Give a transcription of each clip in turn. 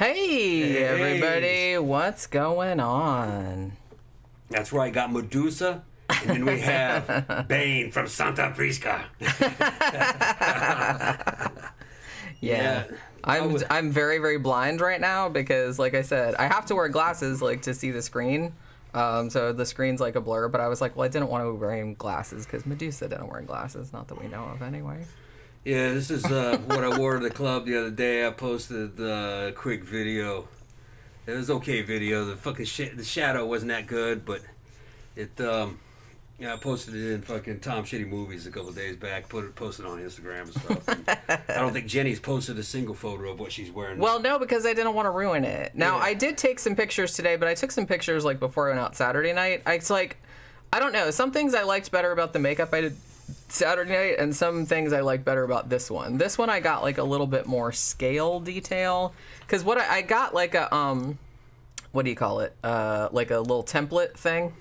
Hey, everybody, what's going on? That's right, got Medusa, and then we have Bane from Santa Prisca. Yeah. I'm very, very blind right now because, like I said, I have to wear glasses to see the screen. So the screen's like a blur, but I was like, well, I didn't want to be wearing glasses because Medusa didn't wear glasses, not that we know of anyway. Yeah, this is what I wore to the club the other day. I posted a quick video. It was okay video. The fucking the shadow wasn't that good, but it. I posted it in fucking Tom Shitty Movies a couple of days back. Posted on Instagram and stuff. And I don't think Jenny's posted a single photo of what she's wearing. Well, no, because I didn't want to ruin it. Now, I did take some pictures today, but I took some pictures before I went out Saturday night. It's I don't know. Some things I liked better about the makeup I did Saturday night, and some things I like better about this one. This one I got a little bit more scale detail, because what I got a what do you call it? Like a little template thing,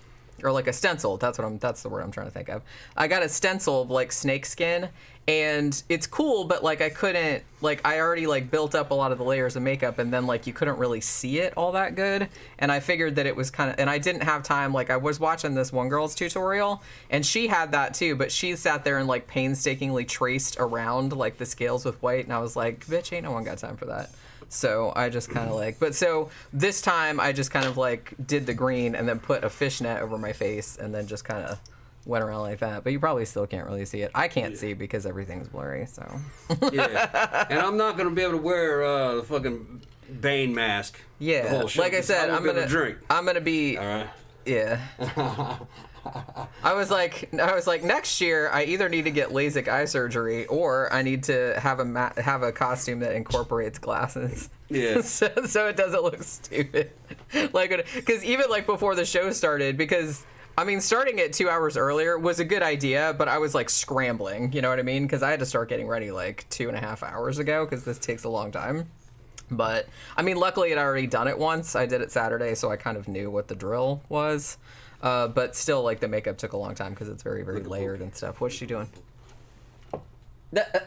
or a stencil. That's the word I'm trying to think of. I got a stencil of snake skin, and it's cool, but I couldn't I already built up a lot of the layers of makeup, and then you couldn't really see it all that good. And I figured that it was and I didn't have time. I was watching this one girl's tutorial, and she had that too, but she sat there and painstakingly traced around the scales with white, and I was like, bitch, ain't no one got time for that. So I just kind of but so this time I just kind of did the green and then put a fishnet over my face and then just kind of went around like that. But you probably still can't really see it. I can't see because everything's blurry, so. Yeah, and I'm not going to be able to wear the fucking Bane mask. Yeah, the whole show, like I said, I'm going to be. All right. Yeah. I was like, next year I either need to get LASIK eye surgery or I need to have a costume that incorporates glasses. Yeah. so it doesn't look stupid. Because even before the show started, because starting it 2 hours earlier was a good idea, but I was scrambling, you know what I mean? Because I had to start getting ready 2.5 hours ago because this takes a long time. But luckily I'd already done it once. I did it Saturday, so I kind of knew what the drill was. But still, the makeup took a long time because it's very, very layered and stuff. What's she doing?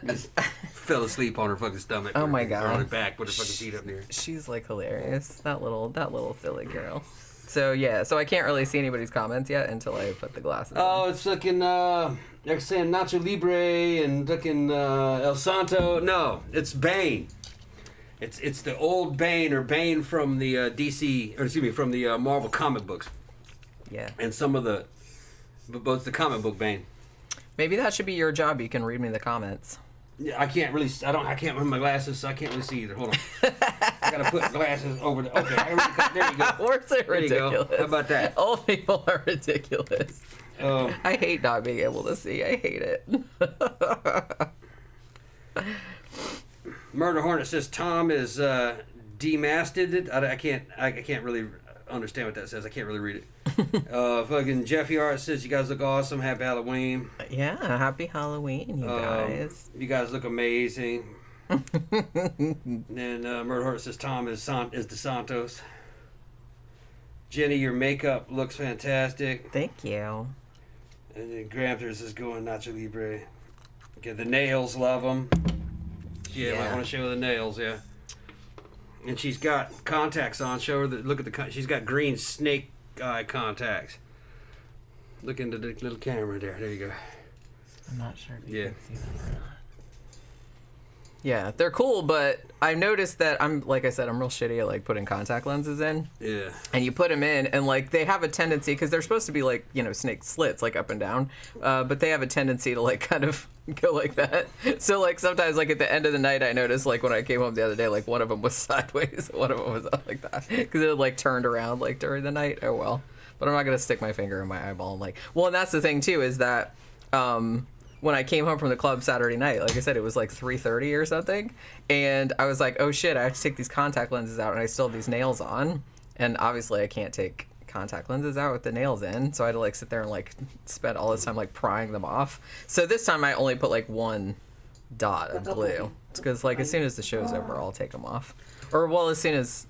Just fell asleep on her fucking stomach. Oh my god! Or on her back with her fucking feet up there. She's hilarious. That little silly girl. So yeah, so I can't really see anybody's comments yet until I put the glasses on. It's looking they're saying Nacho Libre and looking El Santo. No, it's Bane. It's the old Bane or Bane from the DC, or excuse me, from the Marvel comic books. Yeah. And some of both the comic book Bane. Maybe that should be your job. You can read me the comments. Yeah, I can't wear my glasses, so I can't really see either. Hold on. I gotta put glasses over the. Okay, there you go. Words are ridiculous. How about that? Old people are ridiculous. I hate not being able to see. I hate it. Murder Hornet says Tom is demasted. I can't really understand what that says. I can't really read it. Fucking Jeffy Art says you guys look awesome. Happy Halloween. Yeah, happy Halloween, you guys. You guys look amazing. And Murder Hornet says Tom is DeSantos. Jenny, your makeup looks fantastic. Thank you. And then Gramthars is going Nacho Libre. Okay, the nails, love them. Yeah, I want to show the nails, yeah. And she's got contacts on. Show her look at she's got green snake eye contacts. Look into the little camera there. There you go. I'm not sure if you can see them or not. Yeah, they're cool, but I noticed that like I said, I'm real shitty at putting contact lenses in. Yeah. And you put them in, and they have a tendency, because they're supposed to be snake slits, up and down, but they have a tendency to kind of go like that. So sometimes at the end of the night, I noticed when I came home the other day, one of them was sideways, one of them was up like that, because it turned around during the night. Oh well. But I'm not gonna stick my finger in my eyeball and well, and that's the thing too, is that when I came home from the club Saturday night, like I said, it was 3:30 or something, and I was like, oh shit, I have to take these contact lenses out, and I still have these nails on, and obviously I can't take contact lenses out with the nails in, so I had to sit there and spend all this time prying them off. So this time I only put one dot of glue. It's because as soon as the show's over, I'll take them off, or well, as soon as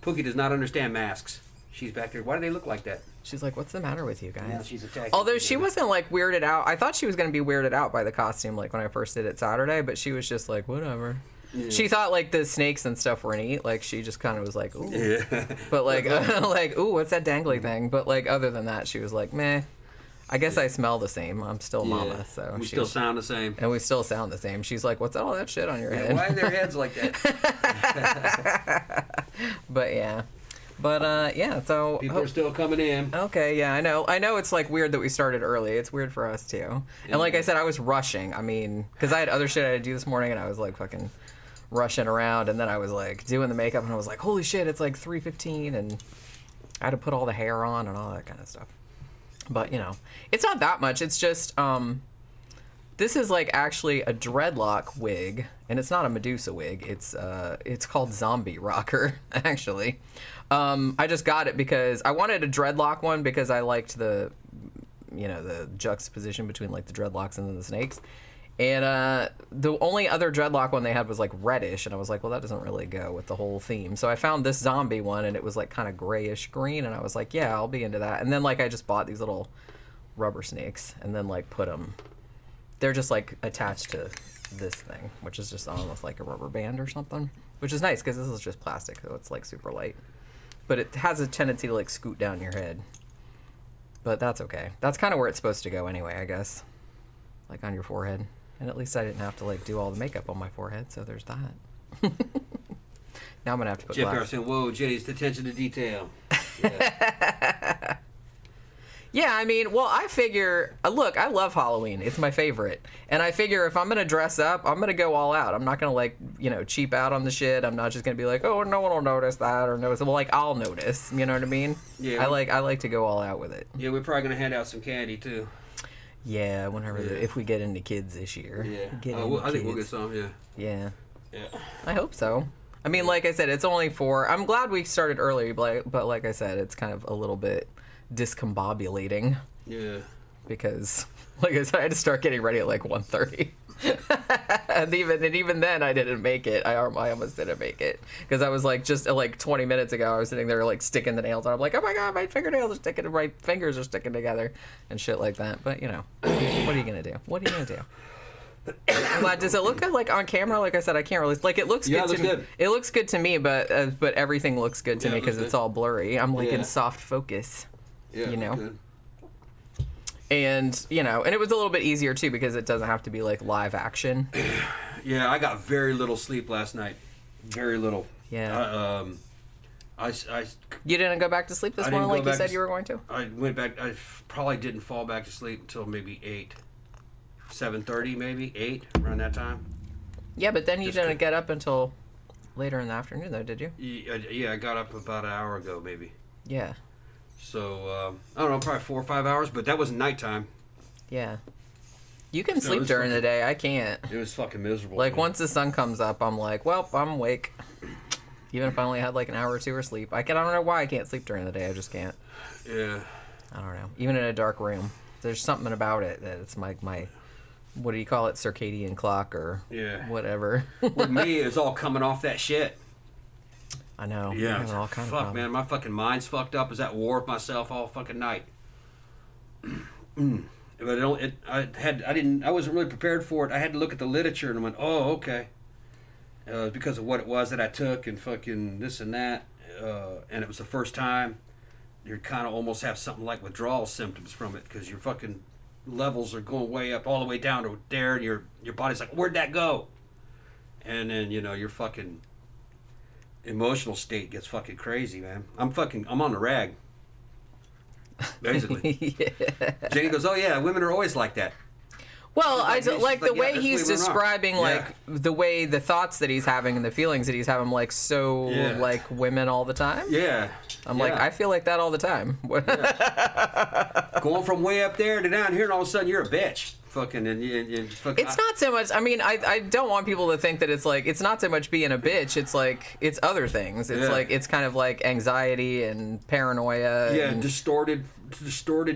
Pookie does not understand masks. She's back there. Why do they look like that? She's like, what's the matter with you guys? Yeah, she's attacking. Although she wasn't weirded out. I thought she was going to be weirded out by the costume when I first did it Saturday, but she was just whatever. Yeah. She thought like the snakes and stuff were neat. Like she just kind of was like, ooh. Yeah. But like, like, ooh, what's that dangly thing? But like, other than that, she was like, meh. I guess I smell the same. I'm still mama, so we still sound the same. And we still sound the same. She's like, what's all that shit on your head? Why are their heads like that? But yeah. But yeah, so people are still coming in. Okay, yeah, I know it's like weird that we started early. It's weird for us too. Yeah. And like I said, I was rushing. I mean, because I had other shit I had to do this morning, and I was like fucking rushing around, and then I was like doing the makeup, and I was like, holy shit, it's like 3:15, and I had to put all the hair on and all that kind of stuff. But you know, it's not that much. It's just this is like actually a dreadlock wig, and it's not a Medusa wig. It's called Zombie Rocker actually. I just got it because I wanted a dreadlock one because I liked the juxtaposition between like the dreadlocks and then the snakes. And the only other dreadlock one they had was like reddish, and I was like, well, that doesn't really go with the whole theme. So I found this zombie one, and it was like kind of grayish green, and I was like, yeah, I'll be into that. And then like I just bought these little rubber snakes, and then like put them. They're just like attached to this thing, which is just almost like a rubber band or something, which is nice because this is just plastic, so it's like super light. But it has a tendency to like scoot down your head. But that's okay. That's kind of where it's supposed to go anyway, I guess. Like on your forehead. And at least I didn't have to like do all the makeup on my forehead, so there's that. Now I'm gonna have to put Jeff Garrison, whoa, Jenny's attention to detail. Yeah. Yeah, I mean, well, I figure, look, I love Halloween. It's my favorite. And I figure if I'm going to dress up, I'm going to go all out. I'm not going to, like, cheap out on the shit. I'm not just going to be like, oh, no one will notice that or notice. Well, like, I'll notice. You know what I mean? Yeah. I like to go all out with it. Yeah, we're probably going to hand out some candy, too. Yeah, whenever, if we get into kids this year. Yeah. I think we'll get some, yeah. Yeah. Yeah. I hope so. I mean, like I said, it's only I'm glad we started early, but like I said, it's kind of a little bit discombobulating. Yeah. Because, like I said, I had to start getting ready at like 1:30. and even then, I didn't make it. I almost didn't make it. Because I was like, just like 20 minutes ago, I was sitting there like sticking the nails on. I'm like, oh my God, my fingernails are sticking, my fingers are sticking together and shit like that. But, what are you going to do? What are you going to do? I'm glad. Does it look good like on camera? Like I said, I can't really like it looks good to me. It looks good to me, but everything looks good to me because it's all blurry. I'm like in soft focus. Yeah, good. And and it was a little bit easier too because it doesn't have to be like live action. Yeah, I got very little sleep last night. Very little. Yeah. I You didn't go back to sleep this morning like you said you were going to? I went back. I probably didn't fall back to sleep until maybe 7:30, maybe 8 around that time. Yeah, but then you didn't get up until later in the afternoon, though, did you? Yeah, I got up about an hour ago, maybe. Yeah. So, I don't know, probably 4 or 5 hours, but that was nighttime. Yeah. You can sleep during the day. I can't. It was fucking miserable. Like, once the sun comes up, I'm like, well, I'm awake. Even if I only had like an hour or two of sleep. I don't know why I can't sleep during the day. I just can't. Yeah. I don't know. Even in a dark room. There's something about it that it's my what do you call it, circadian clock or whatever. With me, it's all coming off that shit. I know. Yeah. All kind fuck, man. My fucking mind's fucked up. I was at war with myself all fucking night. But I wasn't really prepared for it. I had to look at the literature and I went, oh, okay. Because of what it was that I took and fucking this and that. And it was the first time you kind of almost have something like withdrawal symptoms from it because your fucking levels are going way up all the way down to there and your body's like, where'd that go? And then, your fucking emotional state gets fucking crazy, man. I'm on the rag. Basically. Yeah. Jenny goes, oh yeah, women are always like that. Well, I like the way he's describing, like the way the thoughts that he's having and the feelings that he's having, like like women all the time. Yeah. I'm like, I feel like that all the time. Going from way up there to down here, and all of a sudden you're a bitch. Fucking and fucking. It's not so much. I mean, I don't want people to think that it's not so much being a bitch. It's like it's other things. It's like it's kind of like anxiety and paranoia. Yeah, and distorted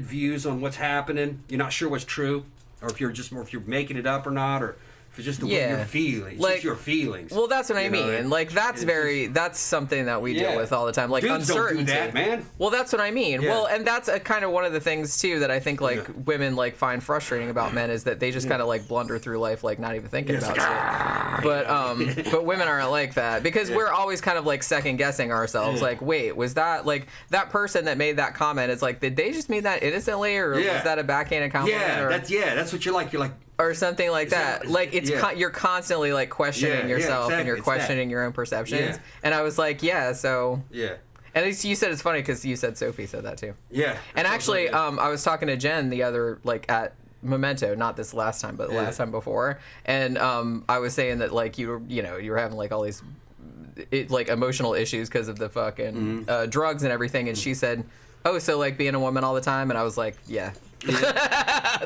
views on what's happening. You're not sure what's true. Or if you're making it up or not, or For just the way you're feeling. It's like, just your feelings. Well, that's what I mean. Like, that's something that we deal with all the time. Like, dudes uncertainty. Don't do that, man. Well, that's what I mean. Well, and that's kind of one of the things, too, that I think, like, women, like, find frustrating about men is that they just kind of, like, blunder through life, like, not even thinking about shit. But women aren't like that. Because we're always kind of, like, second-guessing ourselves. Like, wait, was that, like, that person that made that comment is like, did they just mean that innocently, or was that a backhanded compliment? That's what you're like. You're like... Or something like that. Like, it's you're constantly, like, questioning yourself, exactly. And you're questioning your own perceptions. And I was like, so... Yeah. And you said it's funny because you said Sophie said that, too. Yeah. And actually, I was talking to Jen the other, like, at Memento, not this last time, but the last time before. And I was saying that, like, you were having, like, all these, like, emotional issues because of the fucking drugs and everything. And she said, oh, so, like, being a woman all the time? And I was like, yeah.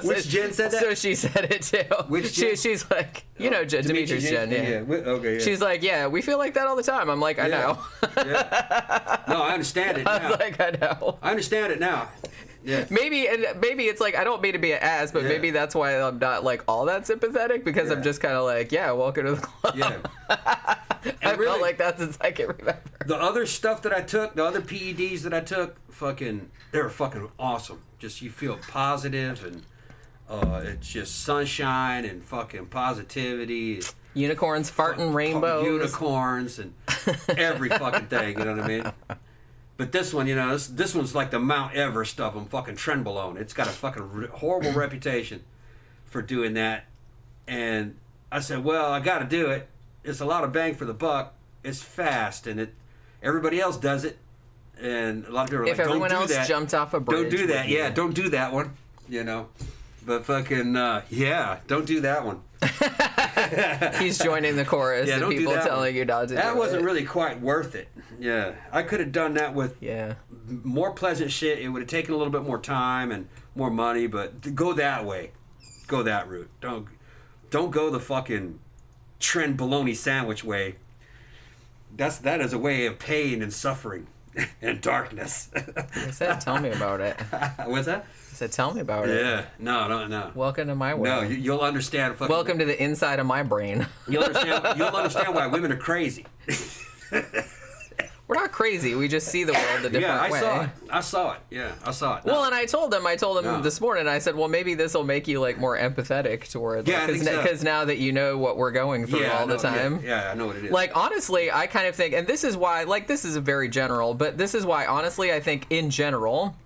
Which Jen said that? So she said it too. Which Jen? She's like, Dimitri's Jen. Yeah. She's like, yeah, we feel like that all the time. I'm like, I know. No, I understand it now. I was like, I know. I understand it now. Yeah. Maybe it's like, I don't mean to be an ass, but maybe that's why I'm not like all that sympathetic, because I'm just kind of like, welcome to the club. Yeah. I felt like that since I can remember. The other stuff that I took, the other PEDs that I took, they were fucking awesome. Just you feel positive, and it's just sunshine and fucking positivity. Unicorns farting rainbows. Unicorns and every fucking thing, you know what I mean? But this one, this one's like the Mount Everest of them, fucking Trenbolone. It's got a fucking horrible reputation for doing that. And I said, well, I got to do it. It's a lot of bang for the buck. It's fast, and everybody else does it. And a lot of people are like, don't do that. If everyone else jumped off a bridge. Don't do that. Yeah, don't do that one. But fucking, don't do that one. He's joining the chorus of people telling you not to do it. That wasn't really quite worth it. Yeah. I could have done that with more pleasant shit. It would have taken a little bit more time and more money, but go that way. Go that route. Don't go the fucking trend bologna sandwich way. That is a way of pain and suffering and darkness. I said, tell me about it. What's that? I said, tell me about it. Yeah. No. Welcome to my world. No, you'll understand. Welcome to the inside of my brain. You'll understand why women are crazy. We're not crazy. We just see the world a different way. I saw it. Yeah, I saw it. No. Well, and I told him this morning, I said, well, maybe this will make you like more empathetic towards it. Because now that you know what we're going through all the time. Yeah, I know what it is. Like, honestly, I kind of think, and this is why, like, this is very general, but this is why, honestly, I think in general,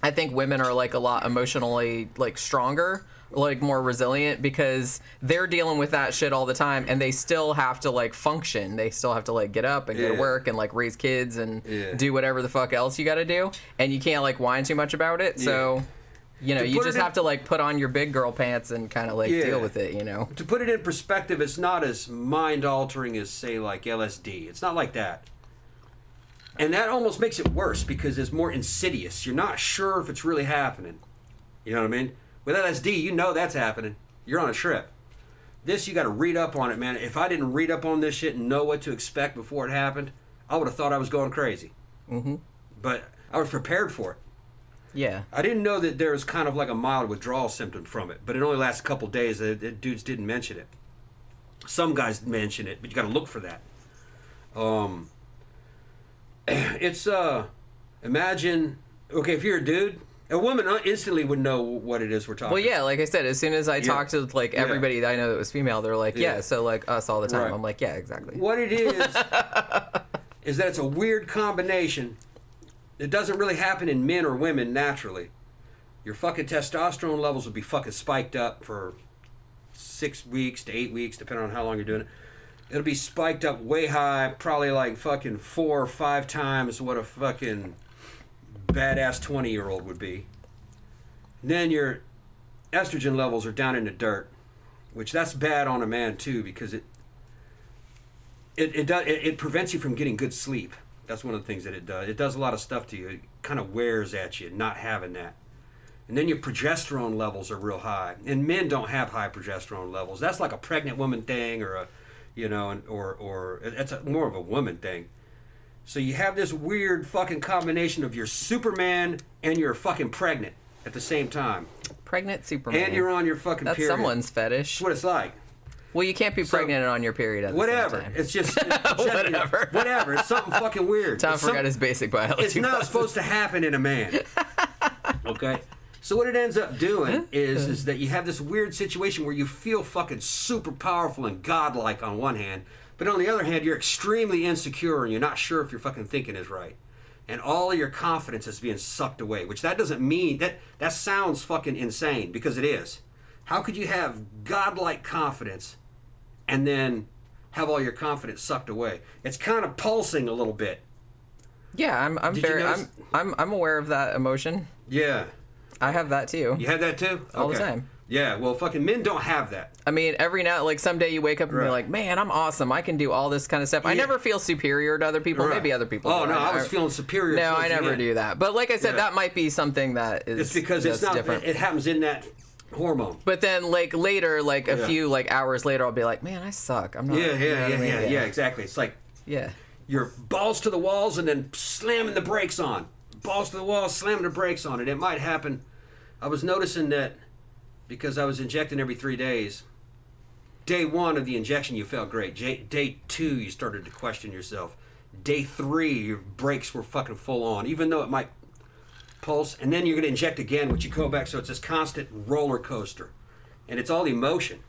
I think women are like a lot emotionally like stronger, like more resilient, because they're dealing with that shit all the time, and they still have to like function. They still have to like get up and go to work and like raise kids and do whatever the fuck else you got to do, and you can't like whine too much about it. So, you just have to like put on your big girl pants and kind of like deal with it. To put it in perspective, it's not as mind altering as say like LSD. It's not like that. And that almost makes it worse because it's more insidious. You're not sure if it's really happening. You know what I mean? With LSD, that's happening. You're on a trip. This, you got to read up on it, man. If I didn't read up on this shit and know what to expect before it happened, I would have thought I was going crazy. Mm-hmm. But I was prepared for it. Yeah. I didn't know that there was kind of like a mild withdrawal symptom from it, but it only lasts a couple days. The dudes didn't mention it. Some guys mention it, but you got to look for that. It's imagine, okay, if you're a dude, a woman instantly would know what it is we're talking about. Well, yeah, like I said, as soon as I talked to like everybody that I know that was female, they're like, so like us all the time. Right. I'm like, yeah, exactly. What it is is that it's a weird combination. It doesn't really happen in men or women naturally. Your fucking testosterone levels will be fucking spiked up for 6 weeks to 8 weeks, depending on how long you're doing it. It'll be spiked up way high, probably like fucking 4 or 5 times what a fucking badass 20-year-old would be. And then your estrogen levels are down in the dirt, which that's bad on a man too, because it prevents you from getting good sleep. That's one of the things that it does. It does a lot of stuff to you. It kind of wears at you not having that. And then your progesterone levels are real high, and men don't have high progesterone levels. That's like a pregnant woman thing, or a or it's more of a woman thing. So you have this weird fucking combination of you're Superman and you're fucking pregnant at the same time. Pregnant Superman. And you're on your fucking period. That's someone's fetish. That's what it's like. Well, you can't be pregnant and on your period at the same time. It's just Whatever. Whatever. It's something fucking weird. Tom forgot his basic biology. It's not supposed to happen in a man. Okay? So what it ends up doing is that you have this weird situation where you feel fucking super powerful and godlike on one hand, but on the other hand, you're extremely insecure and you're not sure if your fucking thinking is right. And all of your confidence is being sucked away, which that doesn't mean, that sounds fucking insane, because it is. How could you have godlike confidence and then have all your confidence sucked away? It's kind of pulsing a little bit. Yeah, I'm aware of that emotion. Yeah. I have that too. You have that too? All the time. Yeah, well, fucking men don't have that. I mean, every now, like someday you wake up and be like, man, I'm awesome. I can do all this kind of stuff. I never feel superior to other people. Maybe other people do. Oh, no, I was feeling superior. No, I never do that. But like I said, that might be something that is. It's because it's not different. It happens in that hormone. But then, like later, like a few like hours later, I'll be like, man, I suck. I'm not. Yeah, exactly. It's like you're balls to the walls and then slamming the brakes on. Balls to the walls, slamming the brakes on. And it might happen. I was noticing that because I was injecting every 3 days. Day 1 of the injection, you felt great. Day 2, you started to question yourself. Day 3, your brakes were fucking full on, even though it might pulse. And then you're going to inject again, which you go back. So it's this constant roller coaster. And it's all emotion,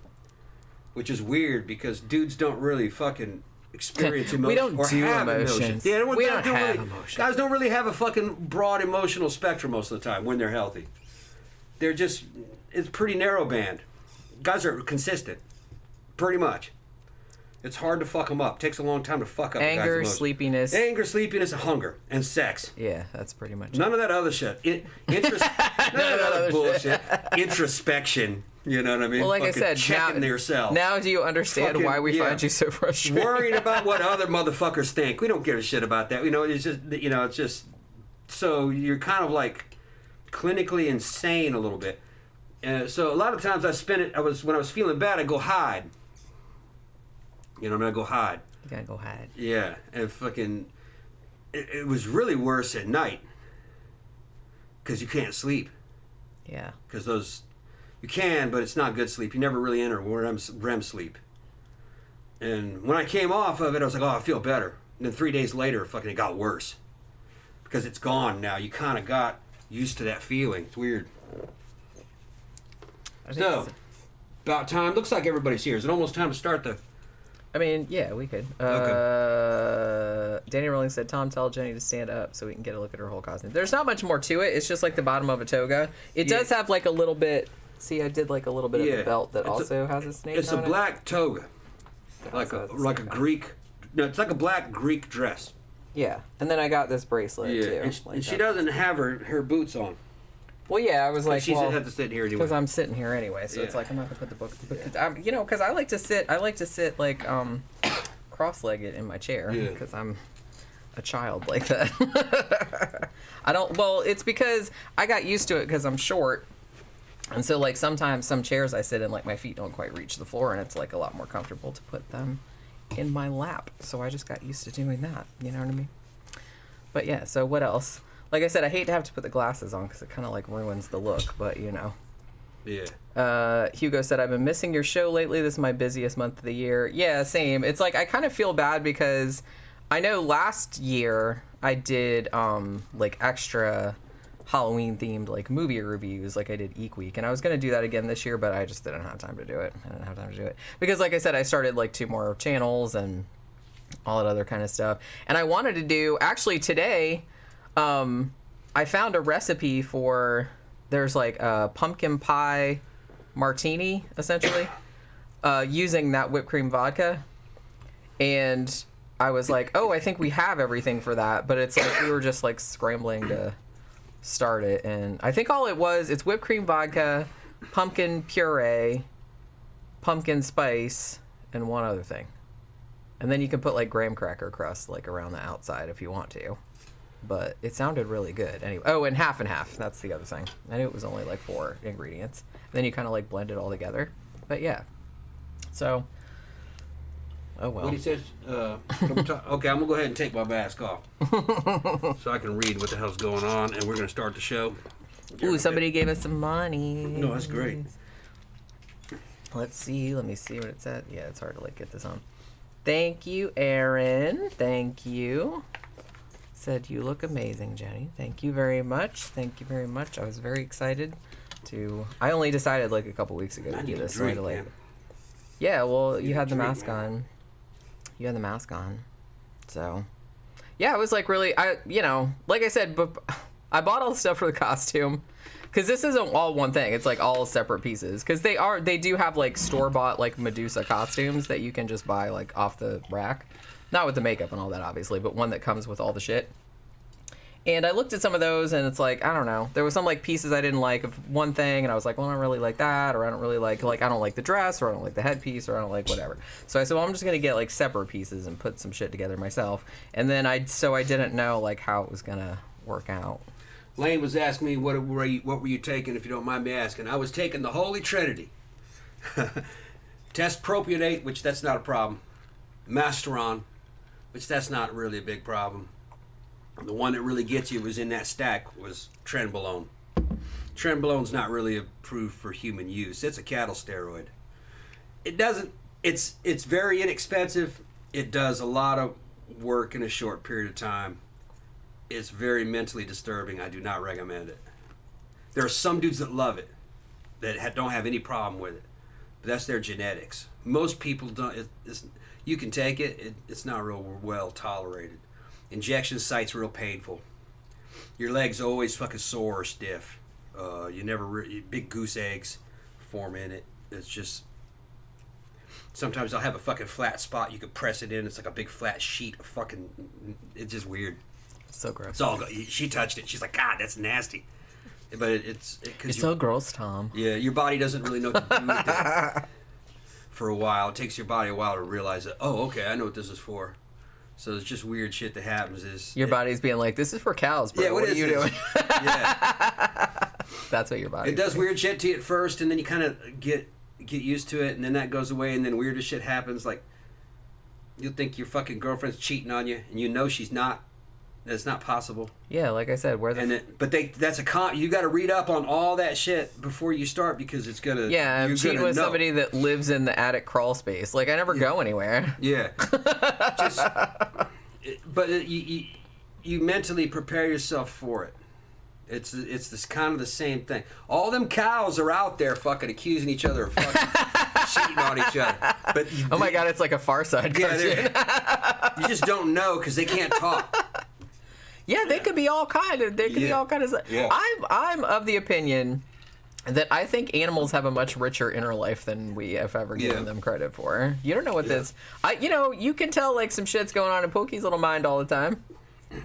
which is weird because dudes don't really fucking experience emotion. We don't or do have emotions. Yeah, we don't have emotions. Guys don't really have a fucking broad emotional spectrum most of the time when they're healthy. They're just, it's pretty narrow band. Guys are consistent, pretty much. It's hard to fuck them up. Takes a long time to fuck up anger, a guy's emotion. sleepiness, hunger, and sex. Yeah, that's pretty much none of that other shit. None of that other bullshit. Introspection. You know what I mean? Well, like fucking I said, checking yourself. Now do you understand why we find you so frustrating? Worrying about what other motherfuckers think. We don't give a shit about that. It's just so you're kind of like clinically insane a little bit. So a lot of times when I was feeling bad, I'd go hide. You know, I'm gonna go hide. You gotta go hide. Yeah, and fucking, it was really worse at night because you can't sleep. Yeah. Because you can, but it's not good sleep. You never really enter REM sleep. And when I came off of it, I was like, oh, I feel better. And then 3 days later, fucking it got worse because it's gone now. You kind of got used to that feeling. It's weird. So, about time. Looks like everybody's here. Is it almost time to start the... I mean, yeah, we could. Okay. Danny Rolling said, Tom, tell Jenny to stand up so we can get a look at her whole costume. There's not much more to it. It's just like the bottom of a toga. It does have like a little bit... See, I did like a little bit of the belt that also has a snake on it. It's a black toga. Like a Greek... No, it's like a black Greek dress. Yeah. And then I got this bracelet, too. And she doesn't have her boots on. Well, yeah, I was like, she doesn't have to sit here anyway. Because I'm sitting here anyway, so it's like I'm not gonna put the book. Because I like to sit. I like to sit like cross-legged in my chair because I'm a child like that. I don't. Well, it's because I got used to it because I'm short, and so like sometimes some chairs I sit in, like my feet don't quite reach the floor, and it's like a lot more comfortable to put them in my lap. So I just got used to doing that. You know what I mean? But yeah. So what else? Like I said, I hate to have to put the glasses on because it kind of like ruins the look, but you know. Yeah. Hugo said, I've been missing your show lately. This is my busiest month of the year. Yeah, same. It's like I kind of feel bad because I know last year I did like extra Halloween themed like movie reviews like I did Eek Week, and I was going to do that again this year, but I just didn't have time to do it. Because like I said, I started like 2 more channels and all that other kind of stuff. And I wanted to do, actually today... I found a recipe for, there's like a pumpkin pie martini, essentially, using that whipped cream vodka. And I was like, oh, I think we have everything for that. But it's like we were just like scrambling to start it. And I think all it was, it's whipped cream vodka, pumpkin puree, pumpkin spice, and one other thing. And then you can put like graham cracker crust like around the outside if you want to. But it sounded really good. Anyway, oh, and half. That's the other thing. I knew it was only like 4 ingredients. And then you kind of like blend it all together. But yeah. So. Oh well. What he says? Okay, I'm gonna go ahead and take my mask off so I can read what the hell's going on, and we're gonna start the show. Ooh, somebody gave us some money. No, that's great. Let's see. Let me see what it said. Yeah, it's hard to like get this on. Thank you, Aaron. Thank you. Said you look amazing, Jenny. Thank you very much. Thank you very much. I was very excited to. I only decided like a couple weeks ago to do this. So I had to, like, yeah, well, you had the mask on. You had the mask on. So, yeah, it was like really, like I said, but I bought all the stuff for the costume. Because this isn't all one thing. It's like all separate pieces. Because they do have like store-bought like Medusa costumes that you can just buy like off the rack. Not with the makeup and all that, obviously, but one that comes with all the shit. And I looked at some of those, and it's like, I don't know. There was some like pieces I didn't like of one thing, and I was like, well, I don't really like that, or I don't really like I don't like the dress, or I don't like the headpiece, or I don't like whatever. So I said, well, I'm just gonna get like separate pieces and put some shit together myself. And then I didn't know like how it was gonna work out. Lane was asking me what were you taking, if you don't mind me asking. I was taking the Holy Trinity. Test propionate, which that's not a problem. Masteron, which that's not really a big problem. The one that really gets you was in that stack was Trenbolone. Trenbolone's not really approved for human use. It's a cattle steroid. It's very inexpensive. It does a lot of work in a short period of time. It's very mentally disturbing. I do not recommend it. There are some dudes that love it, that don't have any problem with it. But that's their genetics. Most people don't. You can take it. It's not real well tolerated. Injection site's real painful. Your legs always fucking sore or stiff. You never big goose eggs form in it. It's just. Sometimes I'll have a fucking flat spot. You could press it in. It's like a big flat sheet of fucking. It's just weird. So gross. It's all. She touched it. She's like, God, that's nasty. But it's so gross, Tom. Yeah, your body doesn't really know what to do with it for a while. It takes your body a while to realize that. Oh, okay, I know what this is for. So it's just weird shit that happens. Your body's being like, this is for cows, bro. Yeah, what are you doing? Yeah, that's what your body. It does weird shit to you at first, and then you kind of get used to it, and then that goes away, and then weirder shit happens. Like you'll think your fucking girlfriend's cheating on you, and you know she's not. That's not possible. Yeah, like I said, that's you got to read up on all that shit before you start because it's gonna. Yeah, I'm cheating with somebody that lives in the attic crawl space. Like I never go anywhere. Yeah. You mentally prepare yourself for it. It's this kind of the same thing. All them cows are out there fucking accusing each other of fucking cheating on each other. But oh my God, it's like a Far Side cartoon. You just don't know because they can't talk. Yeah, they could be all kind of. They could be all kind of. Yeah. I'm of the opinion that I think animals have a much richer inner life than we have ever given them credit for. You don't know what this. You can tell like some shit's going on in Pookie's little mind all the time.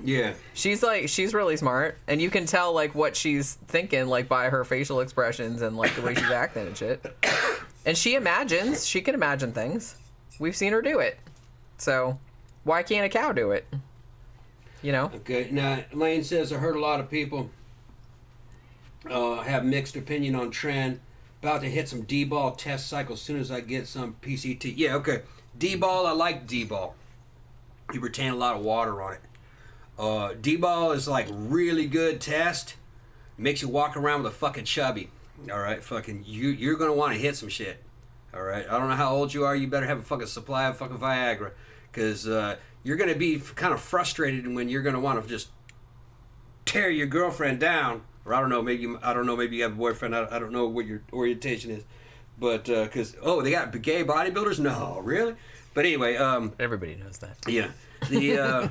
Yeah. She's really smart, and you can tell like what she's thinking like by her facial expressions and like the way she's acting and shit. And she can imagine things. We've seen her do it. So, why can't a cow do it? You know? Okay, now Lane says I heard a lot of people have mixed opinion on Tren. About to hit some D-ball test cycle as soon as I get some PCT. Yeah, okay. D-ball, I like D-ball. You retain a lot of water on it. D-ball is like really good test. Makes you walk around with a fucking chubby. All right, fucking you're gonna want to hit some shit. All right, I don't know how old you are. You better have a fucking supply of fucking Viagra, because you're gonna be kind of frustrated when you're gonna want to just tear your girlfriend down. Or I don't know, maybe you have a boyfriend. I don't know what your orientation is, but because they got gay bodybuilders. No, really. But anyway, everybody knows that. Yeah, you're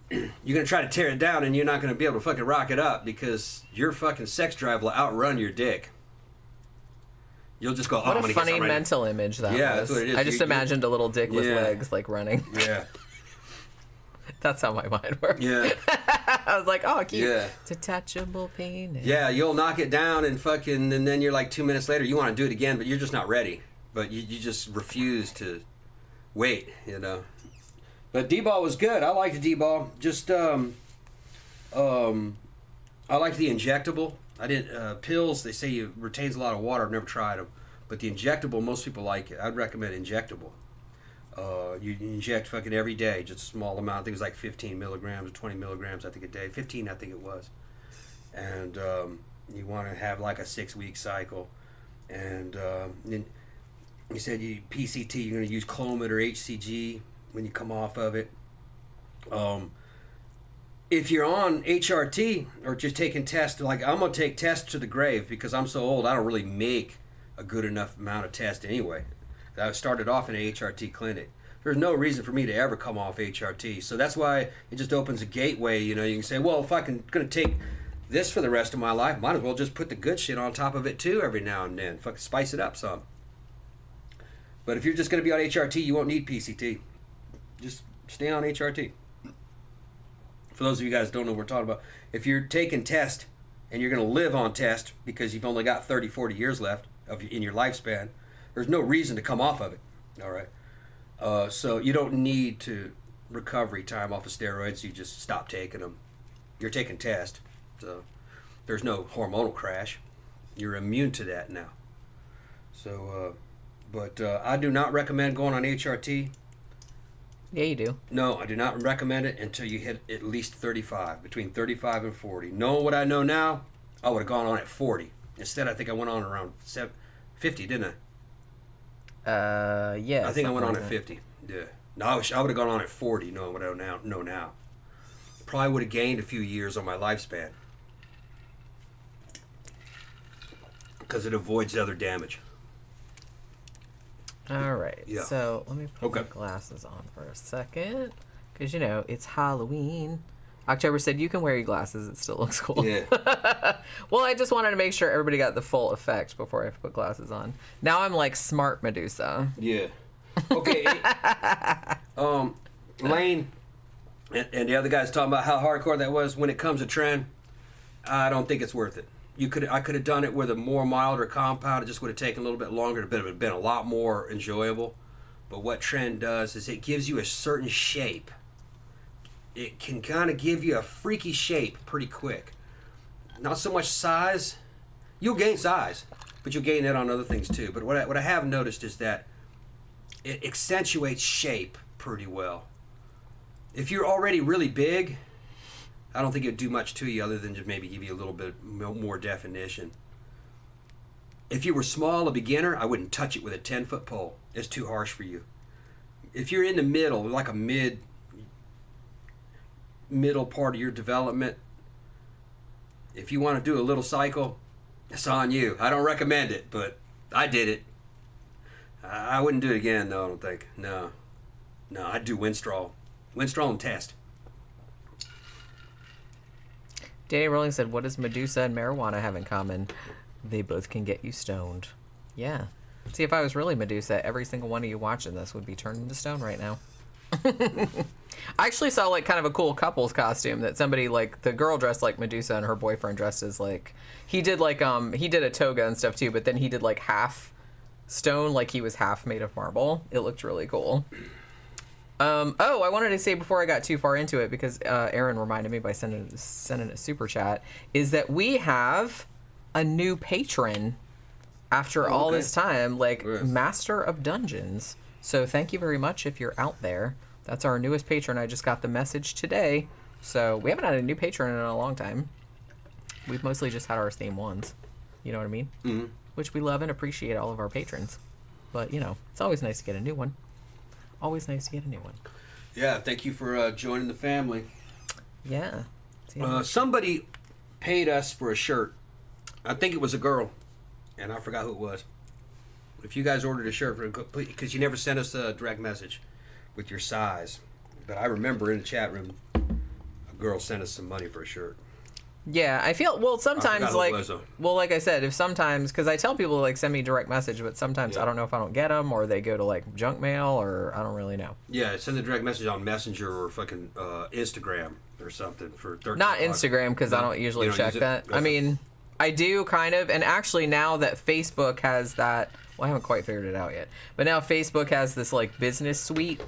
gonna try to tear it down, and you're not gonna be able to fucking rock it up because your fucking sex drive will outrun your dick. You'll just go. What a funny mental image that was. That's what it is. I just imagined a little dick with legs like running. Yeah. That's how my mind works. Yeah. I was like, oh, cute. Yeah. Detachable penis. Yeah, you'll knock it down and then you're like 2 minutes later, you want to do it again, but you're just not ready. But you just refuse to wait, you know. But D-ball was good. I liked the D-ball. Just, I liked the injectable. I didn't, pills, they say it retains a lot of water. I've never tried them. But the injectable, most people like it. I'd recommend injectable. You inject fucking every day, just a small amount. I think it was like 15 milligrams or 20 milligrams, I think, a day. 15, I think it was. And you want to have like a 6-week cycle. And You said PCT, you're going to use Clomid or HCG when you come off of it. If you're on HRT or just taking tests, like I'm going to take tests to the grave because I'm so old, I don't really make a good enough amount of tests anyway. I started off in an HRT clinic. There's no reason for me to ever come off HRT. So that's why it just opens a gateway. You can say, well, if I'm going to take this for the rest of my life, might as well just put the good shit on top of it too every now and then. Fucking spice it up some. But if you're just going to be on HRT, you won't need PCT. Just stay on HRT. For those of you guys who don't know what we're talking about, if you're taking test and you're going to live on test because you've only got 30, 40 years left in your lifespan, there's no reason to come off of it. All right. So you don't need to recovery time off of steroids. You just stop taking them. You're taking test. So there's no hormonal crash. You're immune to that now. So, but I do not recommend going on HRT. Yeah, you do. No, I do not recommend it until you hit at least 35, between 35 and 40. Knowing what I know now, I would have gone on at 40. Instead, I think I went on around 50, didn't I? Yeah. I think I went on at 50. Yeah. No, I would have gone on at 40, knowing what I know now. Probably would have gained a few years on my lifespan. Because it avoids other damage. All right. Yeah. So let me put my glasses on for a second. Because, it's Halloween. October said you can wear your glasses. It still looks cool. Yeah. Well, I just wanted to make sure everybody got the full effect before I have to put glasses on. Now I'm like smart Medusa. Yeah. Okay. Lane and the other guys talking about how hardcore that was. When it comes to trend, I don't think it's worth it. I could have done it with a more milder compound. It just would have taken a little bit longer. It would have been a lot more enjoyable. But what trend does is it gives you a certain shape. It can kind of give you a freaky shape pretty quick. Not so much size. You'll gain size, but you'll gain it on other things too. But what I have noticed is that it accentuates shape pretty well. If you're already really big, I don't think it'd do much to you other than just maybe give you a little bit more definition. If you were small, a beginner, I wouldn't touch it with a 10-foot pole. It's too harsh for you. If you're in the middle, like a middle part of your development, if you want to do a little cycle, it's on you. I don't recommend it, but I did it. I wouldn't do it again, though, I don't think. No, I'd do Winstraw and test. Danny Rolling said, what does Medusa and marijuana have in common? They both can get you stoned. Yeah. See, if I was really Medusa, every single one of you watching this would be turned into stone right now. I actually saw like kind of a cool couple's costume that somebody, like the girl dressed like Medusa and her boyfriend dressed as like, he did a toga and stuff too, but then he did like half stone, like he was half made of marble. It looked really cool. I wanted to say before I got too far into it, because Aaron reminded me by sending a super chat, is that we have a new patron after all this time, like Master of Dungeons. So thank you very much if you're out there. That's our newest patron. I just got the message today. So we haven't had a new patron in a long time. We've mostly just had our same ones. You know what I mean? Mm-hmm. Which we love and appreciate all of our patrons. But, it's always nice to get a new one. Always nice to get a new one. Yeah, thank you for joining the family. Yeah. Somebody paid us for a shirt. I think it was a girl, and I forgot who it was. If you guys ordered a shirt, because you never sent us a direct message with your size. But I remember in the chat room, a girl sent us some money for a shirt. Yeah, I feel, sometimes, like I said, because I tell people to, like, send me direct message, but sometimes I don't know if I don't get them, or they go to, like, junk mail, or I don't really know. Yeah, send the direct message on Messenger or fucking Instagram or something for 13 Not Instagram, because I don't usually check that. I mean, I do, kind of, and actually now that Facebook has that, well, I haven't quite figured it out yet, but now Facebook has this, like, business suite,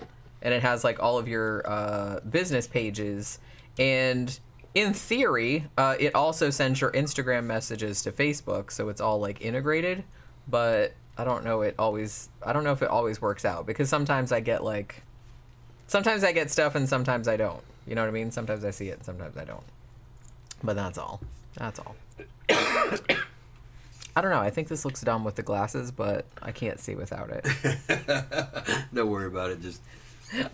and it has, like, all of your business pages, and in theory, it also sends your Instagram messages to Facebook, so it's all like integrated. But I don't know if it always works out, because sometimes I get stuff and sometimes I don't. You know what I mean? Sometimes I see it and sometimes I don't. But that's all. I don't know. I think this looks dumb with the glasses, but I can't see without it. Don't worry about it. Just.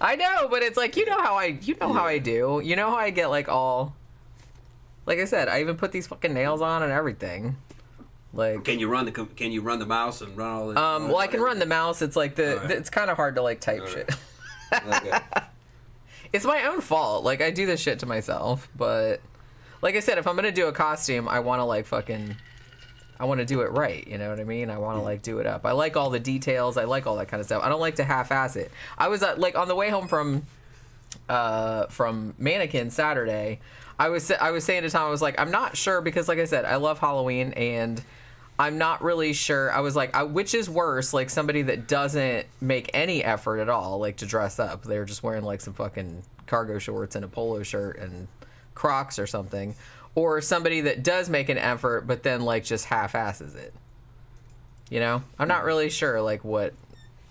I know, but it's like, how I do. You know how I get like all. Like I said, I even put these fucking nails on and everything. Like. Can you run the mouse and run all this? Well, I can run the mouse. It's like it's kind of hard to like type shit. Okay. It's my own fault. Like, I do this shit to myself, but like I said, if I'm gonna do a costume, I want to like I want to do it right. You know what I mean? I want to like do it up. I like all the details. I like all that kind of stuff. I don't like to half-ass it. I was like on the way home from Mannequin Saturday. I was saying to Tom, I was like, I'm not sure because, like I said, I love Halloween and I'm not really sure. I was like, which is worse, like somebody that doesn't make any effort at all, like to dress up. They're just wearing like some fucking cargo shorts and a polo shirt and Crocs or something, or somebody that does make an effort but then like just half-asses it. I'm not really sure like what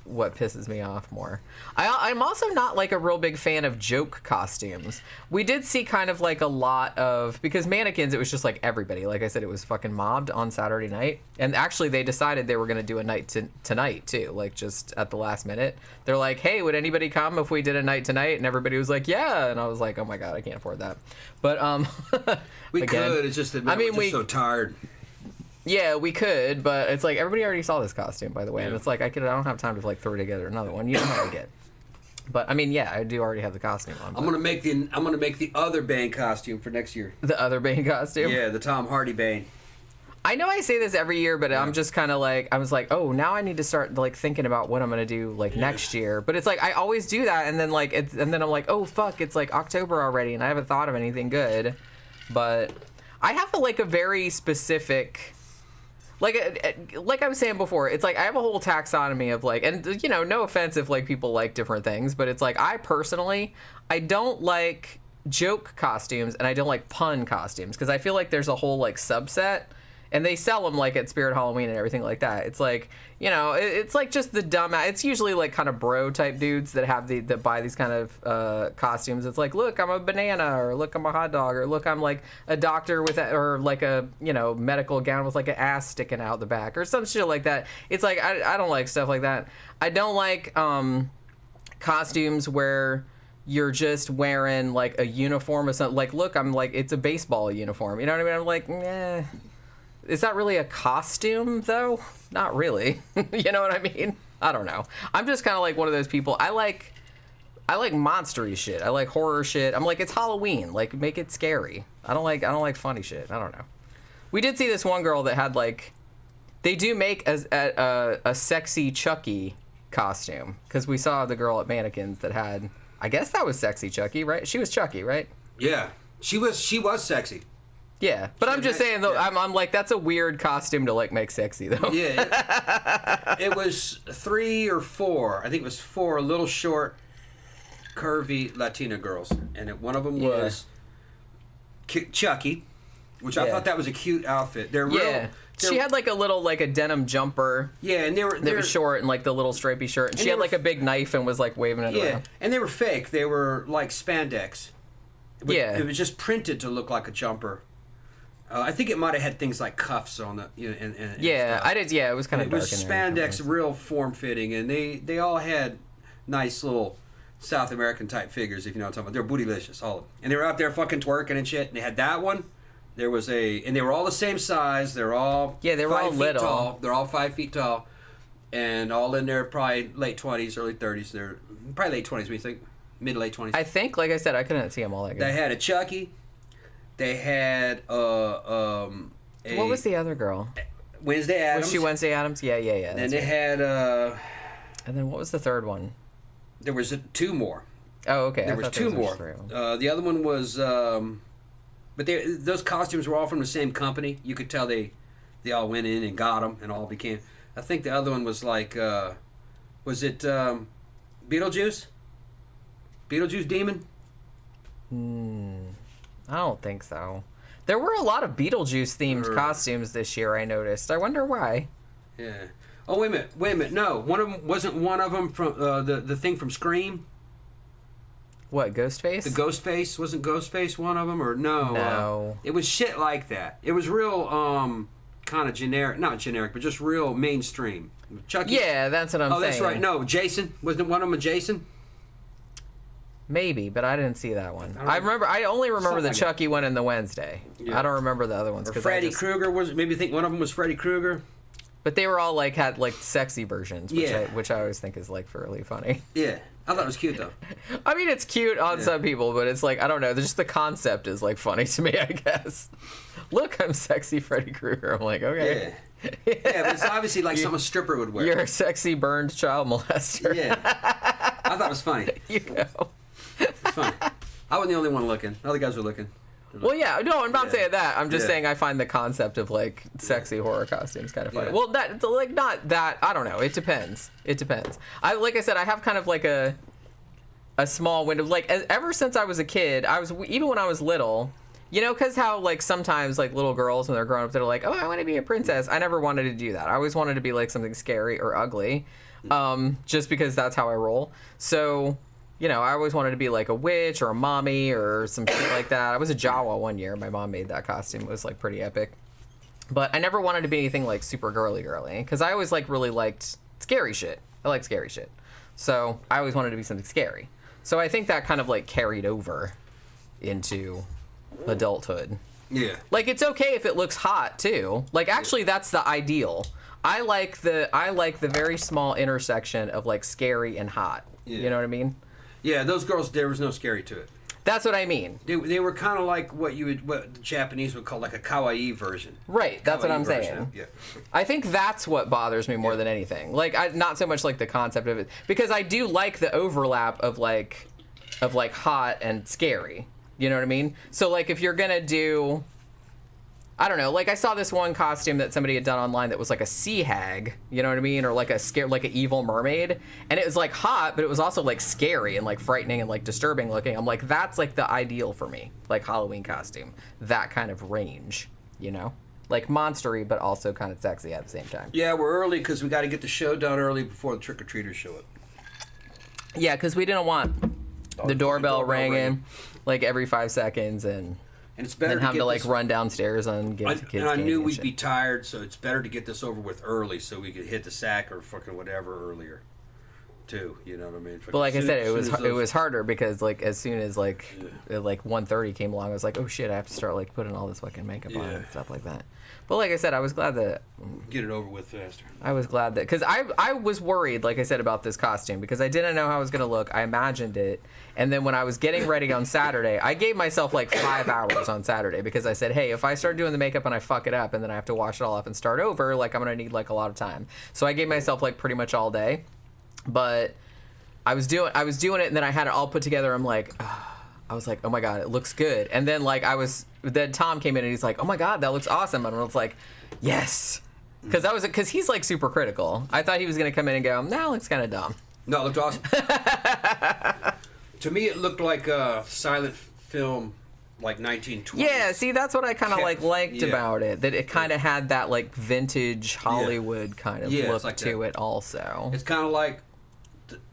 pisses me off more. I'm also not like a real big fan of joke costumes. We did see kind of like a lot of, because Mannequins, it was just like everybody. Like I said, it was fucking mobbed on Saturday night. And actually they decided they were going to do a night tonight too, like just at the last minute. They're like, hey, would anybody come if we did a night tonight? And everybody was like, yeah. And I was like, oh my God, I can't afford that. But we could. It's just that we're just so tired. Yeah, we could, but it's like everybody already saw this costume, by the way, and it's like I don't have time to like throw together another one. You know how I get. But I mean, yeah, I do already have the costume on. I'm gonna make the other Bane costume for next year. The other Bane costume? Yeah, the Tom Hardy Bane. I know I say this every year, but I'm just kind of like, I was like, oh, now I need to start like thinking about what I'm gonna do like next year. But it's like I always do that, and then like and then I'm like, oh fuck, it's like October already, and I haven't thought of anything good. But I have a very specific. Like I was saying before, it's like I have a whole taxonomy of like, and no offense if like people like different things, but it's like I don't like joke costumes and I don't like pun costumes because I feel like there's a whole like subset, and they sell them like at Spirit Halloween and everything like that. It's like it's like just the dumb. It's usually like kind of bro type dudes that buy these kind of costumes. It's like, look, I'm a banana, or look, I'm a hot dog, or look, I'm like a doctor or like a medical gown with like an ass sticking out the back, or some shit like that. It's like I don't like stuff like that. I don't like costumes where you're just wearing like a uniform or something. Like, look, I'm like, it's a baseball uniform. You know what I mean? I'm like, eh. Is that really a costume, though? Not really. You know what I mean? I don't know. I'm just kind of like one of those people. I like monstery shit. I like horror shit. I'm like, it's Halloween. Like, make it scary. I don't like funny shit. I don't know. We did see this one girl that had like, they do make a sexy Chucky costume, because we saw the girl at Mannequins that had, I guess that was sexy Chucky, right? She was Chucky, right? Yeah, she was sexy. Yeah, but I'm just saying though. Yeah. I'm like, that's a weird costume to like make sexy though. Yeah, it was 3 or 4. I think it was 4 little short, curvy Latina girls, and one of them was Chucky, which I thought that was a cute outfit. They're real. She had like a denim jumper. Yeah, and they were short and like the little stripy shirt, and she had like a big knife and was like waving it around. Yeah, and they were fake. They were like spandex. It was just printed to look like a jumper. I think it might have had things like cuffs on the, and stuff. I did. Yeah, it was kind of dark. It was spandex, real form fitting, and they all had nice little South American type figures, if you know what I'm talking about. They're bootylicious, all of them, and they were out there fucking twerking and shit. And they had that one. There was and they were all the same size. They're all they were all 5 feet little. Tall. They're all 5 feet tall, and all in their probably late 20s, early 30s. They're probably late 20s. What do you think? Mid to late 20s. I think, like I said, I couldn't see them all that good. They had a Chucky. They had what was the other girl? Wednesday Addams. Was she Wednesday Addams? Yeah. And they had and then what was the third one? There was 2 more. Oh, okay. There was 2 more. The other one was but those costumes were all from the same company. You could tell they all went in and got them and all became. I think the other one was like was it Beetlejuice? Beetlejuice Demon? I don't think so. There were a lot of Beetlejuice themed costumes this year, I noticed. I wonder why. Yeah. Oh, wait a minute. No, wasn't one of them from the thing from Scream? What, Ghostface? The Ghostface? Wasn't Ghostface one of them, or no? No. It was shit like that. It was real kind of generic, not generic, but just real mainstream. Chucky. Yeah, that's what I'm saying. Oh, that's right. No, Jason. Wasn't one of them a Jason? Maybe, but I didn't see that one. I only remember the Chucky one and the Wednesday. Yeah. I don't remember the other ones. Or Freddy Krueger was. Maybe think one of them was Freddy Krueger. But they were all like had like sexy versions, which I always think is like really funny. Yeah, I thought it was cute though. I mean, it's cute on some people, but it's like I don't know. Just the concept is like funny to me, I guess. Look, I'm sexy Freddy Krueger. I'm like, okay. Yeah, but it's obviously like something a stripper would wear. You're a sexy burned child molester. Yeah, I thought it was funny. You know. It's funny. I wasn't the only one looking. Other guys were looking. Well, yeah, no, I'm not saying that. I'm just saying I find the concept of like sexy horror costumes kind of funny. Well, that like not that. I don't know. It depends. It depends. Like I said, I have kind of like a small window. Like ever since I was a kid, even when I was little. You know, because how, like, sometimes, like, little girls, when they're growing up, they're like, oh, I want to be a princess. I never wanted to do that. I always wanted to be, like, something scary or ugly, just because that's how I roll. So, you know, I always wanted to be, like, a witch or a mommy or some shit like that. I was a Jawa one year. My mom made that costume. It was, like, pretty epic. But I never wanted to be anything, like, super girly, because I always, like, really liked scary shit. I like scary shit. So I always wanted to be something scary. So I think that kind of, like, carried over into adulthood. Yeah. Like, it's okay if it looks hot too. Like, actually, that's the ideal. I like the very small intersection of like scary and hot. Yeah. You know what I mean? Yeah, those girls, there was no scary to it. That's what I mean. They were kind of like what the Japanese would call like a kawaii version. Right, that's what I'm saying. Yeah. I think that's what bothers me more than anything. Like, not so much like the concept of it, because I do like the overlap of like hot and scary. You know what I mean? So, like, if you're gonna do, I don't know, like, I saw this one costume that somebody had done online that was like a sea hag, you know what I mean? Or like like an evil mermaid. And it was like hot, but it was also like scary and like frightening and like disturbing looking. I'm like, that's like the ideal for me, like Halloween costume. That kind of range, you know? Like monstery, but also kind of sexy at the same time. Yeah, we're early because we got to get the show done early before the trick-or-treaters show up. Yeah, because we didn't want the doorbell ringing like every 5 seconds and it's better have to like run downstairs and get the kids. And I knew we'd be tired, so it's better to get this over with early so we could hit the sack or fucking whatever earlier, too. You know what I mean? But like I said, it was harder because like as soon as like 1:30 came along, I was like, oh shit, I have to start like putting all this fucking makeup on and stuff like that. But like I said, I was glad that get it over with faster. I was glad that because I was worried, like I said, about this costume because I didn't know how it was gonna look. I imagined it, and then when I was getting ready on Saturday, I gave myself like 5 hours on Saturday because I said, hey, if I start doing the makeup and I fuck it up and then I have to wash it all off and start over, like I'm gonna need like a lot of time. So I gave myself like pretty much all day, but I was doing it and then I had it all put together. I'm like. I was like, oh my God, it looks good. And then then Tom came in and he's like, oh my God, that looks awesome. And I was like, yes. Because he's like super critical. I thought he was going to come in and go, no, it looks kind of dumb. No, it looked awesome. To me, it looked like a silent film, like 1920s. Yeah, see, that's what I kind of liked about it. That it kind of had that like vintage Hollywood kind of look like to it also. It's kind of like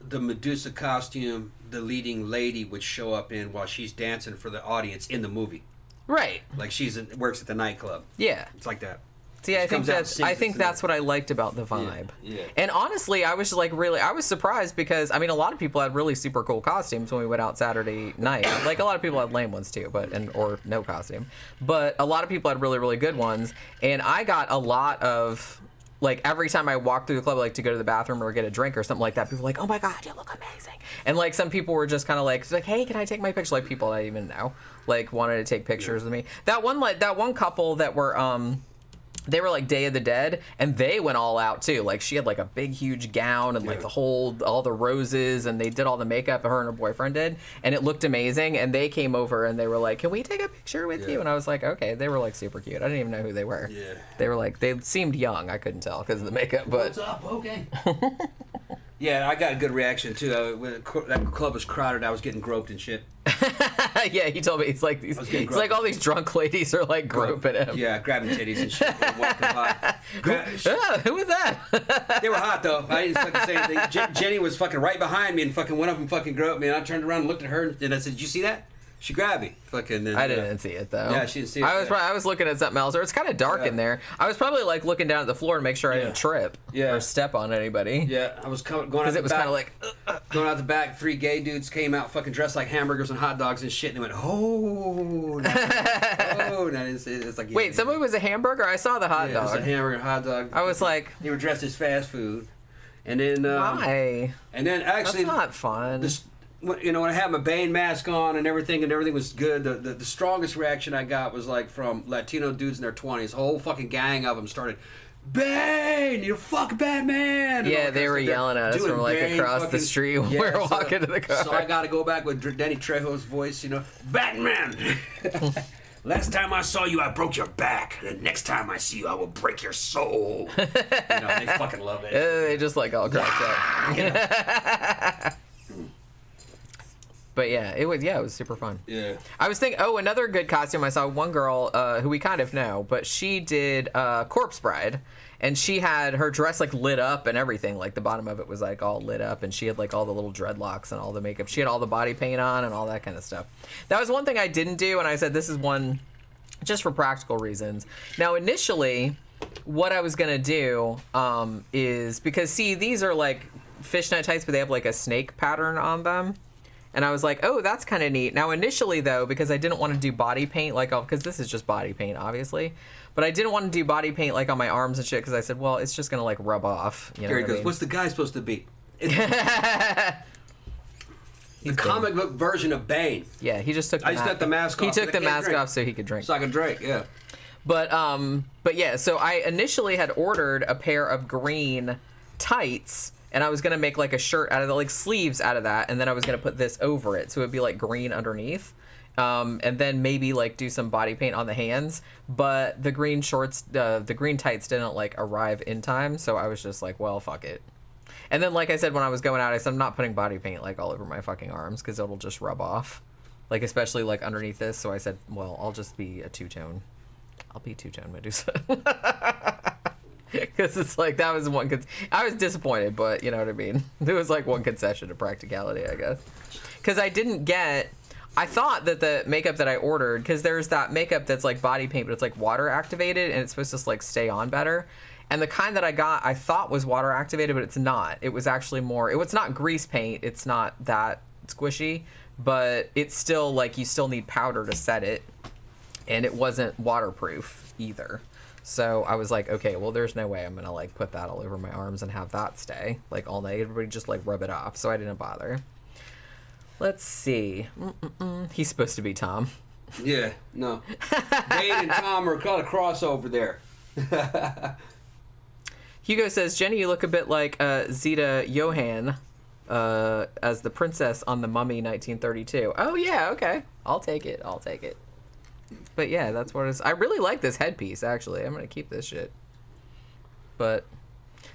the Medusa costume the leading lady would show up in while she's dancing for the audience in the movie. Right. Like works at the nightclub. Yeah. It's like that. See, I think that's what I liked about the vibe. Yeah. And honestly, I was just like I was surprised because I mean a lot of people had really super cool costumes when we went out Saturday night. Like a lot of people had lame ones too, or no costume. But a lot of people had really, really good ones. And I got a lot of like every time I walked through the club, like to go to the bathroom or get a drink or something like that, people were like, "Oh my God, you look amazing!" And like some people were just kind of like, "Hey, can I take my picture?" Like people I even know, like wanted to take pictures with me. That one couple that were they were like Day of the Dead, and they went all out too. Like she had like a big, huge gown and like all the roses, and they did all the makeup. Her and her boyfriend did, and it looked amazing. And they came over and they were like, "Can we take a picture with you?" And I was like, "Okay." They were like super cute. I didn't even know who they were. Yeah. They were like they seemed young. I couldn't tell because of the makeup. But what's up? Okay. Yeah, I got a good reaction too. When that club was crowded, I was getting groped and shit. Yeah, he told me it's like all these drunk ladies are like groping him. Yeah, grabbing titties and shit. Walking by. Who was that? They were hot though. I didn't fucking say anything. Jenny was fucking right behind me, and fucking one of them fucking groped me, and I turned around and looked at her, and I said, "Did you see that?" She grabbed me. Fucking. I didn't see it though. Yeah, she didn't see it. I was looking at something else, or it's kind of dark in there. I was probably like looking down at the floor to make sure I didn't trip or step on anybody. Yeah, I was going out because it was kind of like going out the back. 3 gay dudes came out, fucking dressed like hamburgers and hot dogs and shit, and they went, oh, and it's like wait, somebody was a hamburger. I saw the hot dog. It was a hamburger hot dog. I was like, they were dressed as fast food, and then why? And then actually, that's not fun. You know, when I had my Bane mask on and everything was good, the strongest reaction I got was like from Latino dudes in their 20s. A whole fucking gang of them started, Bane, you fuck Batman! Yeah, they were yelling at us from like across the street when we were walking to the car. So I got to go back with Danny Trejo's voice, you know, Batman! Last time I saw you, I broke your back. The next time I see you, I will break your soul. You know, they fucking love it. They just like all cracked up. Yeah. But yeah, it was super fun. Yeah. I was thinking, another good costume. I saw one girl who we kind of know, but she did Corpse Bride, and she had her dress like lit up and everything. Like the bottom of it was like all lit up, and she had like all the little dreadlocks and all the makeup. She had all the body paint on and all that kind of stuff. That was one thing I didn't do, and I said this is one just for practical reasons. Now, initially, what I was gonna do is because these are like fishnet tights, but they have like a snake pattern on them. And I was like, oh, that's kind of neat. Now, initially, though, because I didn't want to do body paint, because this is just body paint, obviously. But I didn't want to do body paint, like, on my arms and shit, because I said, well, it's just going to, like, rub off. You know Gary goes, mean? What's the guy supposed to be? The comic book version of Bane. Yeah, he just took the mask. I just took the mask off. He took the mask off so he could drink. So I could drink, yeah. But yeah, so I initially had ordered a pair of green tights, and I was going to make like a shirt out of the like sleeves out of that, and then I was going to put this over it, so it'd be like green underneath, and then maybe like do some body paint on the hands. But the green shorts, the green tights didn't like arrive in time, so I was just like, well, fuck it. And then, like I said, when I was going out, I said I'm not putting body paint like all over my fucking arms because it'll just rub off, like especially like underneath this. So I said, well, I'll just be a two-tone. I'll be two-tone Medusa. Because it's like, that was one... I was disappointed, but you know what I mean? There was like one concession to practicality, I guess. Because I didn't get... I thought that the makeup that I ordered... Because there's that makeup that's like body paint, but it's like water activated, and it's supposed to like stay on better. And the kind that I got, I thought was water activated, but it's not. It was actually more... It's not grease paint. It's not that squishy. But it's still like, you still need powder to set it. And it wasn't waterproof either. So I was like, okay, well, there's no way I'm going to, like, put that all over my arms and have that stay, like, all night. Everybody just, like, rub it off. So I didn't bother. Let's see. He's supposed to be Tom. Yeah, no. Dane and Tom are kind of crossover there. Hugo says, Jenny, you look a bit like Zita Johann as the princess on The Mummy 1932. Oh, yeah, okay. I'll take it. But yeah, that's what it is. I really like this headpiece, actually. I'm going to keep this shit. But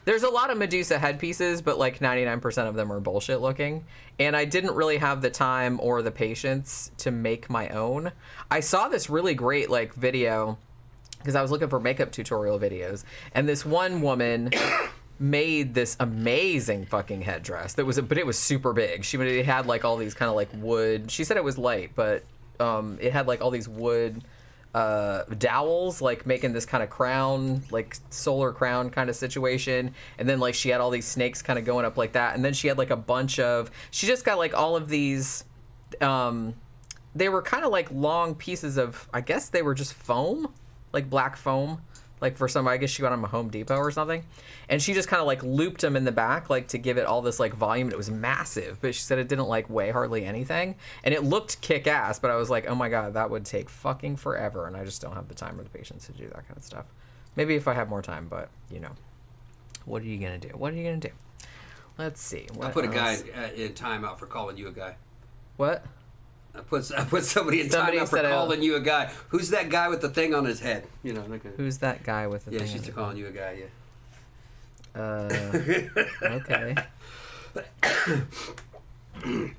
there's a lot of Medusa headpieces, but like 99% of them are bullshit looking. And I didn't really have the time or the patience to make my own. I saw this really great like video because I was looking for makeup tutorial videos. And this one woman made this amazing fucking headdress but it was super big. It had like all these kind of like wood. She said it was light, but it had like all these wood dowels, like making this kind of crown, like solar crown kind of situation. And then like she had all these snakes kind of going up like that. And then she had like a bunch of, she just got like all of these, they were kind of like long pieces of, I guess they were just foam, like black foam. Like for some, I guess she got them at Home Depot or something. And she just kind of like looped them in the back, like to give it all this like volume. It was massive, but she said it didn't like weigh hardly anything. And it looked kick ass, but I was like, oh my God, that would take fucking forever. And I just don't have the time or the patience to do that kind of stuff. Maybe if I have more time, but you know, what are you going to do? Let's see. I put a guy in timeout for calling you a guy. What? I put somebody in timeout for calling you a guy. Who's that guy with the thing on his head? You know, like who's that guy with the thing? Yeah, she's calling you a guy. Yeah. Okay. I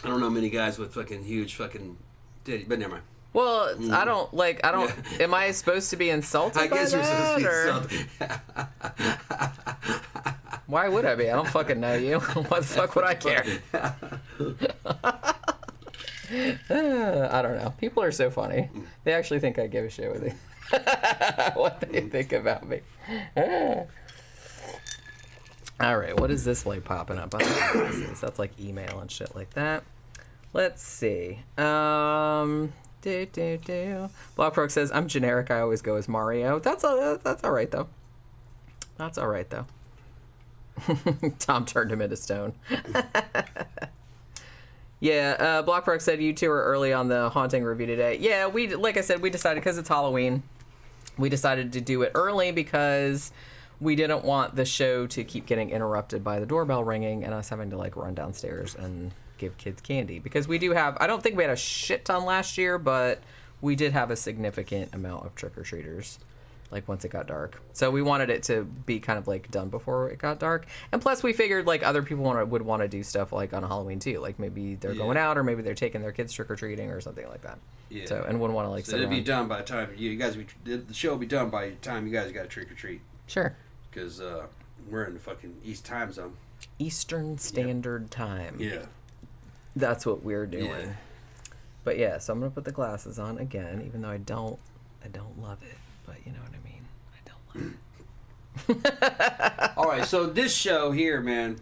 don't know many guys with fucking huge fucking titty, but never mind. Well, I don't. Yeah. Am I supposed to be insulted? I guess you're supposed to be insulted. Why would I be? I don't fucking know you. Why the fuck would I care? I don't know. People are so funny. They actually think I give a shit what they think about me. All right, what is this light popping up? That's like email and shit like that. Let's see. Blockfrog says, I'm generic. I always go as Mario. That's all right, though. That's all right, though. Tom turned him into stone. Yeah, Blockfrog said you two are early on the haunting review today. Yeah, like I said, we decided, because it's Halloween, we decided to do it early because we didn't want the show to keep getting interrupted by the doorbell ringing and us having to like run downstairs and give kids candy. Because we do have, I don't think we had a shit ton last year, but we did have a significant amount of trick-or-treaters, like once it got dark. So we wanted it to be kind of like done before it got dark. And plus we figured like other people would want to do stuff like on Halloween too. Like maybe they're going out or maybe they're taking their kids trick-or-treating or something like that. Yeah. So, and wouldn't want to like so it'll be done by the time you guys, the show will be done by the time you guys got to trick-or-treat. Sure. Because we're in the fucking East time zone. Eastern Standard Time. Yeah. That's what we're doing. Yeah. But yeah, so I'm gonna put the glasses on again, even though I don't love it. But you know what I mean. I don't love it. All right, so this show here, man,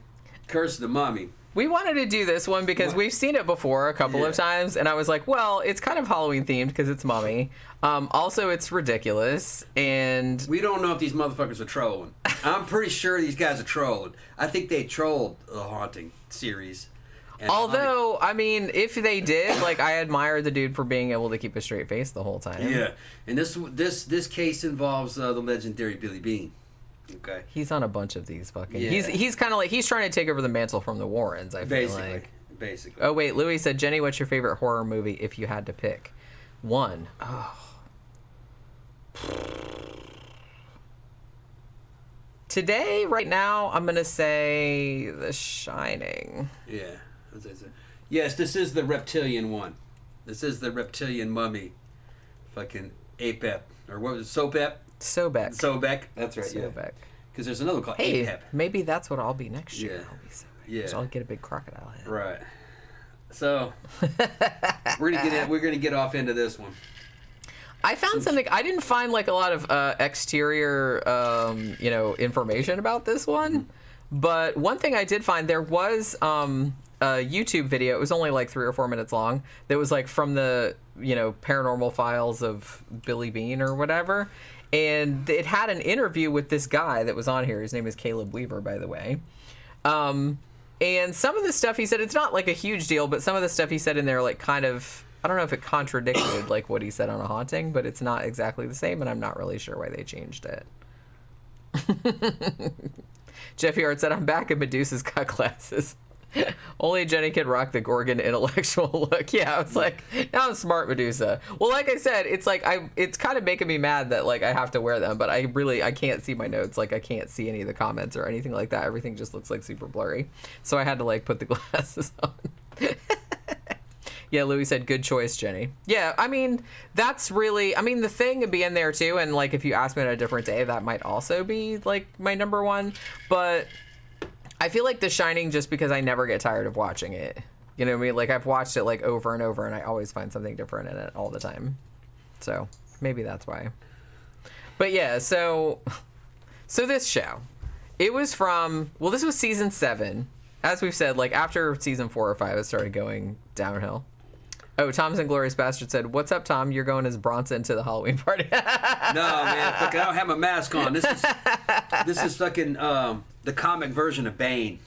Curse of the Mummy. We wanted to do this one because we've seen it before a couple of times, and I was like, well, it's kind of Halloween themed because it's Mummy. Also, it's ridiculous, and we don't know if these motherfuckers are trolling. I'm pretty sure these guys are trolling. I think they trolled the Haunting series. Although, I mean, if they did, like, I admire the dude for being able to keep a straight face the whole time. Yeah, and this case involves the legendary Billy Bean. Okay. He's on a bunch of these fucking. Yeah. He's kind of like he's trying to take over the mantle from the Warrens. I feel like. Basically. Oh wait, Louis said, Jenny, what's your favorite horror movie if you had to pick one? Oh. Today, right now, I'm gonna say The Shining. Yeah. Yes, this is the reptilian one. This is the reptilian mummy. Fucking Apep. Or what was it? Sobek? Sobek. That's right, yeah. Because there's another called Apep. Maybe that's what I'll be next year. Yeah. I'll be Sobek. Yeah. So I'll get a big crocodile head. Right. So, we're gonna get off into this one. I found something. I didn't find like a lot of exterior, information about this one. But one thing I did find, there was a YouTube video. It was only like 3 or 4 minutes long. That was like from the paranormal files of Billy Bean or whatever, and it had an interview with this guy that was on here. His name is Caleb Weaver, by the way. And some of the stuff he said, it's not like a huge deal, but some of the stuff he said in there, like kind of, I don't know if it contradicted like what he said on A Haunting, but it's not exactly the same, and I'm not really sure why they changed it. Jeffy Hart said, I'm back and Medusa's got glasses. Only Jenny can rock the Gorgon intellectual look. Yeah, I was like, now I'm smart, Medusa. Well, like I said, it's like it's kind of making me mad that like I have to wear them, but I can't see my notes. Like I can't see any of the comments or anything like that. Everything just looks like super blurry. So I had to like put the glasses on. Yeah, Louis said, good choice, Jenny. Yeah, I mean, that's really, I mean, the Thing would be in there too, and like if you ask me on a different day, that might also be like my number one, but I feel like The Shining, just because I never get tired of watching it. You know what I mean? Like I've watched it like over and over, and I always find something different in it all the time. So maybe that's why. But yeah, so this show, it was from, well, this was season 7. As we've said, like after season 4 or 5, it started going downhill. Oh, Tom's Inglorious Bastard said, what's up, Tom? You're going as Bronson to the Halloween party. No, man. Fucking, I don't have my mask on. This is fucking the comic version of Bane.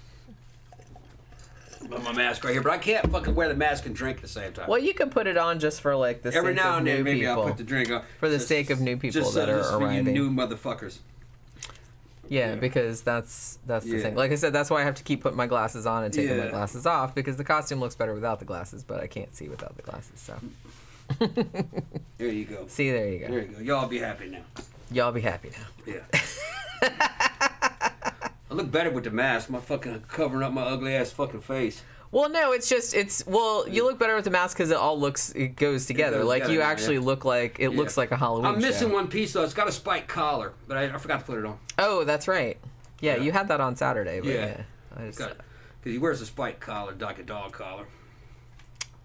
My mask right here. But I can't fucking wear the mask and drink at the same time. Well, you can put it on just for, like, the every sake now of and new then, maybe people. I'll put the drink on. For the sake of new people that are arriving. For you new motherfuckers. Yeah, because that's the thing. Like I said, that's why I have to keep putting my glasses on and taking my glasses off, because the costume looks better without the glasses, but I can't see without the glasses, so. There you go. See, there you go. There you go. Y'all be happy now. Y'all be happy now. Yeah. I look better with the mask. My fucking covering up my ugly ass fucking face. Well, no, you look better with the mask because it goes together. Like, you actually look like, it looks like a Halloween I'm missing show. one piece, though. It's got a spiked collar, but I forgot to put it on. Oh, that's right. Yeah, you had that on Saturday. But because he wears a spiked collar, like a dog collar.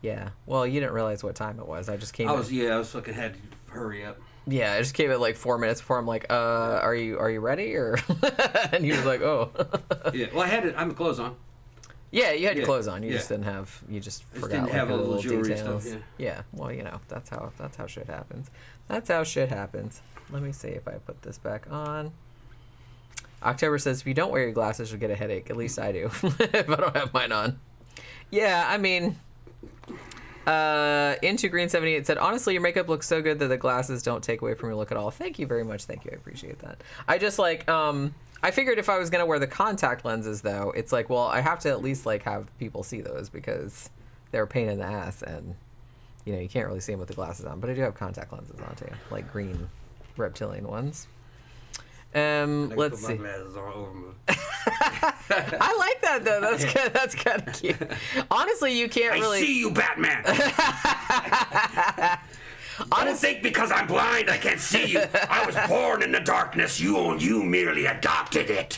Yeah. Well, you didn't realize what time it was. I just came. I was fucking had to hurry up. Yeah, I just came at like 4 minutes before. I'm like, are you ready? Or and he was like, oh. Yeah. Well, I had it. I'm clothes on. Yeah, you had your clothes on. You just didn't have. You just forgot didn't like have the all the little jewelry details. stuff. Yeah. Well, that's how shit happens. That's how shit happens. Let me see if I put this back on. October says, if you don't wear your glasses, you'll get a headache. At least I do if I don't have mine on. Yeah, I mean. Into Green 78 said, honestly, your makeup looks so good that the glasses don't take away from your look at all. Thank you very much. Thank you. I appreciate that. I just like I figured if I was gonna wear the contact lenses though, it's like, well, I have to at least like have people see those because they're a pain in the ass, and you can't really see them with the glasses on. But I do have contact lenses on too, like green reptilian ones. Let's see. I like that though. That's good. That's kind of cute. Honestly, you can't really. I see you, Batman. Don't think because I'm blind I can't see you. I was born in the darkness. You merely adopted it.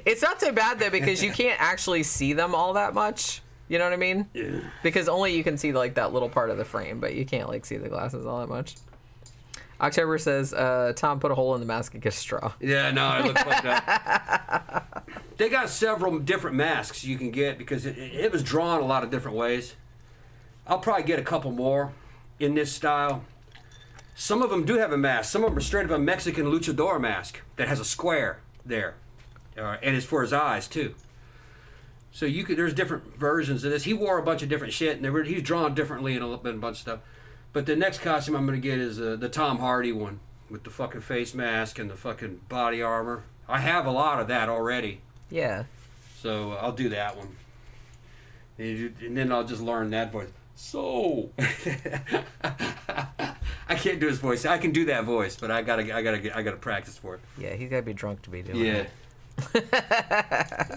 It's not so bad though because you can't actually see them all that much. You know what I mean? Yeah. Because only you can see like that little part of the frame, but you can't like see the glasses all that much. October says, Tom put a hole in the mask and get a straw. Yeah, no, it looks fucked up. They got several different masks you can get because it was drawn a lot of different ways. I'll probably get a couple more in this style. Some of them do have a mask. Some of them are straight up a Mexican luchador mask that has a square there. And it's for his eyes, too. So there's different versions of this. He wore a bunch of different shit, and he's drawn differently in a bunch of stuff. But the next costume I'm going to get is the Tom Hardy one with the fucking face mask and the fucking body armor. I have a lot of that already. Yeah. So I'll do that one. And then I'll just learn that voice. So. I can't do his voice. I can do that voice, but I gotta practice for it. Yeah, he's gotta be drunk to be doing it.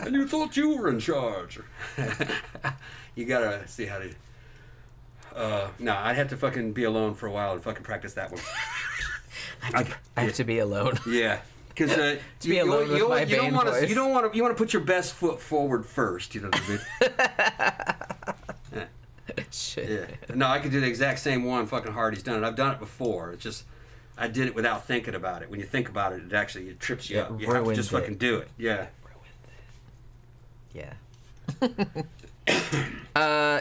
And you thought you were in charge. You gotta see how to. No, I'd have to fucking be alone for a while and fucking practice that one. I have to be alone. Yeah, because you don't want to put your best foot forward first. You know what I mean? Shit. Yeah. No, I could do the exact same one. Fucking Hardy's done it. I've done it before. It's just I did it without thinking about it. When you think about it, it trips you up. You have to just fucking do it. Yeah. Yeah.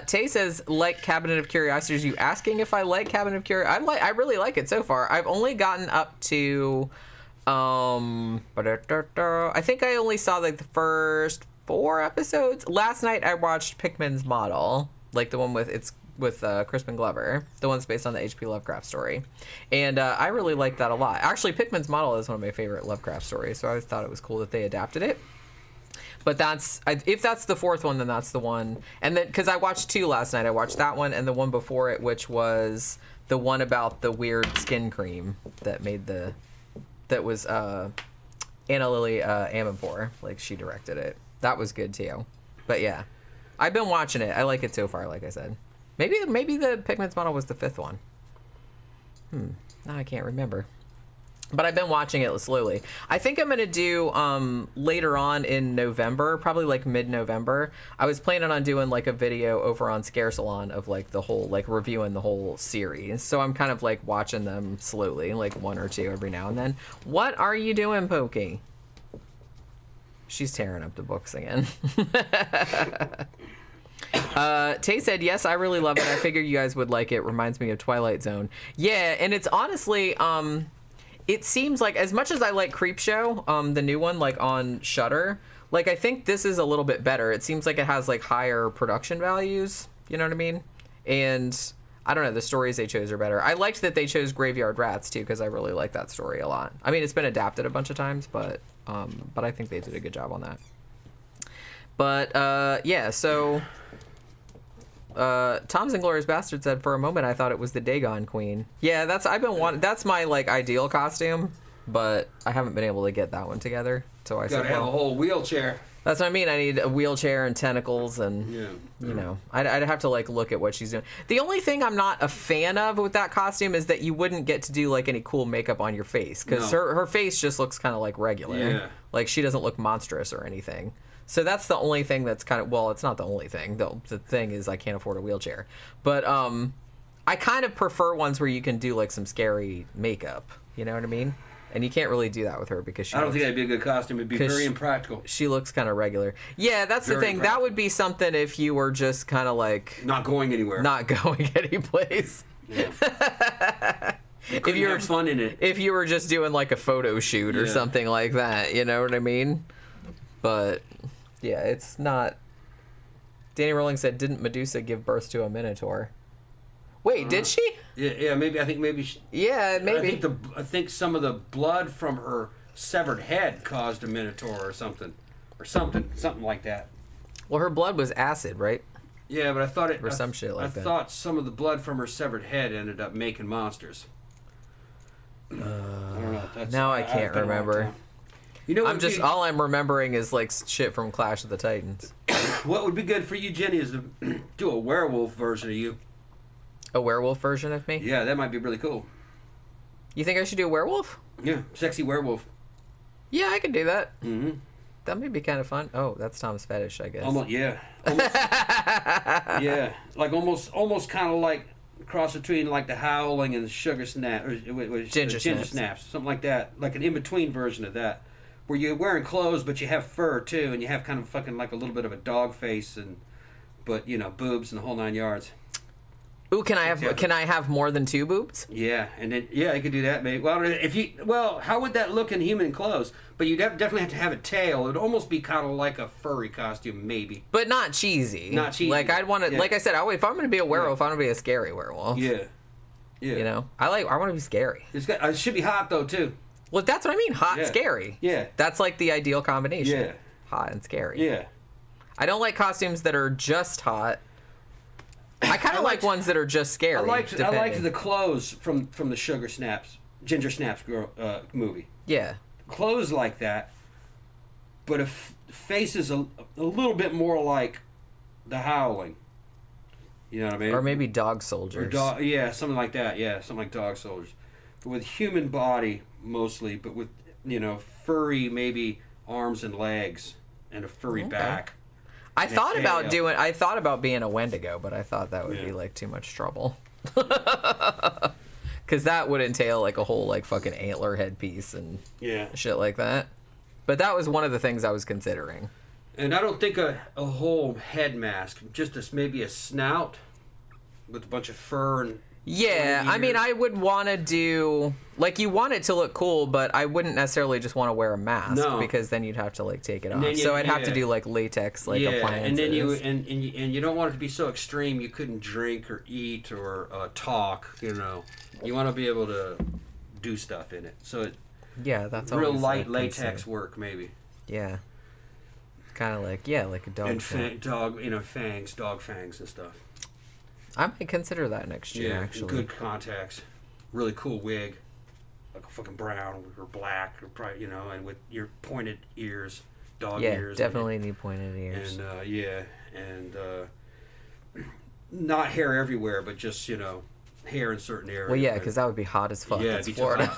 Tay says, like Cabinet of Curiosities. You asking if I like Cabinet of Curiosities? I really like it so far. I've only gotten up to I think I only saw like the first 4 episodes. Last night I watched Pickman's Model, like the one with Crispin Glover, the one's based on the H.P. Lovecraft story, and I really like that a lot. Actually, Pickman's Model is one of my favorite Lovecraft stories, so I always thought it was cool that they adapted it. But if that's the 4th one, then that's the one. And then, because I watched 2 last night, I watched that one and the one before it, which was the one about the weird skin cream that was Anna Lily Amirpour, like she directed it. That was good too. But yeah, I've been watching it. I like it so far, like I said. Maybe the Pickman's Model was the 5th one. Now I can't remember. But I've been watching it slowly. I think I'm going to do later on in November, probably like mid-November. I was planning on doing like a video over on Scare Salon of like the whole, like reviewing the whole series. So I'm kind of like watching them slowly, like 1 or 2 every now and then. What are you doing, Pokey? She's tearing up the books again. Tay said, yes, I really love it. I figured you guys would like it. Reminds me of Twilight Zone. Yeah, and it's honestly... it seems like, as much as I like Creepshow, the new one, like on Shudder, like I think this is a little bit better. It seems like it has like higher production values, you know what I mean? And I don't know, the stories they chose are better. I liked that they chose Graveyard Rats too, because I really like that story a lot. I mean, it's been adapted a bunch of times, but I think they did a good job on that. But yeah, so Tom's Inglourious Bastard said, for a moment I thought it was the Dagon Queen. Yeah, that's my like ideal costume, but I haven't been able to get that one together. So I said, gotta have a whole wheelchair. That's what I mean. I need a wheelchair and tentacles, and you know, I'd have to like look at what she's doing. The only thing I'm not a fan of with that costume is that you wouldn't get to do like any cool makeup on your face, because her face just looks kind of like regular. Yeah. Like she doesn't look monstrous or anything. So that's the only thing that's kind of, well, it's not the only thing. The thing is I can't afford a wheelchair. But I kind of prefer ones where you can do like some scary makeup. You know what I mean? And you can't really do that with her because she I don't think that'd be a good costume. It'd be very impractical. She looks kind of regular. Yeah, that's the thing. That would be something if you were just kind of like... Not going anywhere. Not going anyplace. Yeah. If you have fun in it. If you were just doing like a photo shoot or something like that, you know what I mean? But yeah, it's not. Danny Rowling said, "Didn't Medusa give birth to a Minotaur?" Wait, did she? Yeah, maybe. I think maybe. Yeah, maybe. I think some of the blood from her severed head caused a Minotaur or something like that. Well, her blood was acid, right? Yeah, but I thought it or some shit like that. I thought some of the blood from her severed head ended up making monsters. I don't know. Now I can't remember. You know, all I'm remembering is like shit from Clash of the Titans. What would be good for you, Jenny, is to do a werewolf version of you. A werewolf version of me? Yeah, that might be really cool. You think I should do a werewolf? Yeah, sexy werewolf. Yeah, I could do that. Mm-hmm. That may be kind of fun. Oh, that's Tom's fetish, I guess. Almost. Yeah, like almost kind of like cross between like the Howling and the Sugar Snap or Ginger Snaps, something like that, like an in between version of that, where you're wearing clothes but you have fur too, and you have kind of fucking like a little bit of a dog face but boobs and the whole 9 yards. Ooh, can I have more than 2 boobs? Yeah, and then you could do that, maybe. Well, how would that look in human clothes? But you'd definitely have to have a tail. It would almost be kind of like a furry costume, maybe. But not cheesy. Not cheesy. Like I'd want to, like I said, if I'm going to be a werewolf, I want to be a scary werewolf. Yeah. You know, I want to be scary. It should be hot though too. Well, that's what I mean. Hot, scary. Yeah. That's like the ideal combination. Yeah. Hot and scary. Yeah. I don't like costumes that are just hot. I kind of like ones that are just scary. I liked the clothes from the Ginger Snaps movie. Yeah. Clothes like that, but faces a little bit more like the Howling. You know what I mean? Or maybe Dog Soldiers. Something like that. Yeah, something like Dog Soldiers, but with human body mostly, but with furry maybe arms and legs and a furry back. I thought about being a Wendigo, but I thought that would be like too much trouble. Because that would entail like a whole like fucking antler headpiece and shit like that. But that was one of the things I was considering. And I don't think a whole head mask, just maybe a snout with a bunch of fur and... Yeah, I mean, I would want to do... Like, you want it to look cool, but I wouldn't necessarily just want to wear a mask because then you'd have to, like, take it off. So I'd have to do, like, latex, like, appliances. And then you don't want it to be so extreme you couldn't drink or eat or talk, You want to be able to do stuff in it. So that's real light latex work, maybe. Yeah. Kind of like, like a dog. And dog fangs and stuff. I might consider that next year, actually. Good contacts. Really cool wig. Like a fucking brown or black, or probably, and with your pointed ears, dog ears. Yeah, definitely need pointed ears. And, not hair everywhere, but just, hair in certain areas. Well, yeah, because that would be hot as fuck. Yeah, it's Florida.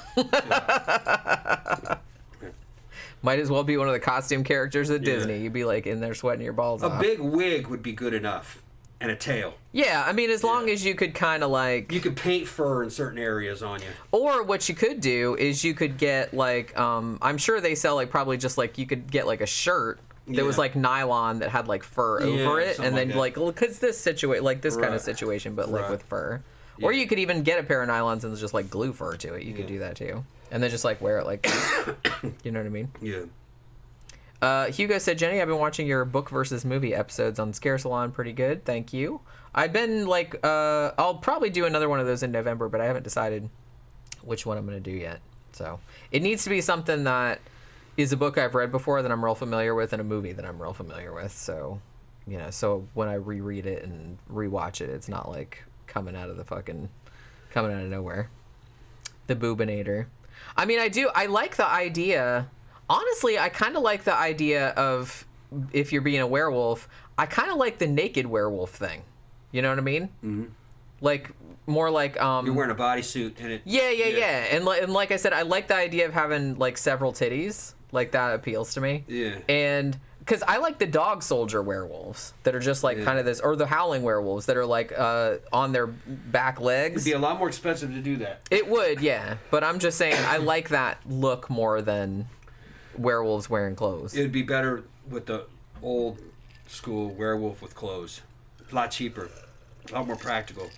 Might as well be one of the costume characters at Disney. You'd be, like, in there sweating your balls off. A big wig would be good enough. And a tail. Yeah, I mean, as long as you could kind of like... You could paint fur in certain areas on you. Or what you could do is you could get, like... I'm sure they sell, like, probably just, like... You could get, like, a shirt that was, like, nylon that had, like, fur over it. And then, like, because this situation... Like, this kind of situation, but, like, with fur. Yeah. Or you could even get a pair of nylons and just, like, glue fur to it. You could do that, too. And then just, like, wear it, like... You know what I mean? Yeah. Hugo said, Jenny, I've been watching your book versus movie episodes on Scare Salon. Pretty good. Thank you. I've been like, I'll probably do another one of those in November, but I haven't decided which one I'm going to do yet. So it needs to be something that is a book I've read before that I'm real familiar with and a movie that I'm real familiar with. So, so when I reread it and rewatch it, it's not like coming out of nowhere. The Boobinator. I mean, I like the idea. Honestly, I kind of like the idea of if you're being a werewolf, I kind of like the naked werewolf thing. You know what I mean? Mm-hmm. Like, more like... You're wearing a bodysuit and it... Yeah. And like I said, I like the idea of having, like, several titties. Like, that appeals to me. Yeah. And because I like the dog soldier werewolves that are just like kind of this, or the howling werewolves that are like on their back legs. It'd be a lot more expensive to do that. It would, yeah. But I'm just saying, I like that look more than werewolves wearing clothes. It'd be better with the old school werewolf with clothes. A lot cheaper, a lot more practical,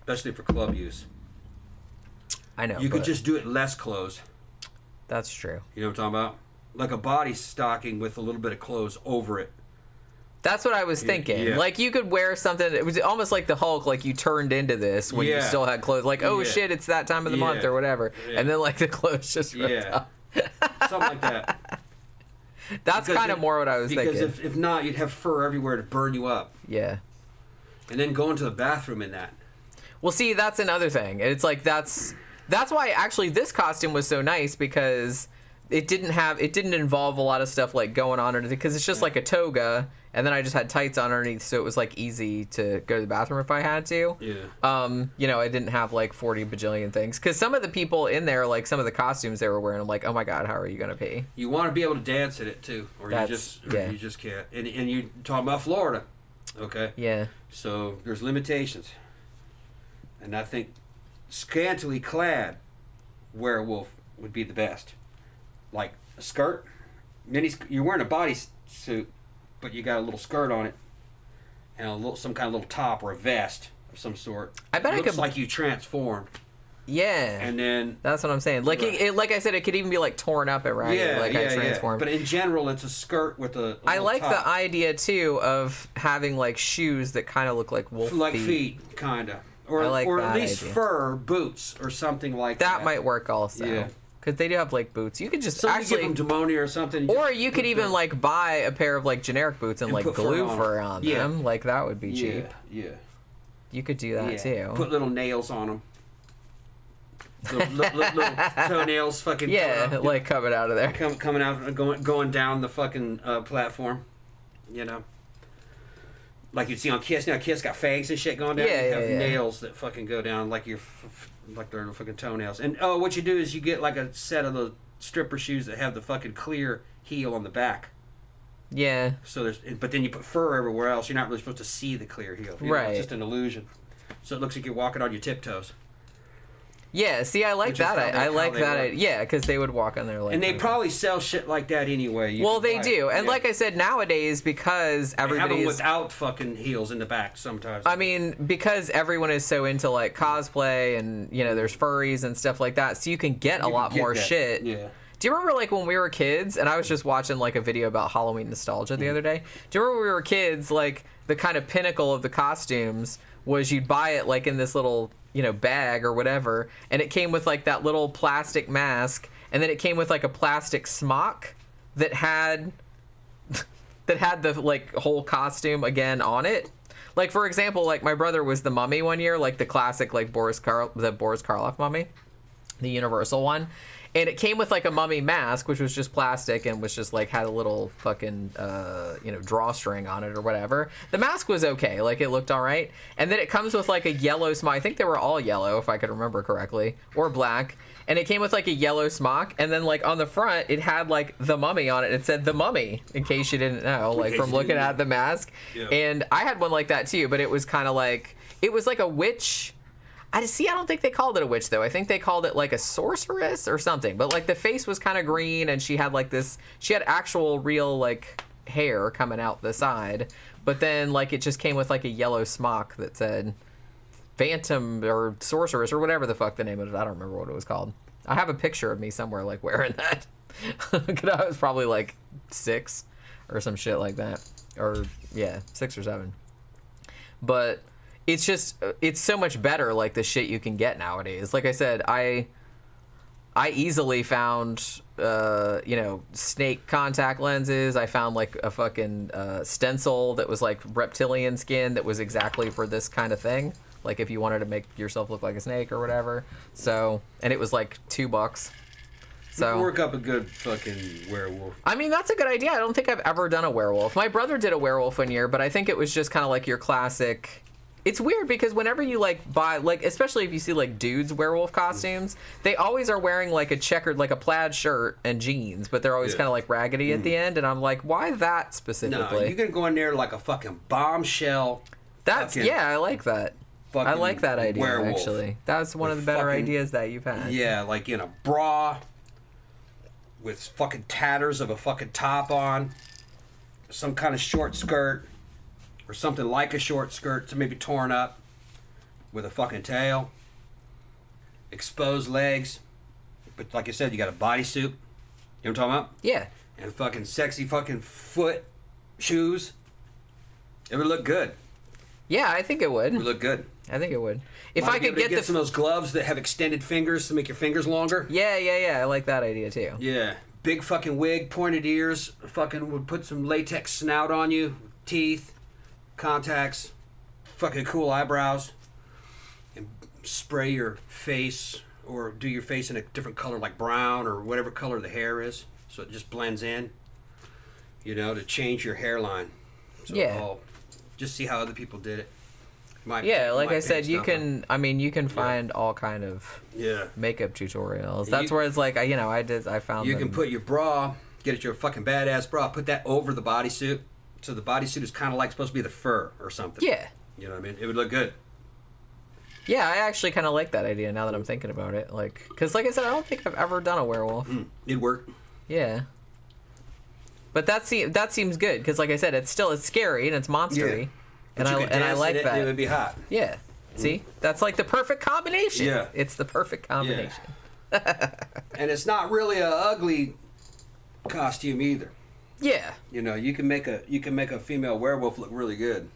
especially for club use. I know. You could just do it less clothes. That's true. You know what I'm talking about? Like a body stocking with a little bit of clothes over it. That's what I was thinking. Yeah. Like, you could wear something, it was almost like the Hulk, like you turned into this when you still had clothes. Like, oh shit, it's that time of the month or whatever. Yeah. And then like the clothes just ripped up. Something like that. That's kind of more what I was thinking. Because if not, you'd have fur everywhere to burn you up. Yeah. And then go into the bathroom in that. Well, see, that's another thing. It's like, that's why actually this costume was so nice, because it didn't involve a lot of stuff like going on underneath, because it's just like a toga, and then I just had tights on underneath, so it was like easy to go to the bathroom if I had to. Yeah. You know, I didn't have like 40 bajillion things, because some of the people in there, like some of the costumes they were wearing, I'm like, oh my god, how are you gonna pee? You want to be able to dance in it too, or you just can't. And you're talking about Florida, okay? Yeah. So there's limitations, and I think scantily clad werewolf would be the best. Like a skirt, you're wearing a bodysuit, but you got a little skirt on it, and some kind of little top or a vest of some sort. I bet it looks could like you transformed. Yeah. And then that's what I'm saying. Like like I said, it could even be like torn up and ragged, I transformed. But in general, it's a skirt with a I like top. the idea too of having like shoes that kind of look like wolf feet, kind of, or at least fur boots or something like that. That might work also. Yeah. Because they do have like boots. You could just actually give them demonia or something. Or you could even like buy a pair of like generic boots and like glue fur on them. Like that would be cheap. Yeah. You could do that too. Put little nails on them. Little toenails fucking like coming out of there. Coming out, going down the fucking platform. You know? Like you'd see on Kiss. Now Kiss got fangs and shit going down. Yeah, you have nails that fucking go down like they're fucking toenails. And what you do is you get like a set of those stripper shoes that have the fucking clear heel on the back. Yeah. So but then you put fur everywhere else. You're not really supposed to see the clear heel. Right. It's just an illusion. So it looks like you're walking on your tiptoes. Yeah, see, I like that. I like that. Yeah, because they would walk on their legs. And they probably sell shit like that anyway. Well, they do. And like I said, nowadays, because everybody have them without fucking heels in the back sometimes. I mean, because everyone is so into like cosplay and, you know, there's furries and stuff like that, so you can get a lot more shit. Yeah. Do you remember like when we were kids, and I was just watching like a video about Halloween nostalgia the other day? Do you remember when we were kids, like the kind of pinnacle of the costumes was you'd buy it like in this little, you know, bag or whatever, and it came with like that little plastic mask, and then it came with like a plastic smock that had the like whole costume again on it. Like for example, like my brother was the mummy one year, like the classic like Boris Karloff mummy, the universal one. And it came with like a mummy mask, which was just plastic and was just like had a little fucking, you know, drawstring on it or whatever. The mask was okay. Like it looked all right. And then it comes with like a yellow smock. I think they were all yellow, if I could remember correctly, or black. And it came with like a yellow smock. And then like on the front, it had like the mummy on it. It said the mummy, in case you didn't know, like from looking at the mask. Yeah. And I had one like that too, but it was kind of like, it was like a witch. I don't think they called it a witch though. I think they called it like a sorceress or something. But like the face was kind of green, and she had like this. She had actual real like hair coming out the side. But then like it just came with like a yellow smock that said Phantom or Sorceress or whatever the fuck the name of it. I don't remember what it was called. I have a picture of me somewhere like wearing that. I was probably like 6 or some shit like that, or 6 or 7. But it's just, it's so much better, like, the shit you can get nowadays. Like I said, I easily found, you know, snake contact lenses. I found, like, a fucking stencil that was, like, reptilian skin that was exactly for this kind of thing. Like, if you wanted to make yourself look like a snake or whatever. So, and it was, like, $2. So, you can work up a good fucking werewolf. I mean, that's a good idea. I don't think I've ever done a werewolf. My brother did a werewolf one year, but I think it was just kind of like your classic... It's weird because whenever you like buy, like especially if you see like dudes werewolf costumes, they always are wearing like a checkered, like a plaid shirt and jeans, but they're always kind of like raggedy at the end. And I'm like, why that specifically? No, you can go in there like a fucking bombshell. That's I like that. I like that idea werewolf. Actually. That's one of the better ideas that you've had. Yeah, like in a bra with fucking tatters of a fucking top on, some kind of short skirt. Or something like a short skirt, so maybe torn up, with a fucking tail, exposed legs, but like I said, you got a bodysuit. You know what I'm talking about? Yeah. And fucking sexy fucking foot shoes. It would look good. Yeah, I think it would. It would look good. I think it would. If I could get some of those gloves that have extended fingers to make your fingers longer. Yeah. I like that idea too. Yeah. Big fucking wig, pointed ears, fucking would put some latex snout on you, teeth. Contacts, fucking cool eyebrows, and spray your face or do your face in a different color like brown or whatever color the hair is so it just blends in, you know, to change your hairline. So just see how other people did it. Like I said, you can find all kind of makeup tutorials. That's where it's like, I found you can put your bra, get your fucking badass bra, put that over the bodysuit. So the bodysuit is kind of like supposed to be the fur or something. Yeah. You know what I mean? It would look good. Yeah, I actually kind of like that idea now that I'm thinking about it. Like, because like I said, I don't think I've ever done a werewolf. It'd work. Yeah. But that seems good because, like I said, it's scary and it's monstery, and I like that. It would be hot. Yeah. See, that's like the perfect combination. Yeah. It's the perfect combination. Yeah. And it's not really a ugly costume either. Yeah. You know, you can make a female werewolf look really good.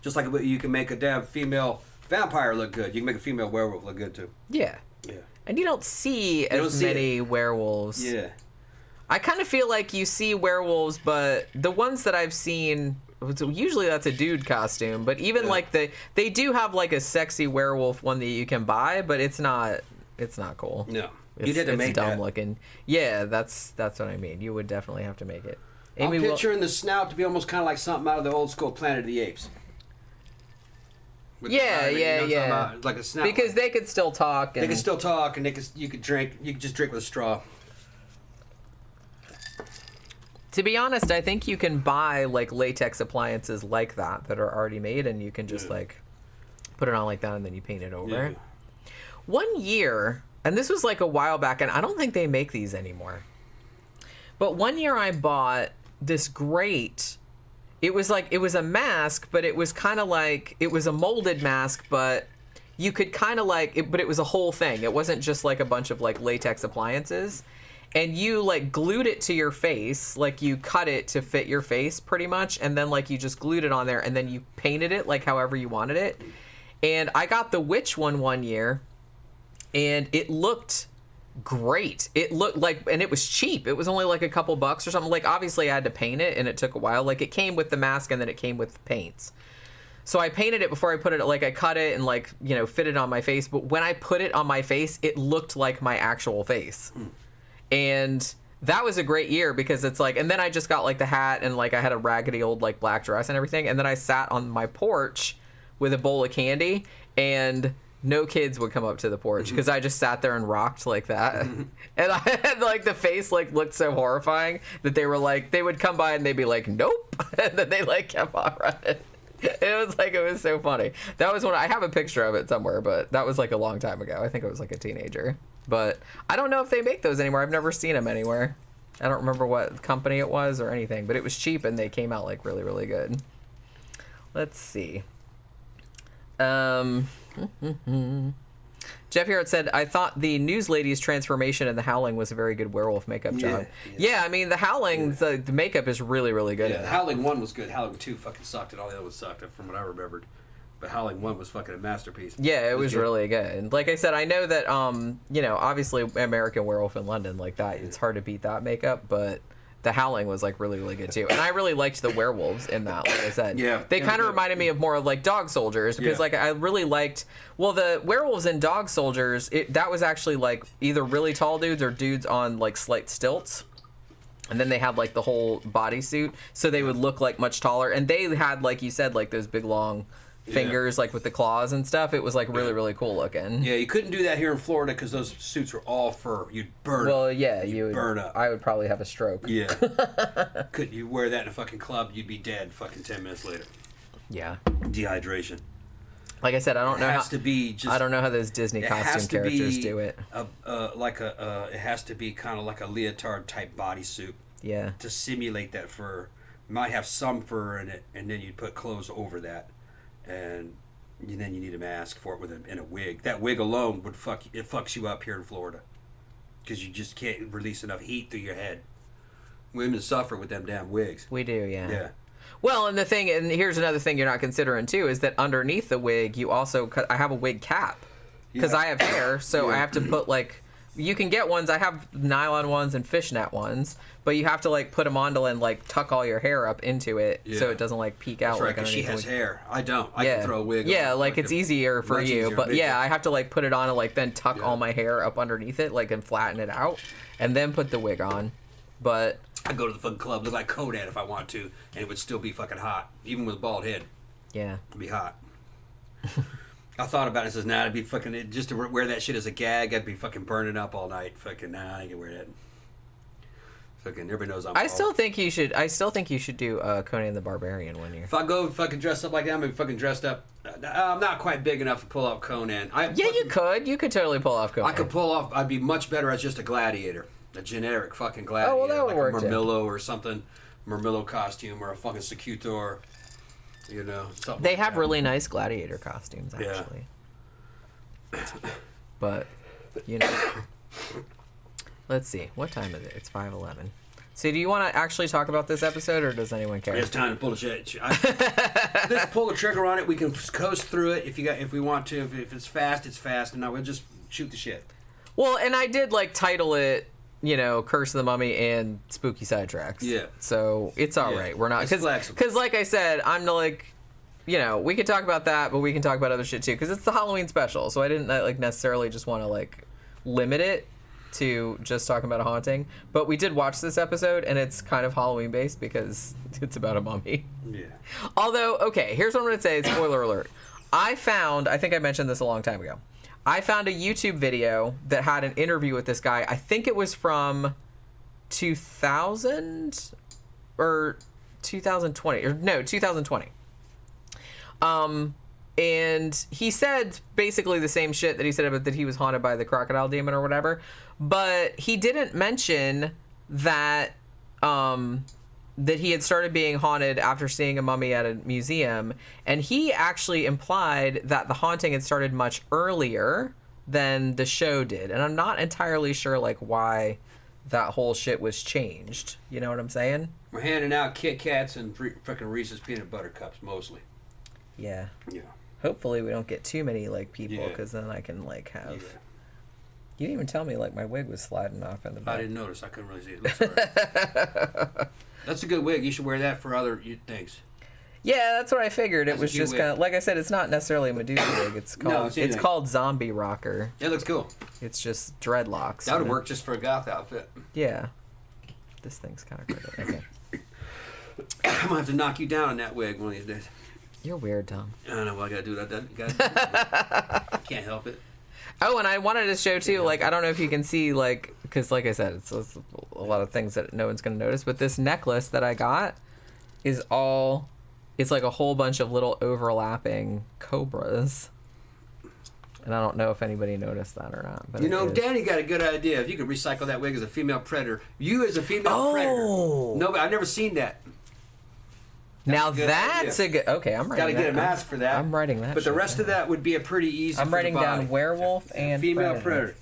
Just like you can make a damn female vampire look good. You can make a female werewolf look good too. Yeah. Yeah. And you don't see as many werewolves. Yeah. I kind of feel like you see werewolves, but the ones that I've seen, usually that's a dude costume, but even like they do have like a sexy werewolf one that you can buy, but it's not cool. No. You'd have to make dumb looking. Yeah, that's what I mean. You would definitely have to make it. I'm picturing the snout to be almost kind of like something out of the old school Planet of the Apes. Yeah. Like a snout. Because they could still talk. They could still talk, and you could drink. You could just drink with a straw. To be honest, I think you can buy like latex appliances like that are already made, and you can just like put it on like that, and then you paint it over. Yeah. One year. And this was like a while back, and I don't think they make these anymore. But one year I bought this great, it was a mask, but it was kind of like, it was a molded mask, but you could kind of like, but it was a whole thing. It wasn't just like a bunch of like latex appliances. And you like glued it to your face, like you cut it to fit your face pretty much. And then like you just glued it on there, and then you painted it like however you wanted it. And I got the witch one year. And it looked great. It looked like, and it was cheap. It was only like a couple bucks or something. Like, obviously I had to paint it, and it took a while. Like, it came with the mask, and then it came with paints. So I painted it before I put it, like, I cut it and, like, fit it on my face. But when I put it on my face, it looked like my actual face. And that was a great year because it's like, and then I just got, like, the hat, and, like, I had a raggedy old, like, black dress and everything. And then I sat on my porch with a bowl of candy, and no kids would come up to the porch because I just sat there and rocked like that. And I had like the face like looked so horrifying that they were like, they would come by and they'd be like, nope. And then they like kept on running. It was so funny. That was when I have a picture of it somewhere, but that was like a long time ago. I think I was like a teenager, but I don't know if they make those anymore. I've never seen them anywhere. I don't remember what company it was or anything, but it was cheap and they came out like really, really good. Let's see. Jeff Hewitt said, I thought the news lady's transformation in The Howling was a very good werewolf makeup job. Yeah, I mean, The Howling, the makeup is really, really good. Yeah, The Howling 1 was good. Howling 2 fucking sucked, and all the other ones sucked, from what I remembered. But Howling 1 was fucking a masterpiece. Yeah, it was really good. And like I said, I know that, obviously American Werewolf in London, like that, it's hard to beat that makeup, but The Howling was like really, really good too. And I really liked the werewolves in that, like I said. Yeah. They kind of reminded me of more of like Dog Soldiers because like I really liked, the werewolves in Dog Soldiers, that was actually like either really tall dudes or dudes on like slight stilts. And then they had like the whole bodysuit, so they would look like much taller. And they had, like you said, like those big long fingers, like with the claws and stuff. It was like really, really cool looking. Yeah, you couldn't do that here in Florida because those suits were all fur. You'd burn up. Well, yeah, you would burn up. I would probably have a stroke. Yeah. Could you wear that in a fucking club, you'd be dead fucking 10 minutes later. Yeah. Dehydration. Like I said, I don't know I don't know how those Disney costume characters do it. It has to be kind of like a leotard type bodysuit. Yeah. To simulate that fur. You might have some fur in it, and then you'd put clothes over that. And then you need a mask for it and a wig. That wig alone fucks you up here in Florida, because you just can't release enough heat through your head. Women suffer with them damn wigs. We do, yeah. Yeah. Well, and here's another thing you're not considering too, is that underneath the wig, I have a wig cap because I have hair, so I have to put you can get ones. I have nylon ones and fishnet ones, but you have to put them on to tuck all your hair up into it so it doesn't peek out. That's right, because she has hair. I don't. I can throw a wig. Yeah, it's easier for you, but I have to put it on and then tuck all my hair up underneath it, and flatten it out, and then put the wig on. But I go to the fucking club, look like Kodak if I want to, and it would still be fucking hot, even with a bald head. Yeah, it'd be hot. I thought about it and says, nah, it'd be fucking, just to wear that shit as a gag, I'd be fucking burning up all night. Fucking, nah, I can wear that. Fucking, everybody knows I'm I still think you should do Conan the Barbarian one year. If I go fucking dressed up like that, I'm gonna be fucking dressed up. I'm not quite big enough to pull off Conan. You could. You could totally pull off Conan. I could pull off, I'd be much better as just a gladiator. A generic fucking gladiator. Oh, well, that would work, a Murmillo or something. Murmillo costume or a fucking Secutor. You know, something They have really nice gladiator costumes, actually. Yeah. But, let's see. What time is it? It's 5:11. So do you want to actually talk about this episode, or does anyone care? It's time to pull the shit. Let's pull the trigger on it. We can coast through it if we want to. If it's fast, it's fast. And now we'll just shoot the shit. Well, and I did title it, Curse of the Mummy and Spooky Sidetracks. Yeah. So it's all right. We're not, because like I said, I'm we could talk about that, but we can talk about other shit too, because it's the Halloween special. So I didn't necessarily just want to limit it to just talking about a haunting. But we did watch this episode, and it's kind of Halloween based because it's about a mummy. Yeah. Although, okay, here's what I'm gonna say. Spoiler alert. I think I mentioned this a long time ago. I found a YouTube video that had an interview with this guy. I think it was from 2000 or 2020. Or no, 2020. And he said basically the same shit that he said about that he was haunted by the crocodile demon or whatever. But he didn't mention that that he had started being haunted after seeing a mummy at a museum, and he actually implied that the haunting had started much earlier than the show did, and I'm not entirely sure why that whole shit was changed. You know what I'm saying? We're handing out Kit Kats and fucking Reese's peanut butter cups mostly. Yeah. Hopefully we don't get too many people, because then I can have. Yeah. You didn't even tell me my wig was sliding off in the back. I didn't notice. I couldn't really see it. Looks all right. That's a good wig. You should wear that for other things. Yeah, that's what I figured. It was just kind of, like I said, it's not necessarily a Medusa wig. It's called it's called Zombie Rocker. It looks cool. It's just dreadlocks. That would work just for a goth outfit. Yeah. This thing's kind of crooked. Okay. I'm gonna have to knock you down on that wig one of these days. You're weird, Tom. I know. Well, I gotta do that. Can't help it. Oh, and I wanted to show too. I don't know if you can see because like I said, it's a lot of things that no one's gonna notice. But this necklace that I got is it's a whole bunch of little overlapping cobras. And I don't know if anybody noticed that or not. But Danny got a good idea. If you could recycle that wig as a female predator, you as a female predator. No, but I've never seen that. That's a good. Okay, I'm writing. Got to get a mask for that. I'm writing that. But the rest of that would be a pretty easy. I'm writing down werewolf and female predator.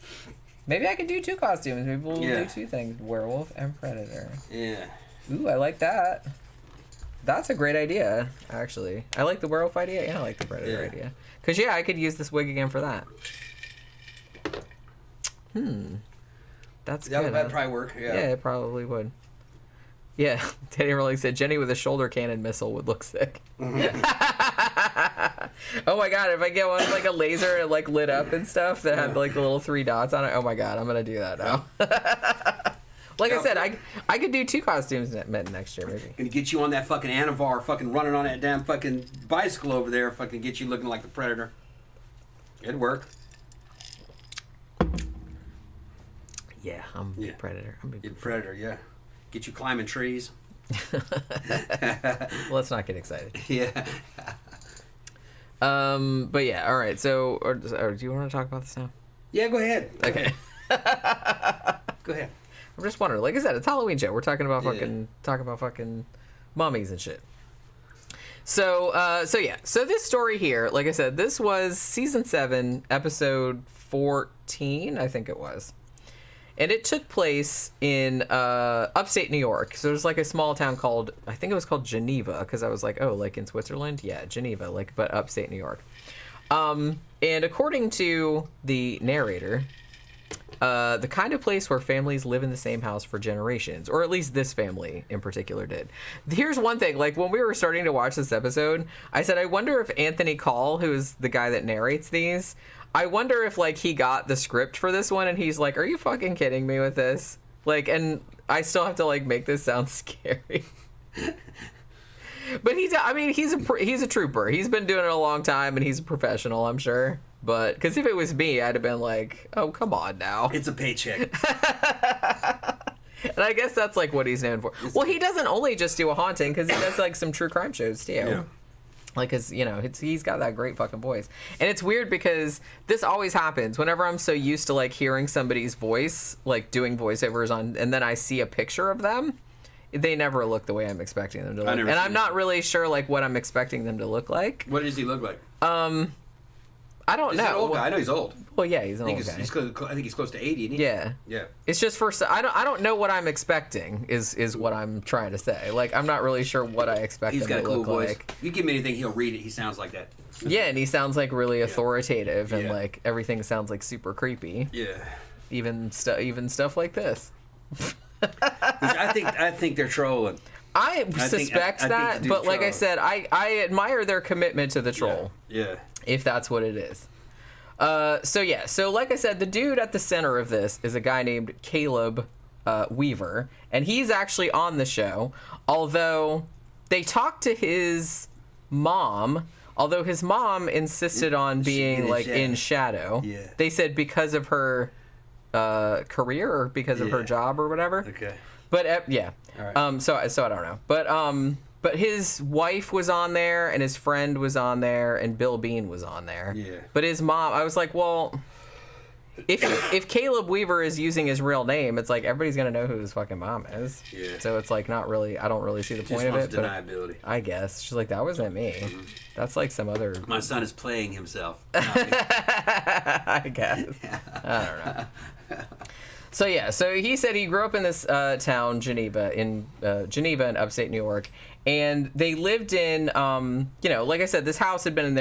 Maybe I could do two costumes. Maybe we'll do two things: werewolf and predator. Yeah. Ooh, I like that. That's a great idea, actually. I like the werewolf idea and I like the predator idea. Because I could use this wig again for that. That's good. That'd probably work. Yeah. Yeah, it probably would. Yeah, Danny really said Jenny with a shoulder cannon missile would look sick. Mm-hmm. Oh my god, if I get one a laser and lit up and stuff that had the little 3 dots on it, oh my god, I'm gonna do that now. Like I said, I could do 2 costumes next year, maybe. Gonna get you on that fucking Anavar, fucking running on that damn fucking bicycle over there, fucking get you looking like the Predator. It'd work. Yeah, I'm a big Predator. You're Predator, yeah. Get you climbing trees. Let's not get excited. Yeah. But yeah, all right. So, or do you want to talk about this now? Yeah, go ahead. Okay. Go ahead. I'm just wondering. Like I said, it's Halloween show. We're talking about fucking mummies and shit. So yeah. So this story here, like I said, this was season 7, episode 14, I think it was. And it took place in upstate New York. So there's like a small town called, I think it was called Geneva, because I was like, oh, like in Switzerland? Yeah, Geneva, like, but upstate New York. And according to the narrator, the kind of place where families live in the same house for generations, or at least this family in particular did. Here's one thing, like when we were starting to watch this episode, I said, I wonder if Anthony Call, who is the guy that narrates these, I wonder if like he got the script for this one and he's like, are you fucking kidding me with this? Like, and I still have to like make this sound scary. But he's a trooper. He's been doing it a long time and he's a professional, I'm sure. But because if it was me, I'd have been like, oh, come on now. It's a paycheck. And I guess that's like what he's known for. Well, he doesn't only just do a haunting, because he does like some true crime shows too. Yeah. Like, cause you know, he's got that great fucking voice. And it's weird because this always happens whenever I'm so used to like hearing somebody's voice, like doing voiceovers on, and then I see a picture of them. They never look the way I'm expecting them to look. And I'm not really sure like what I'm expecting them to look like. What does he look like? I don't know. He's an old guy. I know he's old. Well, yeah, he's an old guy. I think he's close to 80, isn't he? Yeah. Yeah. It's just I don't know what I'm expecting is what I'm trying to say. Like, I'm not really sure what I expect him to look like. He's got a cool voice. You give him anything, he'll read it. He sounds like that. Yeah, and he sounds like really authoritative, and like everything sounds like super creepy. Yeah. Even stuff like this. I think they're trolling. I suspect that, but like I said, I admire their commitment to the troll. Yeah. If that's what it is. So like I said, the dude at the center of this is a guy named Caleb Weaver, and he's actually on the show, although they talked to his mom, although his mom insisted on being like in shadow. Yeah. They said because of her career or because of her job or whatever. Okay. But yeah. All right. So I don't know. But his wife was on there, and his friend was on there, and Bill Bean was on there. Yeah. But his mom, I was like, well, if Caleb Weaver is using his real name, it's like everybody's gonna know who his fucking mom is. Yeah. So it's like not really. I don't really see the point of it. Deniability. But I guess she's like, that wasn't me. Mm-hmm. That's like some other. My son is playing himself. I guess. Yeah. I don't know. So yeah, so he said he grew up in this town, Geneva, in upstate New York, and they lived in, like I said, this house had been in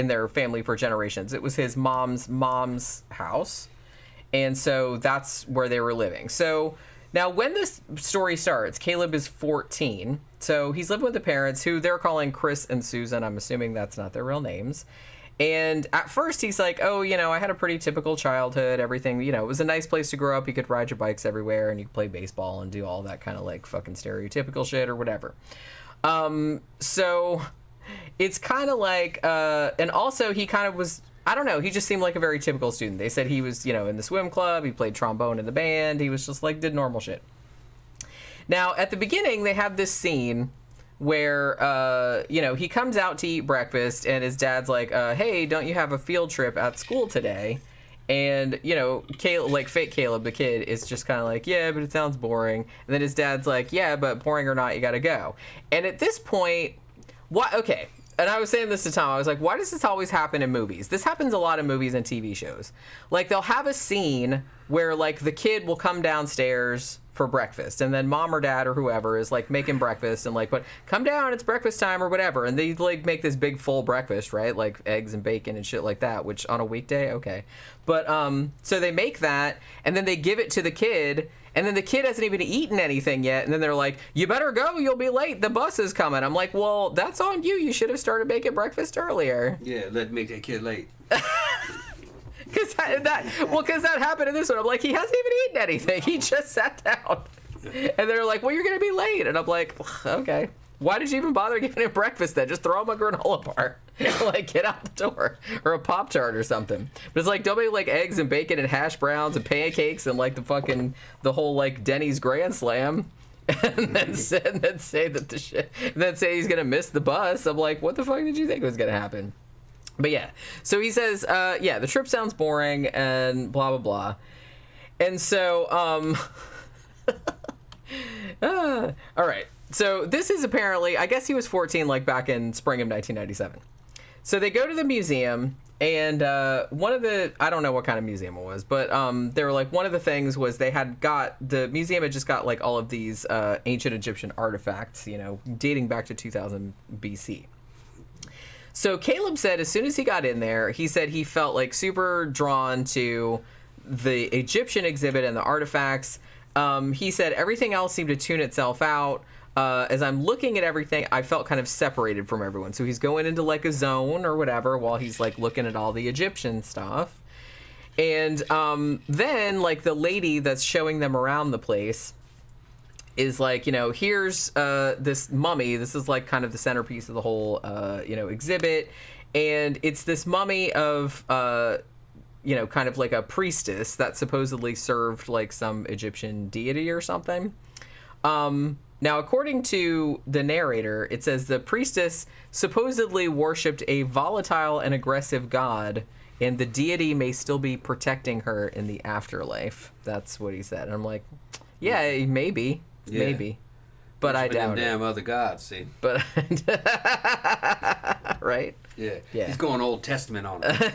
their family for generations. It was his mom's house, and so that's where they were living. So now, when this story starts, Caleb is 14, so he's living with the parents, who they're calling Chris and Susan. I'm assuming that's not their real names. And at first he's like, oh, I had a pretty typical childhood, everything, it was a nice place to grow up. You could ride your bikes everywhere and you could play baseball and do all that kind of like fucking stereotypical shit or whatever. So it's kind of like, and also he kind of was, I don't know, he just seemed like a very typical student. They said he was, in the swim club, he played trombone in the band, he was just like, did normal shit. Now, at the beginning, they have this scene where, he comes out to eat breakfast, and his dad's like, hey, don't you have a field trip at school today? And, Caleb, like fake Caleb, the kid, is just kind of like, yeah, but it sounds boring. And then his dad's like, yeah, but boring or not, you gotta go. And at this point, okay. And I was saying this to Tom, I was like, why does this always happen in movies? This happens a lot in movies and TV shows. Like, they'll have a scene where, like, the kid will come downstairs for breakfast, and then mom or dad or whoever is, like, making breakfast, and, like, but come down, it's breakfast time or whatever. And they, like, make this big full breakfast, right? Like, eggs and bacon and shit like that, which on a weekday, okay. But, so they make that, and then they give it to the kid, and then the kid hasn't even eaten anything yet, and then they're like, you better go, you'll be late, the bus is coming. I'm like, well, that's on you. You should have started making breakfast earlier. Yeah, let's make that kid late. Because that happened in this one. I'm like, he hasn't even eaten anything. He just sat down. And they're like, well, you're going to be late. And I'm like, okay. Why did you even bother giving him breakfast then? Just throw him a granola bar. Like, get out the door. Or a Pop-Tart or something. But it's like, don't make, like, eggs and bacon and hash browns and pancakes and, like, the whole, like, Denny's Grand Slam. And then say he's going to miss the bus. I'm like, what the fuck did you think was going to happen? But yeah. So he says, the trip sounds boring and blah, blah, blah. And so, all right. So this is apparently, I guess he was 14, like back in spring of 1997. So they go to the museum, and one of the, I don't know what kind of museum it was, but they were like, one of the things was the museum had just got like all of these ancient Egyptian artifacts, dating back to 2000 BC. So Caleb said as soon as he got in there, he said he felt like super drawn to the Egyptian exhibit and the artifacts. He said everything else seemed to tune itself out. As I'm looking at everything, I felt kind of separated from everyone. So he's going into like a zone or whatever while he's like looking at all the Egyptian stuff. And then like the lady that's showing them around the place is like, here's this mummy. This is like kind of the centerpiece of the whole, exhibit. And it's this mummy of, kind of like a priestess that supposedly served like some Egyptian deity or something. Now, according to the narrator, it says the priestess supposedly worshipped a volatile and aggressive god, and the deity may still be protecting her in the afterlife. That's what he said. And I'm like, yeah, maybe. But I doubt it. Damn other gods, see. But right? Yeah. He's going Old Testament on it.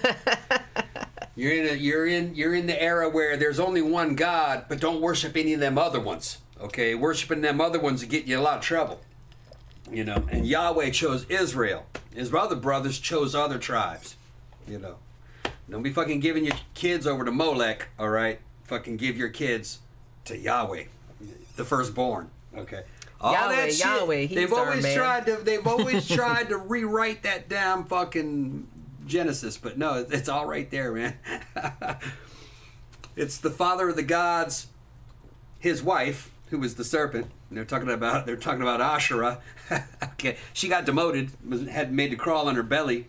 You're in the era where there's only one God, but don't worship any of them other ones. Okay, worshiping them other ones will get you in a lot of trouble. And Yahweh chose Israel. His other brothers chose other tribes. Don't be fucking giving your kids over to Molech, all right? Fucking give your kids to Yahweh, the firstborn. Okay. All Yahweh, that shit, Yahweh, he's they've our always man. tried to rewrite that damn fucking Genesis, but no, it's all right there, man. It's the father of the gods, his wife, who was the serpent. And they're talking about Asherah. Okay, she got demoted, had made to crawl on her belly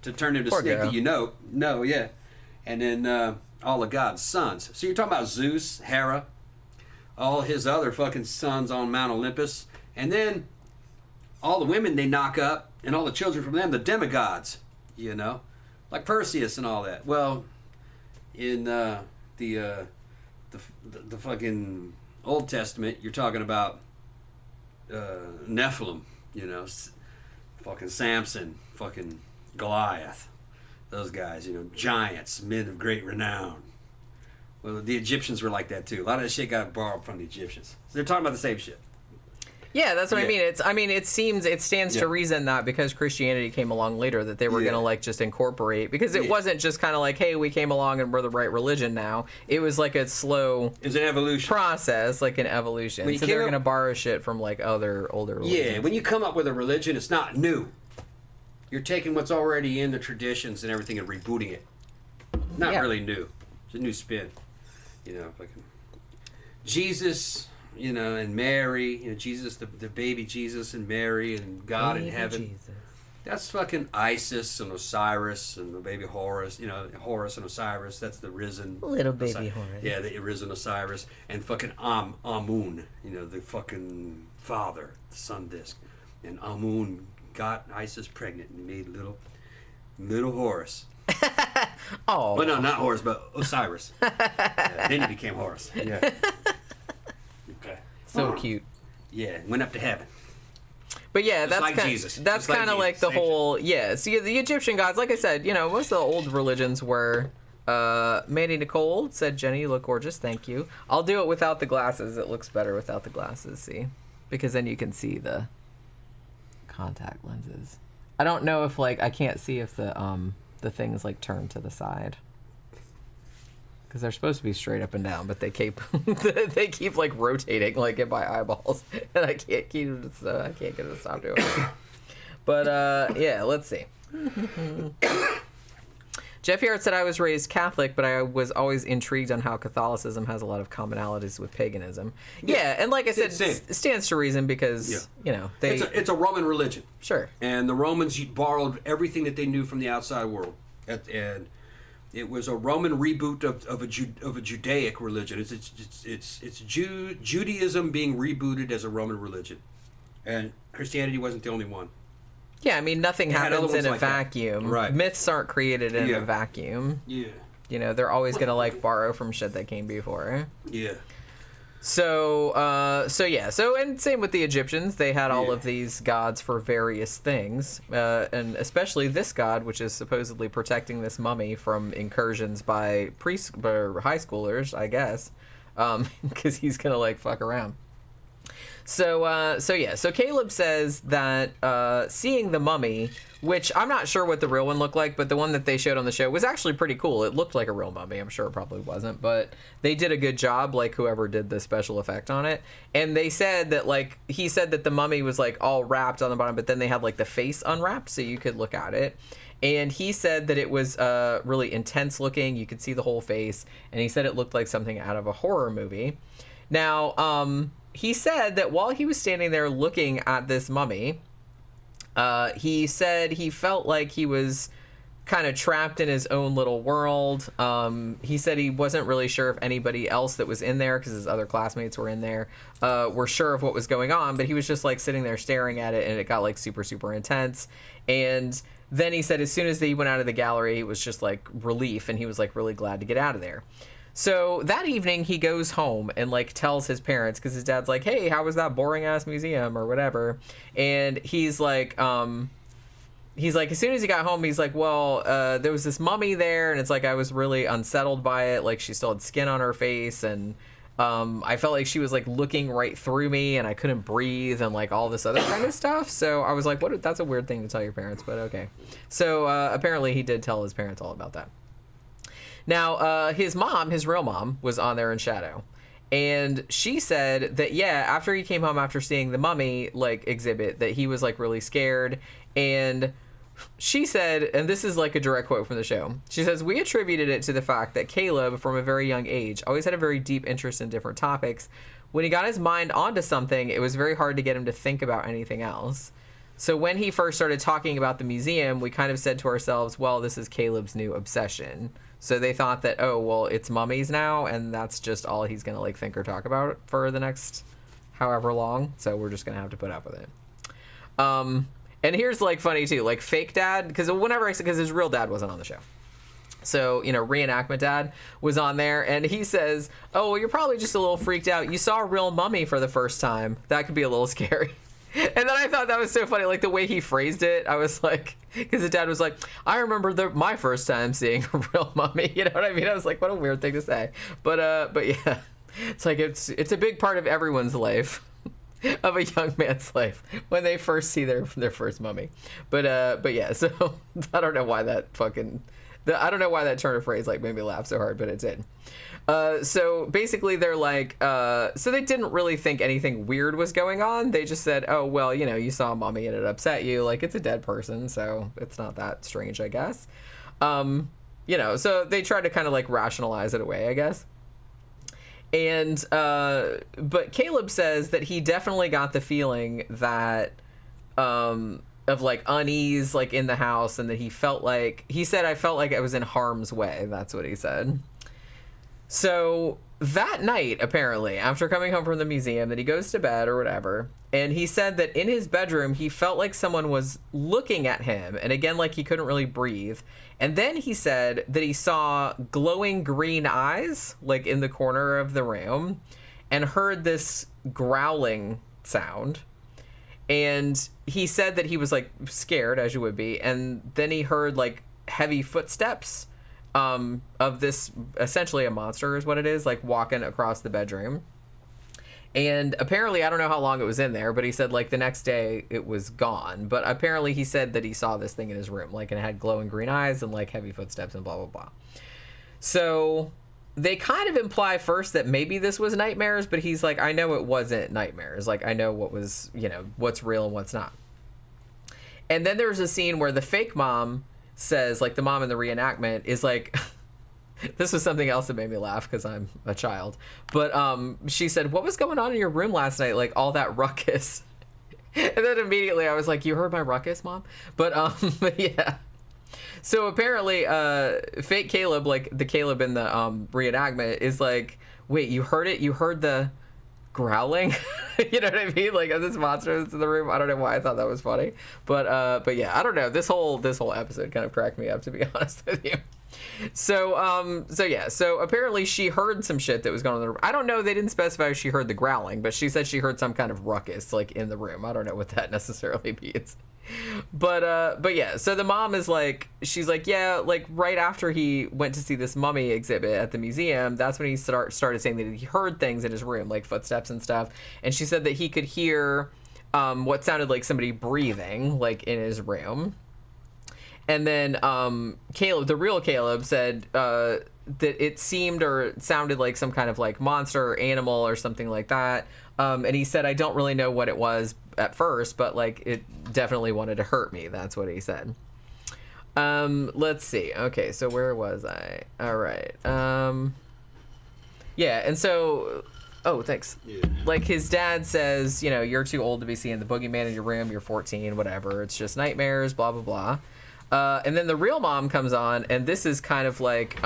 to turn into Poor snake girl. that No, yeah. And then all of God's sons. So you're talking about Zeus, Hera, all his other fucking sons on Mount Olympus, and then all the women they knock up, and all the children from them, the demigods, like Perseus and all that. Well, in the fucking Old Testament, you're talking about Nephilim, fucking Samson, fucking Goliath, those guys, giants, men of great renown. Well, the Egyptians were like that too. A lot of that shit got borrowed from the Egyptians. So they're talking about the same shit. Yeah, that's what I mean. It stands to reason that because Christianity came along later that they were going to like just incorporate, because it wasn't just kind of like, hey, we came along and we're the right religion now. It was like a slow It's an evolution process, like an evolution. So they're going to borrow shit from like other older religions. Yeah, when you come up with a religion, it's not new. You're taking what's already in the traditions and everything and rebooting it. Not really new. It's a new spin. Fucking Jesus, and Mary, Jesus, the baby Jesus and Mary and God in heaven. Jesus. That's fucking Isis and Osiris and the baby Horus, Horus and Osiris. That's the risen Little baby Horus. Yeah, the risen Osiris. And fucking Amun, the fucking father, the sun disk. And Amun got Isis pregnant and made little Horus. Oh. Well, no, not Horus, but Osiris. Then he became Horus. Yeah. Okay. So cute. Yeah, went up to heaven. But yeah, Just that's like kind, Jesus. that's Just like kind of Jesus. like the Same whole See, the Egyptian gods, like I said, most of the old religions were. Mandy Nicole said, "Jenny, you look gorgeous. Thank you. I'll do it without the glasses. It looks better without the glasses. See, because then you can see the contact lenses. I don't know if I can't see if the things turn to the side." Because they're supposed to be straight up and down, but they keep rotating in my eyeballs, and I can't get it to stop doing it. But yeah, let's see. Jeff Yarrett said, I was raised Catholic, but I was always intrigued on how Catholicism has a lot of commonalities with paganism. Yeah, and like I said, it stands to reason because, you know, it's a Roman religion. Sure. And the Romans borrowed everything that they knew from the outside world. And it was a Roman reboot of a Judaic religion. It's Judaism being rebooted as a Roman religion. And Christianity wasn't the only one. Yeah, I mean, nothing happens in a vacuum. Right. Myths aren't created in a vacuum. Yeah. You know, they're always going to, like, borrow from shit that came before. Yeah. So, and same with the Egyptians. They had all of these gods for various things. And especially this god, which is supposedly protecting this mummy from incursions by high schoolers, I guess. Because he's going to, like, fuck around. So Caleb says that seeing the mummy, which I'm not sure what the real one looked like, but the one that they showed on the show was actually pretty cool. It looked like a real mummy. I'm sure it probably wasn't, but they did a good job, like whoever did the special effect on it. And they said that, like, he said that the mummy was, like, all wrapped on the bottom, but then they had, like, the face unwrapped so you could look at it. And he said that it was really intense looking. You could see the whole face. And he said it looked like something out of a horror movie. Now, he said that while he was standing there looking at this mummy, he said he felt like he was kind of trapped in his own little world. He said he wasn't really sure if anybody else that was in there, because his other classmates were in there, were sure of what was going on, but he was just, like, sitting there staring at it, and it got, like, super, super intense. And then he said as soon as he went out of the gallery, it was just, like, relief, and he was, like, really glad to get out of there. So that evening he goes home and, like, tells his parents, because his dad's like, hey, how was that boring ass museum or whatever? And he's like, as soon as he got home, he's like, well, there was this mummy there, and it's like I was really unsettled by it. Like, she still had skin on her face, and I felt like she was, like, looking right through me, and I couldn't breathe, and, like, all this other kind of stuff. So I was like, what? That's a weird thing to tell your parents, but okay. So apparently he did tell his parents all about that. Now, his mom, his real mom, was on there in shadow. And she said that, yeah, after he came home after seeing the mummy, like, exhibit, that he was, like, really scared. And she said, and this is, like, a direct quote from the show. She says, we attributed it to the fact that Caleb, from a very young age, always had a very deep interest in different topics. When he got his mind onto something, it was very hard to get him to think about anything else. So when he first started talking about the museum, we kind of said to ourselves, well, this is Caleb's new obsession. So they thought that, oh, well, it's mummies now, and that's just all he's going to, like, think or talk about for the next however long. So we're just going to have to put up with it. And here's, like, funny, too. Like, fake dad, because his real dad wasn't on the show. So, you know, reenactment dad was on there, and he says, oh, well, you're probably just a little freaked out. You saw a real mummy for the first time. That could be a little scary. And then I thought that was so funny, like the way he phrased it. I was like, because the dad was like, I remember my first time seeing a real mummy. You know what I mean? I was like, what a weird thing to say. But yeah, it's like it's a big part of everyone's life, of a young man's life, when they first see their first mummy. But yeah, so I don't know why that turn of phrase, like, made me laugh so hard, but it did. So basically they're like, so they didn't really think anything weird was going on. They just said, oh, well, you know, you saw a mummy and it upset you. Like, it's a dead person, so it's not that strange, I guess. You know, so they tried to kind of, like, rationalize it away, I guess. And, but Caleb says that he definitely got the feeling that, of, like, unease, like, in the house, and that he said, I felt like I was in harm's way. That's what he said. So that night, apparently, after coming home from the museum, that he goes to bed or whatever, and he said that in his bedroom, he felt like someone was looking at him, and again, like, he couldn't really breathe. And then he said that he saw glowing green eyes, like, in the corner of the room, and heard this growling sound. And he said that he was, like, scared, as you would be, and then he heard, like, heavy footsteps of this, essentially a monster is what it is, like, walking across the bedroom. And apparently, I don't know how long it was in there, but he said, like, the next day it was gone. But apparently he said that he saw this thing in his room, like, and it had glowing green eyes and, like, heavy footsteps and blah, blah, blah. So they kind of imply first that maybe this was nightmares, but he's like, I know it wasn't nightmares. Like, I know what was, you know, what's real and what's not. And then there's a scene where the fake mom says, like, the mom in the reenactment is like, this was something else that made me laugh because I'm a child. But she said, what was going on in your room last night? Like, all that ruckus. And then immediately I was like, you heard my ruckus, Mom? But yeah. So apparently, fake Caleb, like the Caleb in the reenactment, is like, wait, you heard it? You heard the growling? You know what I mean? Like, this monster is in the room. I don't know why I thought that was funny. But yeah, I don't know. This whole episode kind of cracked me up, to be honest with you. So apparently she heard some shit that was going on in the room. I don't know, they didn't specify if she heard the growling, but she said she heard some kind of ruckus, like, in the room. I don't know what that necessarily means. But yeah, so the mom is like, she's like, yeah, like, right after he went to see this mummy exhibit at the museum, that's when he started saying that he heard things in his room, like footsteps and stuff. And she said that he could hear what sounded like somebody breathing, like, in his room. And then Caleb, the real Caleb, said that it seemed or sounded like some kind of, like, monster or animal or something like that. And he said, I don't really know what it was at first, but, like, it definitely wanted to hurt me. That's what he said. Let's see. Okay, so where was I? All right. Yeah, and so... Oh, thanks. Yeah. Like, his dad says, you know, you're too old to be seeing the boogeyman in your room. You're 14, whatever. It's just nightmares, blah, blah, blah. And then the real mom comes on, and this is kind of like,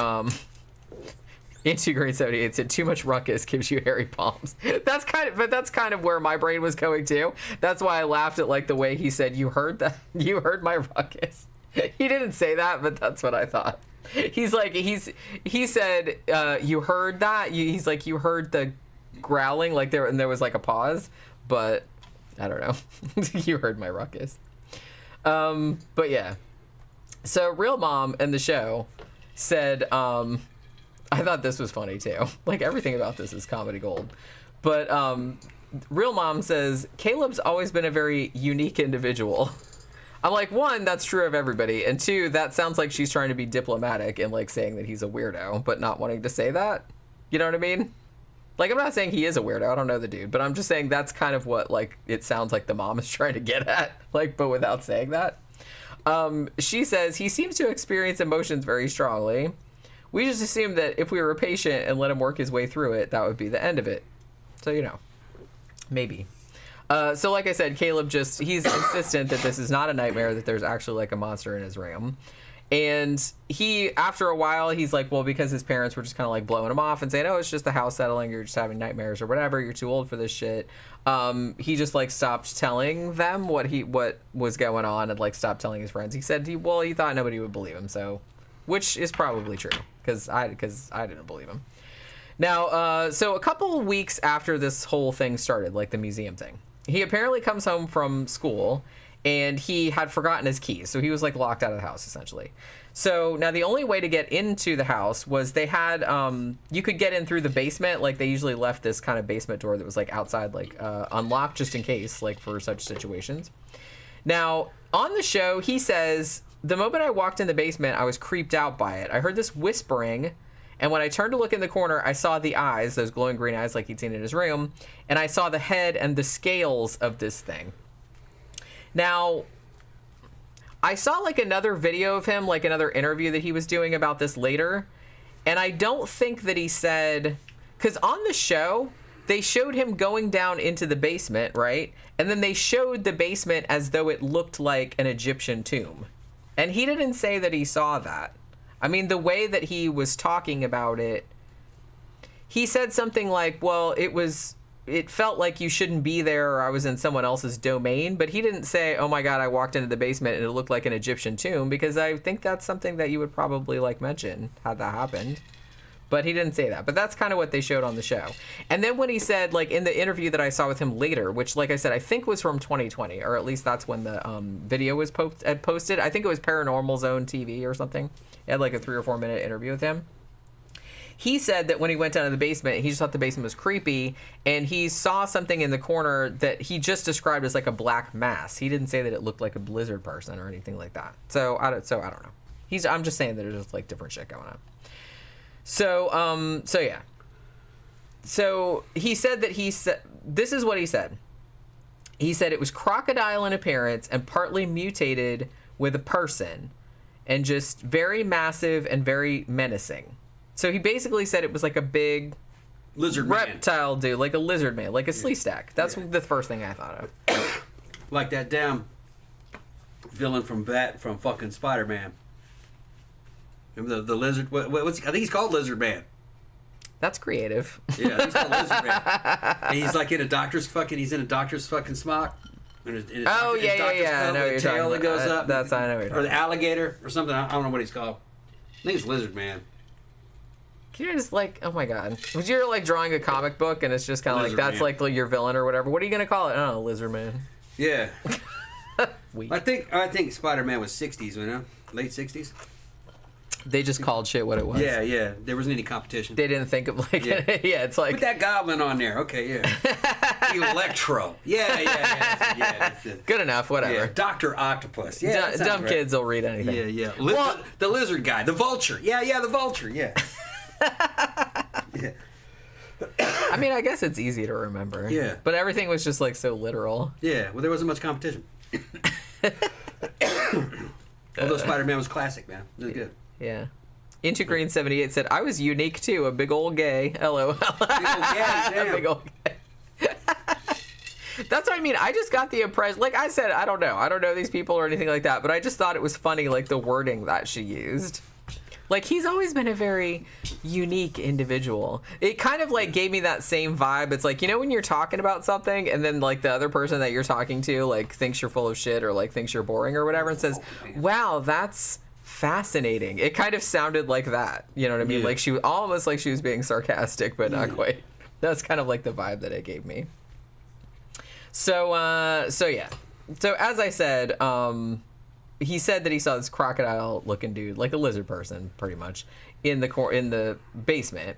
into Green 78 said, too much ruckus gives you hairy palms. That's kind of where my brain was going to. That's why I laughed at, like, the way he said, you heard that? You heard my ruckus. He didn't say that, but that's what I thought. He's like, he said, you heard that? He's like, you heard the growling, like, there was, like, a pause, but I don't know. You heard my ruckus. But yeah. So real mom in the show said, I thought this was funny too. Like, everything about this is comedy gold. But real mom says, Caleb's always been a very unique individual. I'm like, one, that's true of everybody. And two, that sounds like she's trying to be diplomatic and, like, saying that he's a weirdo, but not wanting to say that. You know what I mean? Like, I'm not saying he is a weirdo. I don't know the dude. But I'm just saying that's kind of what, like, it sounds like the mom is trying to get at. Like, but without saying that. She says, he seems to experience emotions very strongly. We just assumed that if we were patient and let him work his way through it, that would be the end of it. So, you know, maybe. So like I said, Caleb he's insistent that this is not a nightmare, that there's actually, like, a monster in his room. And after a while, he's like, well, because his parents were just kind of, like, blowing him off and saying, oh, it's just the house settling, you're just having nightmares or whatever, you're too old for this shit. He just, like, stopped telling them what was going on and, like, stopped telling his friends. He said he thought nobody would believe him, so, which is probably true, because I didn't believe him. Now, so a couple of weeks after this whole thing started, like the museum thing, he apparently comes home from school, and he had forgotten his keys, so he was, like, locked out of the house, essentially. So now the only way to get into the house was they had, you could get in through the basement. Like, they usually left this kind of basement door that was, like, outside, like, unlocked just in case, like, for such situations. Now, on the show, he says, the moment I walked in the basement, I was creeped out by it. I heard this whispering, and when I turned to look in the corner, I saw the eyes, those glowing green eyes like he'd seen in his room, and I saw the head and the scales of this thing. Now, I saw, like, another video of him, like, another interview that he was doing about this later, and I don't think that he said, because on the show, they showed him going down into the basement, right? And then they showed the basement as though it looked like an Egyptian tomb. And he didn't say that he saw that. I mean, the way that he was talking about it, he said something like, well, it felt like you shouldn't be there, or I was in someone else's domain, but he didn't say, oh my God, I walked into the basement and it looked like an Egyptian tomb, because I think that's something that you would probably, like, mention had that happened. But he didn't say that. But that's kind of what they showed on the show. And then when he said, like, in the interview that I saw with him later, which, like I said, I think was from 2020, or at least that's when the video was posted. I think it was Paranormal Zone TV or something. It had, like, a 3 or 4 minute interview with him. He said that when he went down to the basement, he just thought the basement was creepy, and he saw something in the corner that he just described as, like, a black mass. He didn't say that it looked like a blizzard person or anything like that. So I don't know. I'm just saying that there's just, like, different shit going on. So yeah. So he said that this is what he said. He said it was crocodile in appearance and partly mutated with a person. and just very massive and very menacing. So he basically said it was like a big lizard man. reptile dude, like a lizard man, like a slee stack. That's the first thing I thought of. Like that damn villain from fucking Spider-Man. Remember the lizard? What's I think he's called Lizard Man. That's creative. Yeah, he's called Lizard Man. And he's like in a doctor's fucking smock. And his Yeah. I know what you're talking tail about. that goes up. I know what you're talking Or the alligator or something. I don't know what he's called. I think it's Lizard Man. Can you just like, oh my god, was you like drawing a comic book and it's just kind of like Lizard that's Man. like your villain or whatever? What are you gonna call it? I don't know, Lizard Man. Yeah. Weak. I think Spider-Man was 60s, you know? Late 60s. They just called shit what it was. Yeah. There wasn't any competition. They didn't think of like Yeah. it's like Put that goblin on there. Okay, yeah. Electro. Yeah. That's it. good enough, whatever. Yeah. Dr. Octopus. Yeah. that sounds Dumb right. kids will read anything. Yeah. Well- The lizard guy. The vulture. Yeah, the vulture. Yeah. Yeah. I mean, I guess it's easy to remember. Yeah. But everything was just like so literal. Yeah. Well, there wasn't much competition. Although Spider-Man was classic, man. It was good. Yeah. Into Green 78 said, I was unique too, a big old gay. LOL. Big old gay, damn. Big old gay. That's what I mean. I just got the impression, like I said, I don't know these people or anything like that, but I just thought it was funny, like the wording that she used. Like, he's always been a very unique individual. It kind of like gave me that same vibe. It's like, you know, when you're talking about something and then like the other person that you're talking to like thinks you're full of shit or like thinks you're boring or whatever and says, wow, that's fascinating. It kind of sounded like that. You know what I mean? Yeah. Like she was almost like she was being sarcastic, but not quite. That's kind of like the vibe that it gave me. So yeah. So as I said, he said that he saw this crocodile-looking dude, like a lizard person, pretty much, in the basement.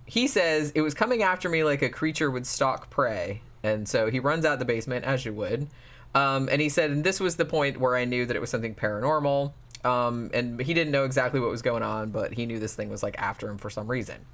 He says it was coming after me like a creature would stalk prey, and so he runs out the basement as you would. And he said, and this was the point where I knew that it was something paranormal. And he didn't know exactly what was going on, but he knew this thing was like after him for some reason.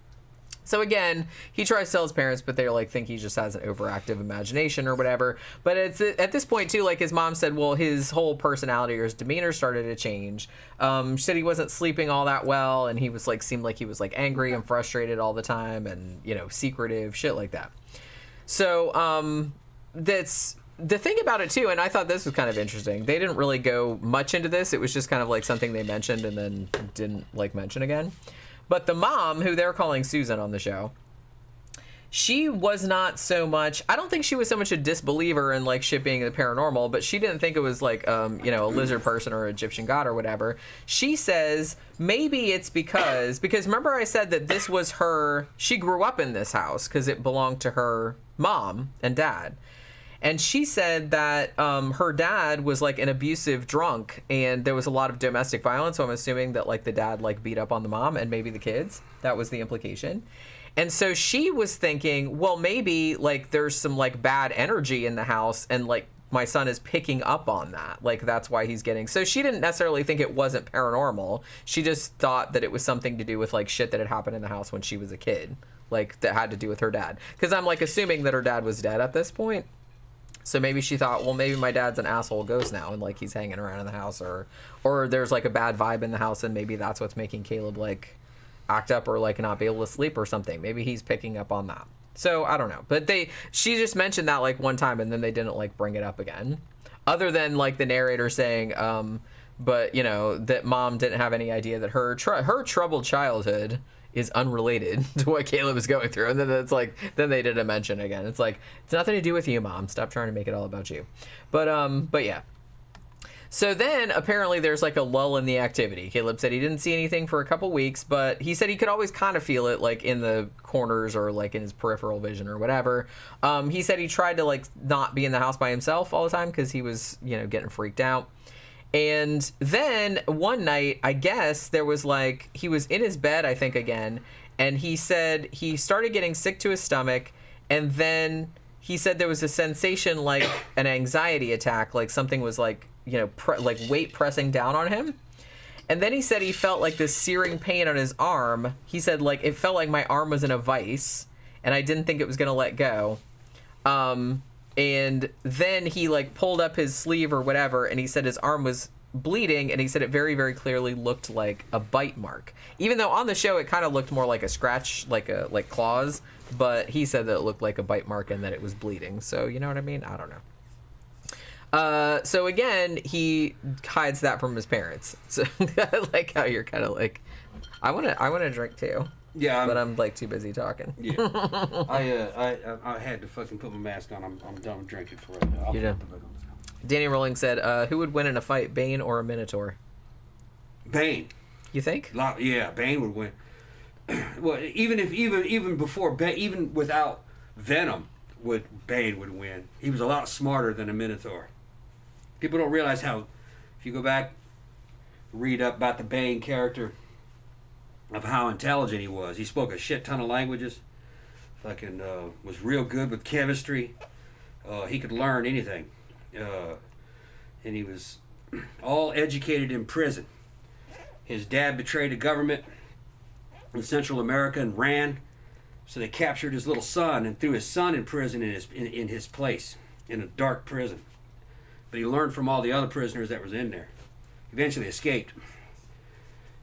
So again, he tries to tell his parents, but they like think he just has an overactive imagination or whatever. But it's at this point too, like his mom said, well, his whole personality or his demeanor started to change. She said he wasn't sleeping all that well, and he was like seemed like he was like angry and frustrated all the time, and you know, secretive shit like that. So that's the thing about it too, and I thought this was kind of interesting. They didn't really go much into this. It was just kind of like something they mentioned and then didn't like mention again. But the mom, who they're calling Susan on the show, she was not so much, I don't think she was so much a disbeliever in like shit being the paranormal, but she didn't think it was like, you know, a lizard person or Egyptian god or whatever. She says maybe it's because remember I said that this was she grew up in this house because it belonged to her mom and dad. And she said that her dad was like an abusive drunk and there was a lot of domestic violence. So I'm assuming that like the dad like beat up on the mom and maybe the kids. That was the implication. And so she was thinking, well, maybe like there's some like bad energy in the house and like my son is picking up on that. Like that's why he's getting. So she didn't necessarily think it wasn't paranormal. She just thought that it was something to do with like shit that had happened in the house when she was a kid. Like that had to do with her dad. Because I'm like assuming that her dad was dead at this point. So maybe she thought, well, maybe my dad's an asshole ghost now and like he's hanging around in the house or there's like a bad vibe in the house and maybe that's what's making Caleb like act up or like not be able to sleep or something. Maybe he's picking up on that. So I don't know. But she just mentioned that like one time and then they didn't like bring it up again. Other than like the narrator saying, but you know, that mom didn't have any idea that her troubled childhood is unrelated to what Caleb is going through. And then it's like, then they didn't mention again. It's like, it's nothing to do with you, Mom. Stop trying to make it all about you. But yeah. So then apparently there's like a lull in the activity. Caleb said he didn't see anything for a couple weeks, but he said he could always kind of feel it like in the corners or like in his peripheral vision or whatever. He said he tried to like not be in the house by himself all the time because he was, you know, getting freaked out. And then one night, I guess there was like, he was in his bed, I think again, and he said he started getting sick to his stomach. And then he said there was a sensation like an anxiety attack, like something was like, you know, like weight pressing down on him. And then he said he felt like this searing pain on his arm. He said like, it felt like my arm was in a vice and I didn't think it was going to let go. And then he like pulled up his sleeve or whatever, and he said his arm was bleeding, and he said it very, very clearly looked like a bite mark. Even though on the show it kind of looked more like a scratch, like claws, but he said that it looked like a bite mark and that it was bleeding. So, you know what I mean? I don't know. So again, he hides that from his parents. So I like how you're kind of like, I want to drink too. Yeah, but I'm like too busy talking. Yeah, I had to fucking put my mask on. I'm done drinking for right now. You know. Danny Rowling said, "Who would win in a fight, Bane or a Minotaur?" Bane. You think? Yeah, Bane would win. Well, even before Bane, even without Venom, Bane would win. He was a lot smarter than a Minotaur. People don't realize how, if you go back, read up about the Bane character, of how intelligent he was. He spoke a shit ton of languages. Fucking was real good with chemistry. He could learn anything. And he was all educated in prison. His dad betrayed the government in Central America and ran. So they captured his little son and threw his son in prison in his place, in a dark prison. But he learned from all the other prisoners that was in there. Eventually escaped.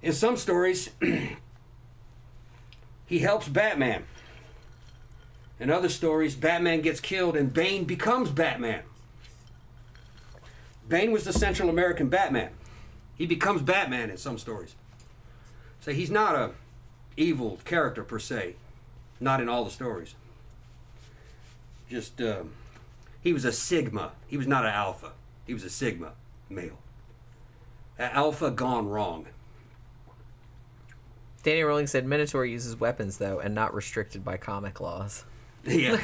In some stories, he helps Batman. In other stories, Batman gets killed and Bane becomes Batman. Bane was the Central American Batman. He becomes Batman in some stories. So he's not a evil character per se. Not in all the stories. Just, he was a Sigma. He was not an Alpha. He was a Sigma male. An Alpha gone wrong. Danny Rowling said Minotaur uses weapons, though, and not restricted by comic laws. Yeah.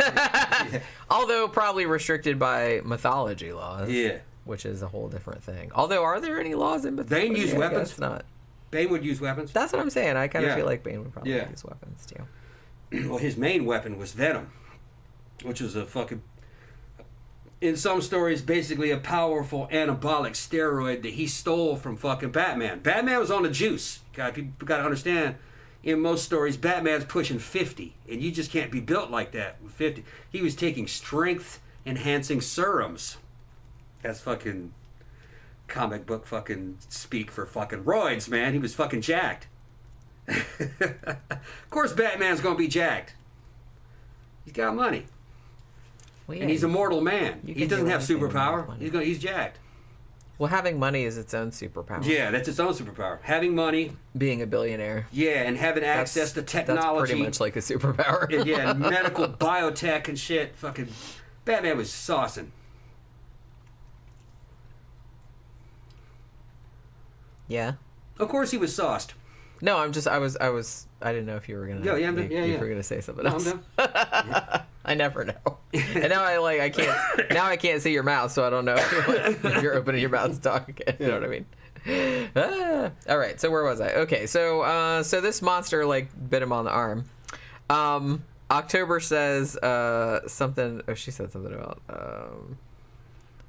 Yeah. Although probably restricted by mythology laws. Yeah. Which is a whole different thing. Although, are there any laws in mythology? Bane used weapons? Guess not. Bane would use weapons? That's what I'm saying. I kind of feel like Bane would probably use weapons, too. Well, his main weapon was Venom, which was a fucking, in some stories, basically a powerful anabolic steroid that he stole from fucking Batman. Batman was on the juice. People got to understand, in most stories, Batman's pushing 50, and you just can't be built like that with 50. He was taking strength-enhancing serums. That's fucking comic book fucking speak for fucking roids, man. He was fucking jacked. Of course Batman's gonna be jacked. He's got money. Well, yeah, and he's a mortal man. He doesn't have superpower. He's jacked. Well, having money is its own superpower. Yeah, that's its own superpower. Having money. Being a billionaire. Yeah, and having access to technology. That's pretty much like a superpower. And yeah, medical biotech and shit. Fucking Batman was saucing. Yeah. Of course he was sauced. No, I didn't know if you were gonna. Yeah, I'm done. You were gonna say something else. I'm done. I never know. And now I can't. Now I can't see your mouth, so I don't know if you're opening your mouth to talk again. You know what I mean? All right. So where was I? Okay. So this monster bit him on the arm. October says something. Oh, she said something about.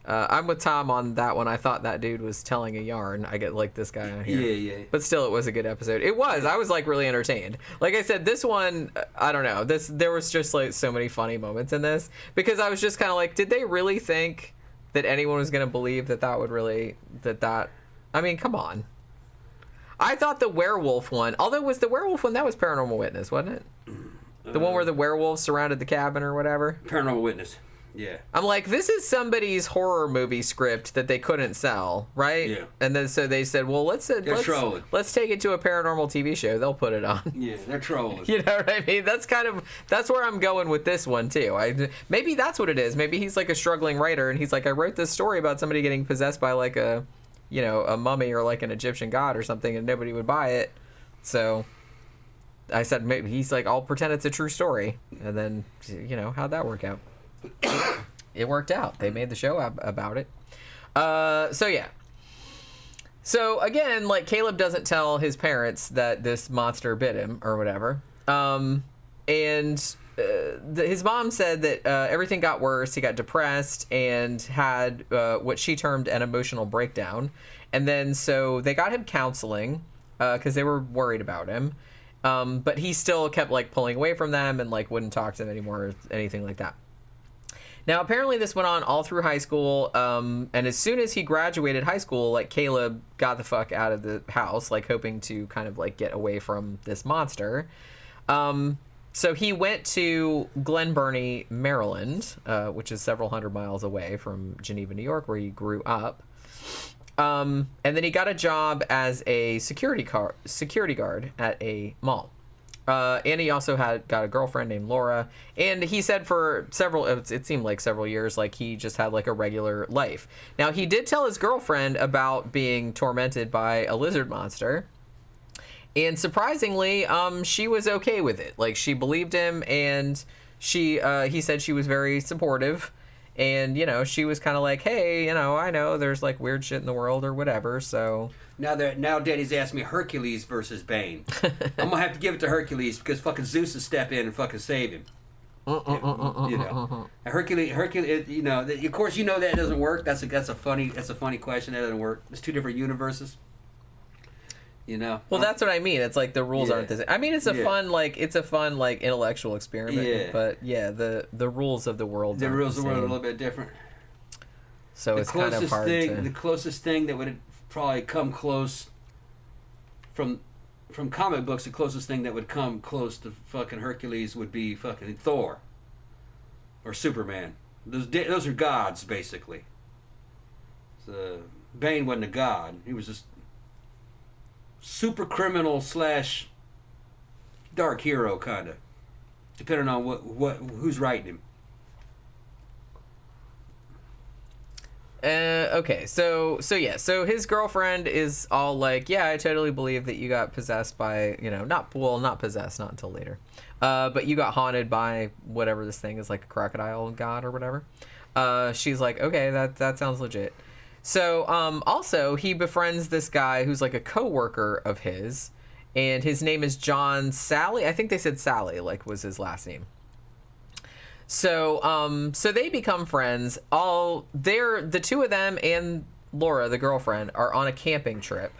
I'm with Tom on that one. I thought that dude was telling a yarn. I get this guy on here. Yeah. But still, it was a good episode. It was. I was really entertained. Like I said, this one, I don't know. There was just so many funny moments in this because I was just kind of did they really think that anyone was going to believe that would really I mean, come on. I thought the werewolf one, although was the werewolf one, that was Paranormal Witness, wasn't it? The one where the werewolves surrounded the cabin or whatever. Paranormal Witness. Yeah. I'm this is somebody's horror movie script that they couldn't sell, right? Yeah. And then so they said, well, let's take it to a paranormal TV show. They'll put it on. Yeah, they're trolling. You know what I mean? That's where I'm going with this one too. Maybe that's what it is. Maybe he's a struggling writer and he's I wrote this story about somebody getting possessed by a mummy or an Egyptian god or something and nobody would buy it. So I said maybe he's I'll pretend it's a true story. And then how'd that work out? It worked out. They made the show about it. So yeah. So again, Caleb doesn't tell his parents that this monster bit him or whatever. His mom said that everything got worse. He got depressed and had what she termed an emotional breakdown. And then so they got him counseling because they were worried about him. But he still kept pulling away from them and wouldn't talk to them anymore or anything like that. Now, apparently this went on all through high school, and as soon as he graduated high school, like, Caleb got the fuck out of the house, like, hoping to kind of, like, get away from this monster. So he went to Glen Burnie, Maryland, which is several hundred miles away from Geneva, New York, where he grew up. And then he got a job as a security guard at a mall. And he also got a girlfriend named Laura. And he said for it seemed like several years, like he just had like a regular life. Now, he did tell his girlfriend about being tormented by a lizard monster. And surprisingly, she was okay with it. Like, she believed him, and he said she was very supportive. And, you know, she was kind of like, hey, you know, I know there's, like, weird shit in the world or whatever, so... Now Daddy's asked me Hercules versus Bane. I'm going to have to give it to Hercules because fucking Zeus will step in and fucking save him. You know. Hercules, you know, of course you know that doesn't work. That's a funny question. That doesn't work. It's two different universes. You know. Well, that's what I mean. It's like the rules aren't the same. I mean, it's a fun intellectual experiment. Yeah. But yeah, the rules of the world. The rules of the world are a little bit different. So it's kind of hard to... The closest thing that would probably come close from comic books, the closest thing that would come close to fucking Hercules would be fucking Thor or Superman. Those are gods, basically. So Bane wasn't a god. He was just super criminal / dark hero, kind of, depending on who's writing him. Okay, so his girlfriend is all like, yeah, I totally believe that you got possessed by, you know, not possessed, not until later, but you got haunted by whatever this thing is, like a crocodile god or whatever. She's like, okay, that sounds legit. So, also, he befriends this guy who's like a co-worker of his, and his name is John Sally. I think they said Sally, like, was his last name. So, so they become friends. The two of them and Laura, the girlfriend, are on a camping trip.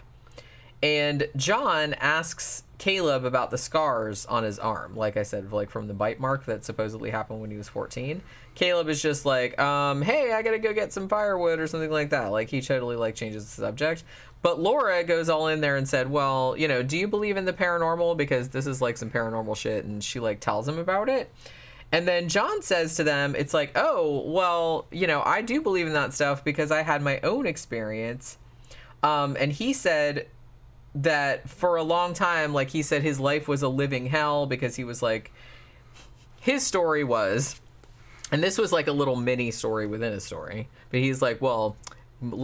And John asks Caleb about the scars on his arm, like I said, like from the bite mark that supposedly happened when he was 14. Caleb is just like, hey, I gotta go get some firewood or something like that. Like, he totally, like, changes the subject. But Laura goes all in there and said, well, you know, do you believe in the paranormal? Because this is, like, some paranormal shit. And she, like, tells him about it. And then John says to them, it's like, oh, well, you know, I do believe in that stuff because I had my own experience. And he said that for a long time, like, he said his life was a living hell because he was, like, his story was... And this was like a little mini story within a story. But he's like, well,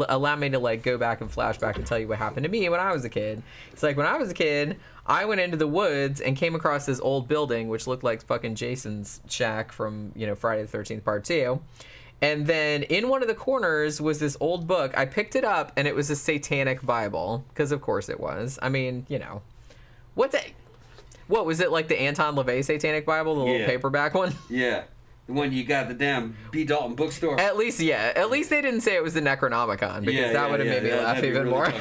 allow me to like go back and flashback and tell you what happened to me when I was a kid. It's like, when I was a kid, I went into the woods and came across this old building, which looked like fucking Jason's shack from, you know, Friday the 13th Part 2. And then in one of the corners was this old book. I picked it up and it was a satanic Bible. Because of course it was. I mean, you know. What was it, like the Anton LaVey Satanic Bible? The little paperback one? Yeah. The one you got at the damn B. Dalton bookstore. At least they didn't say it was the Necronomicon, because that would have made me laugh even really more.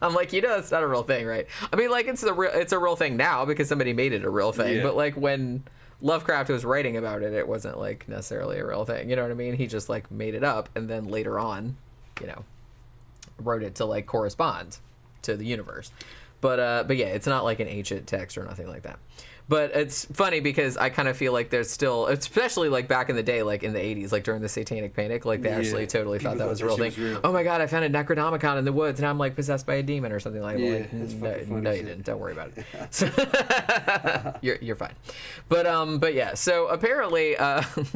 I'm like, you know, that's not a real thing, right? I mean, like, it's a real thing now because somebody made it a real thing. Yeah. But like when Lovecraft was writing about it, it wasn't like necessarily a real thing. You know what I mean? He just like made it up, and then later on, you know, wrote it to like correspond to the universe. But yeah, it's not like an ancient text or nothing like that. But it's funny because I kind of feel like there's still, especially like back in the day, like in the 80s, like during the Satanic Panic, like they actually totally thought that was a real thing. Real. Oh my God, I found a Necronomicon in the woods and I'm like possessed by a demon or something like that. No, you didn't. Don't worry about it. So, you're fine. But yeah, so apparently,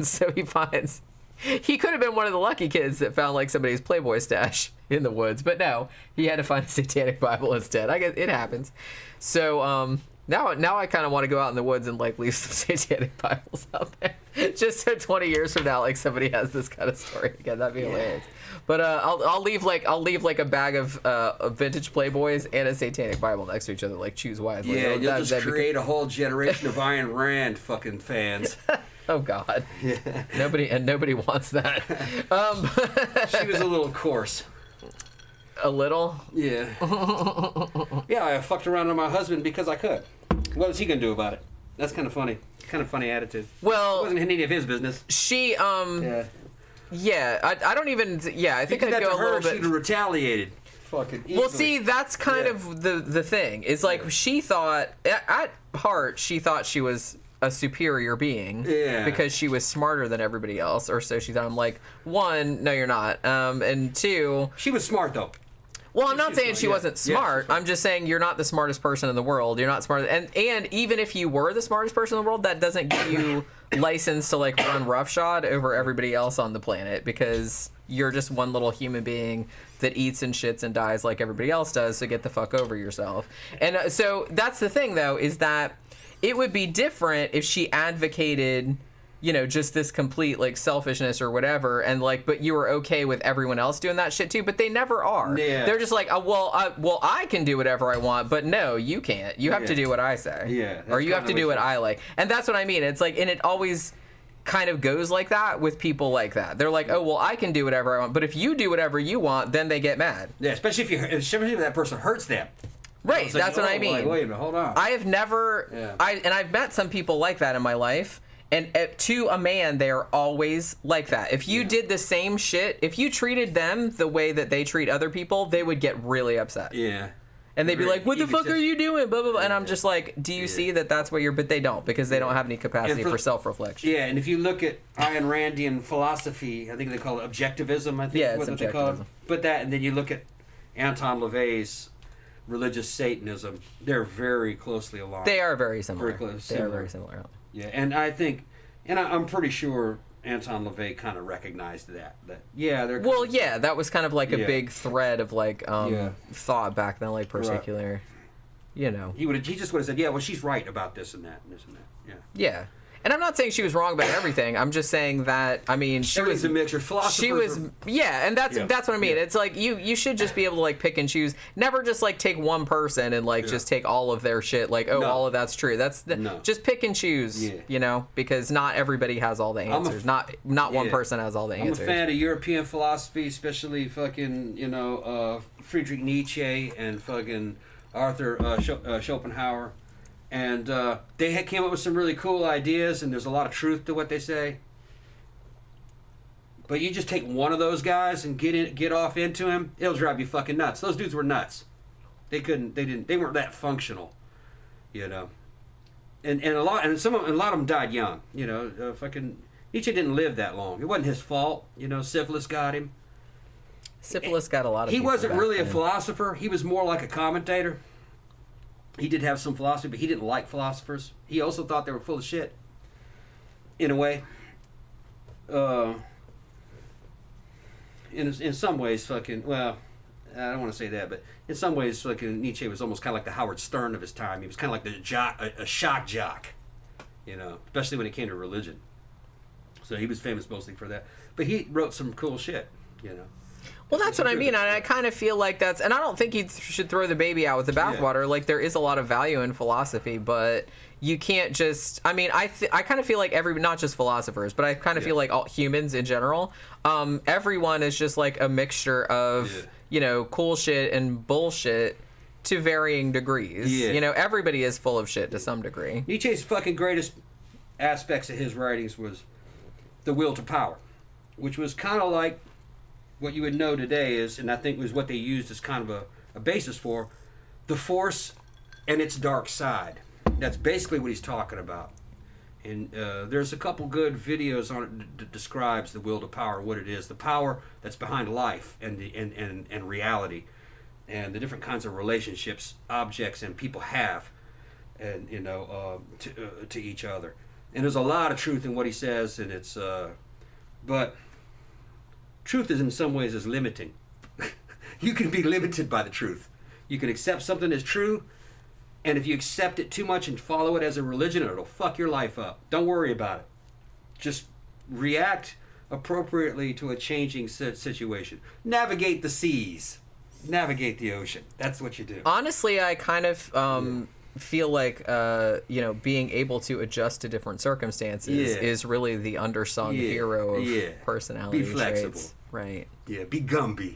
so he could have been one of the lucky kids that found like somebody's Playboy stash in the woods, but no, he had to find a Satanic Bible instead. I guess it happens. So, Now I kind of want to go out in the woods and like leave some Satanic Bibles out there, just so 20 years from now, like somebody has this kind of story again. That'd be hilarious. But I'll leave like a bag of vintage Playboys and a Satanic Bible next to each other. Like, choose wisely. Yeah, you'll just create a whole generation of Ayn Rand fucking fans. Oh God. Yeah. Nobody wants that. She was a little coarse. A little? Yeah. Yeah, I fucked around with my husband because I could. What was he gonna do about it? That's kind of funny. Kind of funny attitude. Well, it wasn't any of his business. She, yeah, I don't even, I think I'd go a little bit. She'd have retaliated. Fucking easily. Well, see, that's kind of the thing. Is like she thought, at heart, she thought she was a superior being. Yeah. Because she was smarter than everybody else, or so she thought. I'm like, one, no, you're not. And two, she was smart though. Well, I'm not saying she wasn't smart. Yeah, I'm just saying you're not the smartest person in the world. You're not smarter. And even if you were the smartest person in the world, that doesn't give you license to like run roughshod over everybody else on the planet, because you're just one little human being that eats and shits and dies like everybody else does. So get the fuck over yourself. And so that's the thing, though, is that it would be different if she advocated, you know, just this complete like selfishness or whatever, and like, but you were okay with everyone else doing that shit too. But they never are. Yeah. They're just like, well, I can do whatever I want, but no, you can't. You have to do what I say. Yeah. Or you have to do what I like. And that's what I mean. It's like, and it always kind of goes like that with people like that. They're like, oh, well, I can do whatever I want, but if you do whatever you want, then they get mad. Yeah, especially if that person hurts them. Right, that's what I mean. Like, wait a minute, hold on. I have never, I've met some people like that in my life, and to a man, they are always like that. If you did the same shit, if you treated them the way that they treat other people, they would get really upset. Yeah. And they'd be like, what the fuck are you doing? Blah, blah, blah. And I'm just like, do you see that that's what you're... But they don't, because they don't have any capacity for self-reflection. Yeah, and if you look at Ayn Randian philosophy, I think they call it objectivism, I think is what they call it. But that, and then you look at Anton LaVey's religious Satanism, they're very closely aligned. They are very similar. Very close. They are very similar. Yeah, and I think... And I'm pretty sure Anton LaVey kind of recognized that they're... Well, yeah, that was kind of like a big thread of like thought back then, like particular, you know. He just would have said, yeah, well, she's right about this and that and this and that. Yeah. Yeah. And I'm not saying she was wrong about everything. I'm just saying that, I mean, she was a mixture. She was, and that's what I mean. It's like you should just be able to like pick and choose. Never just like take one person and like just take all of their shit. Like, all of that's true. Just pick and choose. You know, because not everybody has all the answers. Not one person has all the answers. I'm a fan of European philosophy, especially fucking Friedrich Nietzsche and fucking Arthur Schopenhauer. And they came up with some really cool ideas, and there's a lot of truth to what they say. But you just take one of those guys and get off into him, it'll drive you fucking nuts. Those dudes were nuts. They weren't that functional, you know. And a lot of them died young, you know. Fucking Nietzsche didn't live that long. It wasn't his fault, you know. Syphilis got him. Syphilis got a lot of. He wasn't really a philosopher. He was more like a commentator. He did have some philosophy, but he didn't like philosophers. He also thought they were full of shit, in a way. In some ways, fucking, well, I don't want to say that, but in some ways, fucking Nietzsche was almost kind of like the Howard Stern of his time. He was kind of like a shock jock, you know, especially when it came to religion. So he was famous mostly for that. But he wrote some cool shit, you know. Well, that's what I mean. I kind of feel like that's... And I don't think you should throw the baby out with the bathwater. Like, there is a lot of value in philosophy, but you can't just... I mean, I kind of feel like not just philosophers, but I kind of feel like all humans in general, everyone is just like a mixture of, you know, cool shit and bullshit to varying degrees. Yeah. You know, everybody is full of shit to some degree. Nietzsche's fucking greatest aspects of his writings was the will to power, which was kind of like... what you would know today is, and I think was what they used as kind of a basis for, the Force and its dark side. That's basically what he's talking about. And there's a couple good videos on it that describes the will to power, what it is, the power that's behind life and reality, and the different kinds of relationships objects and people have, and you know, to each other. And there's a lot of truth in what he says, and it's but. Truth is in some ways is limiting. You can be limited by the truth. You can accept something as true, and if you accept it too much and follow it as a religion, it'll fuck your life up. Don't worry about it. Just react appropriately to a changing situation. Navigate the seas. Navigate the ocean. That's what you do. Honestly, I kind of feel like you know, being able to adjust to different circumstances is really the undersung hero of personality. Be flexible. Traits. Right. Yeah, be Gumby.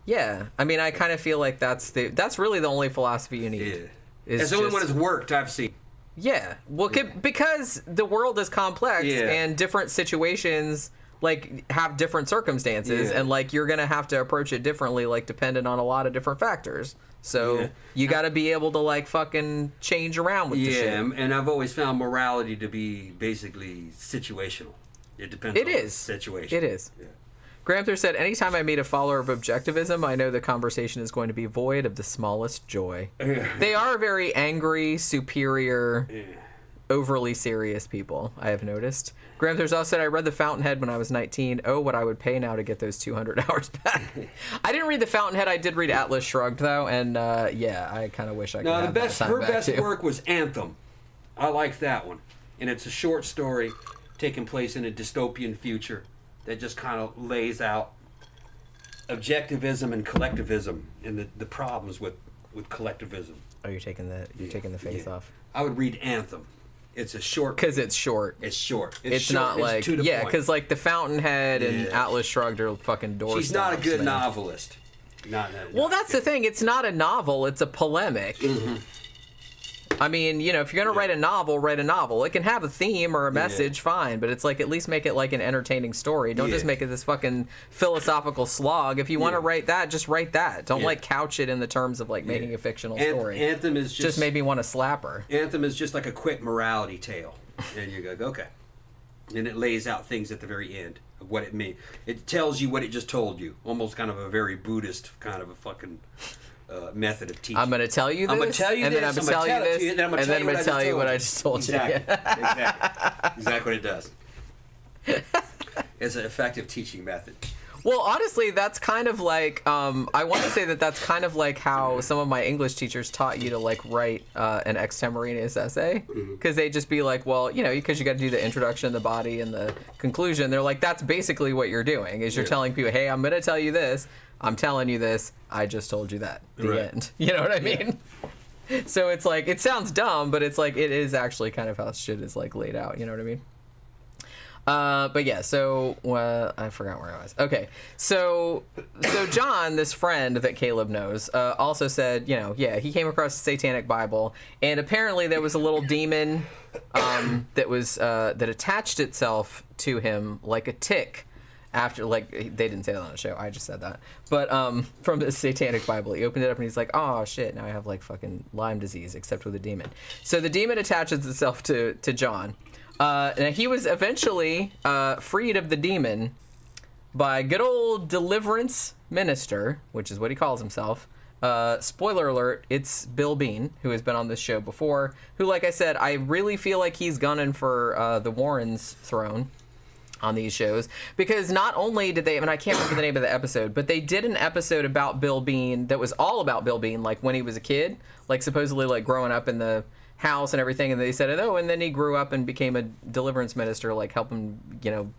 Yeah. I mean, I kind of feel like that's really the only philosophy you need. Yeah. It's the only one that's worked I've seen. Yeah. Well, because the world is complex and different situations like have different circumstances and like you're going to have to approach it differently like dependent on a lot of different factors. So you got to be able to like fucking change around with the shit. Yeah, and I've always found morality to be basically situational. It depends on the situation. It is. Yeah. Gramthars said, anytime I meet a follower of objectivism, I know the conversation is going to be void of the smallest joy. They are very angry, superior, overly serious people, I have noticed. Gramthars also said, I read The Fountainhead when I was 19. Oh, what I would pay now to get those 200 hours back. I didn't read The Fountainhead. I did read Atlas Shrugged, though, and I kind of wish I could have that time her back, best too. work was Anthem. I liked that one. And it's a short story taking place in a dystopian future that just kind of lays out objectivism and collectivism and the problems with collectivism. Oh, you're taking the face off. I would read Anthem. It's a short. Because it's short. It's short. It's short. not like to the point. because like The Fountainhead and Atlas Shrugged are fucking doorstops. She's not a good man. novelist. Well, that's the thing. It's not a novel. It's a polemic. Mm-hmm. I mean, you know, if you're going to write a novel, write a novel. It can have a theme or a message, fine. But it's like, at least make it like an entertaining story. Don't just make it this fucking philosophical slog. If you want to write that, just write that. Don't like couch it in the terms of like making a fictional story. Anthem is just made me want to slap her. Anthem is just like a quick morality tale. And you go, okay. And it lays out things at the very end of what it means. It tells you what it just told you. Almost kind of a very Buddhist kind of a fucking... method of teaching. I'm going to tell you this, I'm going to tell you and this, then I'm going to tell you this, and then I'm going to tell you what I just told you. Exactly what it does. It's an effective teaching method. Well, honestly, that's kind of like, I want to say that's kind of like how some of my English teachers taught you to, like, write an extemporaneous essay. Because they'd just be like, well, you know, because you got to do the introduction, the body, and the conclusion. They're like, that's basically what you're doing, is you're telling people, hey, I'm going to tell you this. I'm telling you this. I just told you that. The end. You know what I mean? So it's like, it sounds dumb, but it's like, it is actually kind of how shit is, like, laid out. You know what I mean? But yeah, so I forgot where I was. Okay, so John, this friend that Caleb knows, also said, you know, he came across the Satanic Bible, and apparently there was a little demon that attached itself to him like a tick. After, like, they didn't say that on the show, I just said that. But from the Satanic Bible, he opened it up and he's like, oh shit, now I have like fucking Lyme disease, except with a demon. So the demon attaches itself to John. Now he was eventually freed of the demon by good old deliverance minister, which is what he calls himself. Spoiler alert, it's Bill Bean, who has been on this show before, who, like I said, I really feel like he's gunning for the Warrens' throne on these shows, because not only did they, and I can't remember the name of the episode, but they did an episode about Bill Bean that was all about Bill Bean, like when he was a kid, like supposedly like growing up in the house and everything, and they said, oh, and then he grew up and became a deliverance minister, like helping, you know,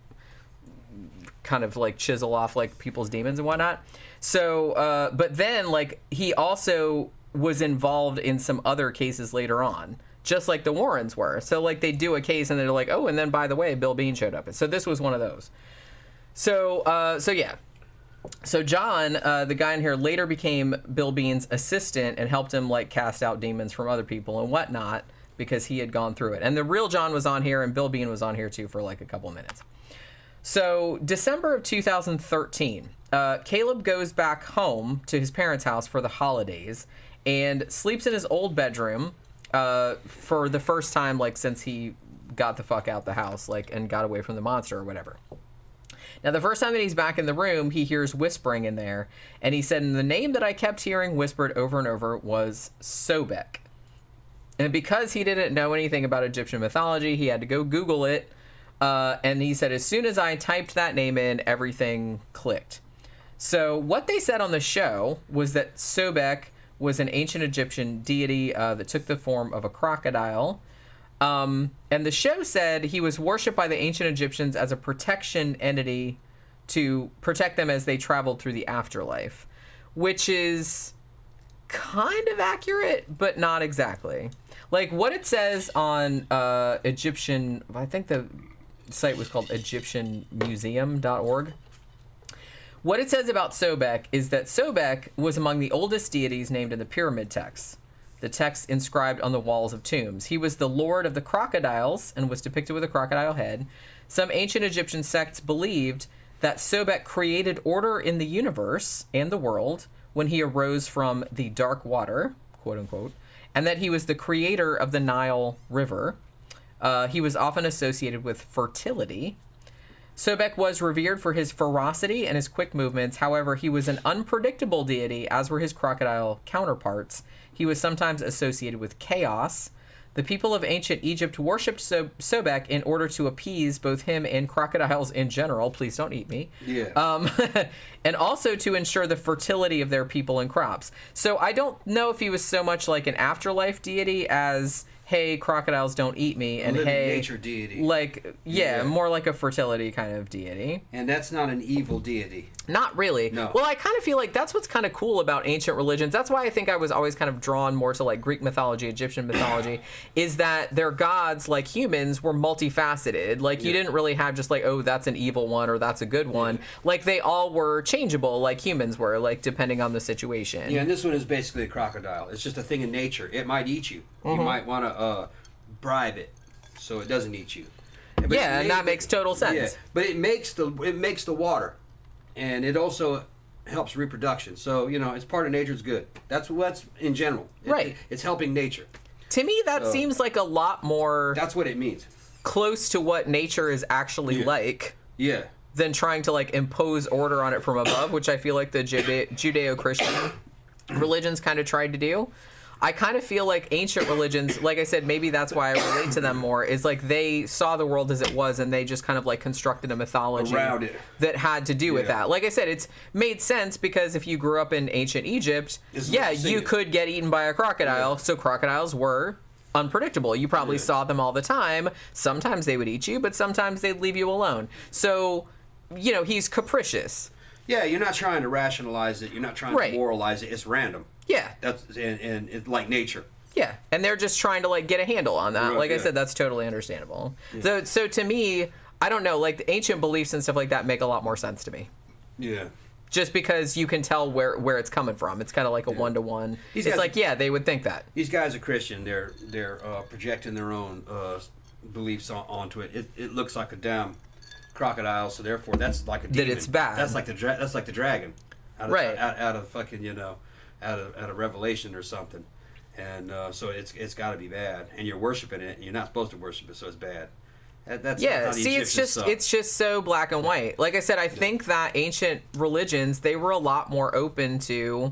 kind of like chisel off like people's demons and whatnot. So, but then like he also was involved in some other cases later on, just like the Warrens were. So like they do a case and they're like, oh, and then by the way, Bill Bean showed up. So this was one of those. So yeah. So John, the guy in here, later became Bill Bean's assistant and helped him like cast out demons from other people and whatnot, because he had gone through it. And the real John was on here, and Bill Bean was on here too for like a couple minutes. So December of 2013, Caleb goes back home to his parents' house for the holidays and sleeps in his old bedroom for the first time, like, since he got the fuck out the house, like, and got away from the monster or whatever. Now, the first time that he's back in the room, he hears whispering in there, and he said, and the name that I kept hearing whispered over and over was Sobek. And because he didn't know anything about Egyptian mythology, he had to go Google it, and he said, as soon as I typed that name in, everything clicked. So what they said on the show was that Sobek was an ancient Egyptian deity that took the form of a crocodile. And the show said he was worshipped by the ancient Egyptians as a protection entity to protect them as they traveled through the afterlife, which is kind of accurate, but not exactly. Like what it says on Egyptian, I think the site was called EgyptianMuseum.org. What it says about Sobek is that Sobek was among the oldest deities named in the pyramid texts. the text inscribed on the walls of tombs. He was the lord of the crocodiles and was depicted with a crocodile head. Some ancient Egyptian sects believed that Sobek created order in the universe and the world when he arose from the dark water, quote unquote, and that he was the creator of the Nile River. He was often associated with fertility. Sobek was revered for his ferocity and his quick movements. However, he was an unpredictable deity, as were his crocodile counterparts. He was sometimes associated with chaos. The people of ancient Egypt worshipped Sobek in order to appease both him and crocodiles in general. Please don't eat me. Yeah. And also to ensure the fertility of their people and crops. So I don't know if he was so much like an afterlife deity as, hey, crocodiles don't eat me, and living hey, nature deity. Like, yeah, more like a fertility kind of deity. And that's not an evil deity. Not really. No. Well, I kind of feel like that's what's kind of cool about ancient religions. That's why I think I was always kind of drawn more to like Greek mythology, Egyptian mythology, is that their gods, like humans, were multifaceted. Like you didn't really have just like, oh, that's an evil one or that's a good one. Like they all were changeable, like humans were, like depending on the situation. Yeah, and this one is basically a crocodile. It's just a thing in nature. It might eat you. You might want to bribe it so it doesn't eat you. But yeah, and that makes total sense. Yeah, but it makes the water, and it also helps reproduction. So it's part of nature. It's good. That's in general. Right. It's helping nature. To me, that seems like a lot more That's what it means. close to what nature is actually like. Yeah. Than trying to like impose order on it from above, which I feel like the Judeo-Christian religions kind of tried to do. I kind of feel like ancient religions, like I said, maybe that's why I relate to them more, is like they saw the world as it was and they just kind of like constructed a mythology around it that had to do with that. Like I said, it's made sense because if you grew up in ancient Egypt, you could get eaten by a crocodile, so crocodiles were unpredictable. You probably saw them all the time. Sometimes they would eat you, but sometimes they'd leave you alone. So, he's capricious. Yeah, you're not trying to rationalize it. You're not trying to moralize it. It's random. Yeah. That's and it's like nature. Yeah, and they're just trying to like get a handle on that. Like I said, that's totally understandable. Yeah. So to me, I don't know, like the ancient beliefs and stuff like that make a lot more sense to me. Yeah. Just because you can tell where it's coming from. It's kind of like a one-to-one. It's like, they would think that. These guys are Christian. They're projecting their own beliefs onto it. It looks like a damn crocodile, so therefore that's like a demon. That it's bad. That's like the dragon. Out of fucking out of Revelation or something, and so it's got to be bad, and you're worshiping it, and you're not supposed to worship it, so it's bad. That's how the Egyptians suck. It's just so black and white. Like I said, I think that ancient religions, they were a lot more open to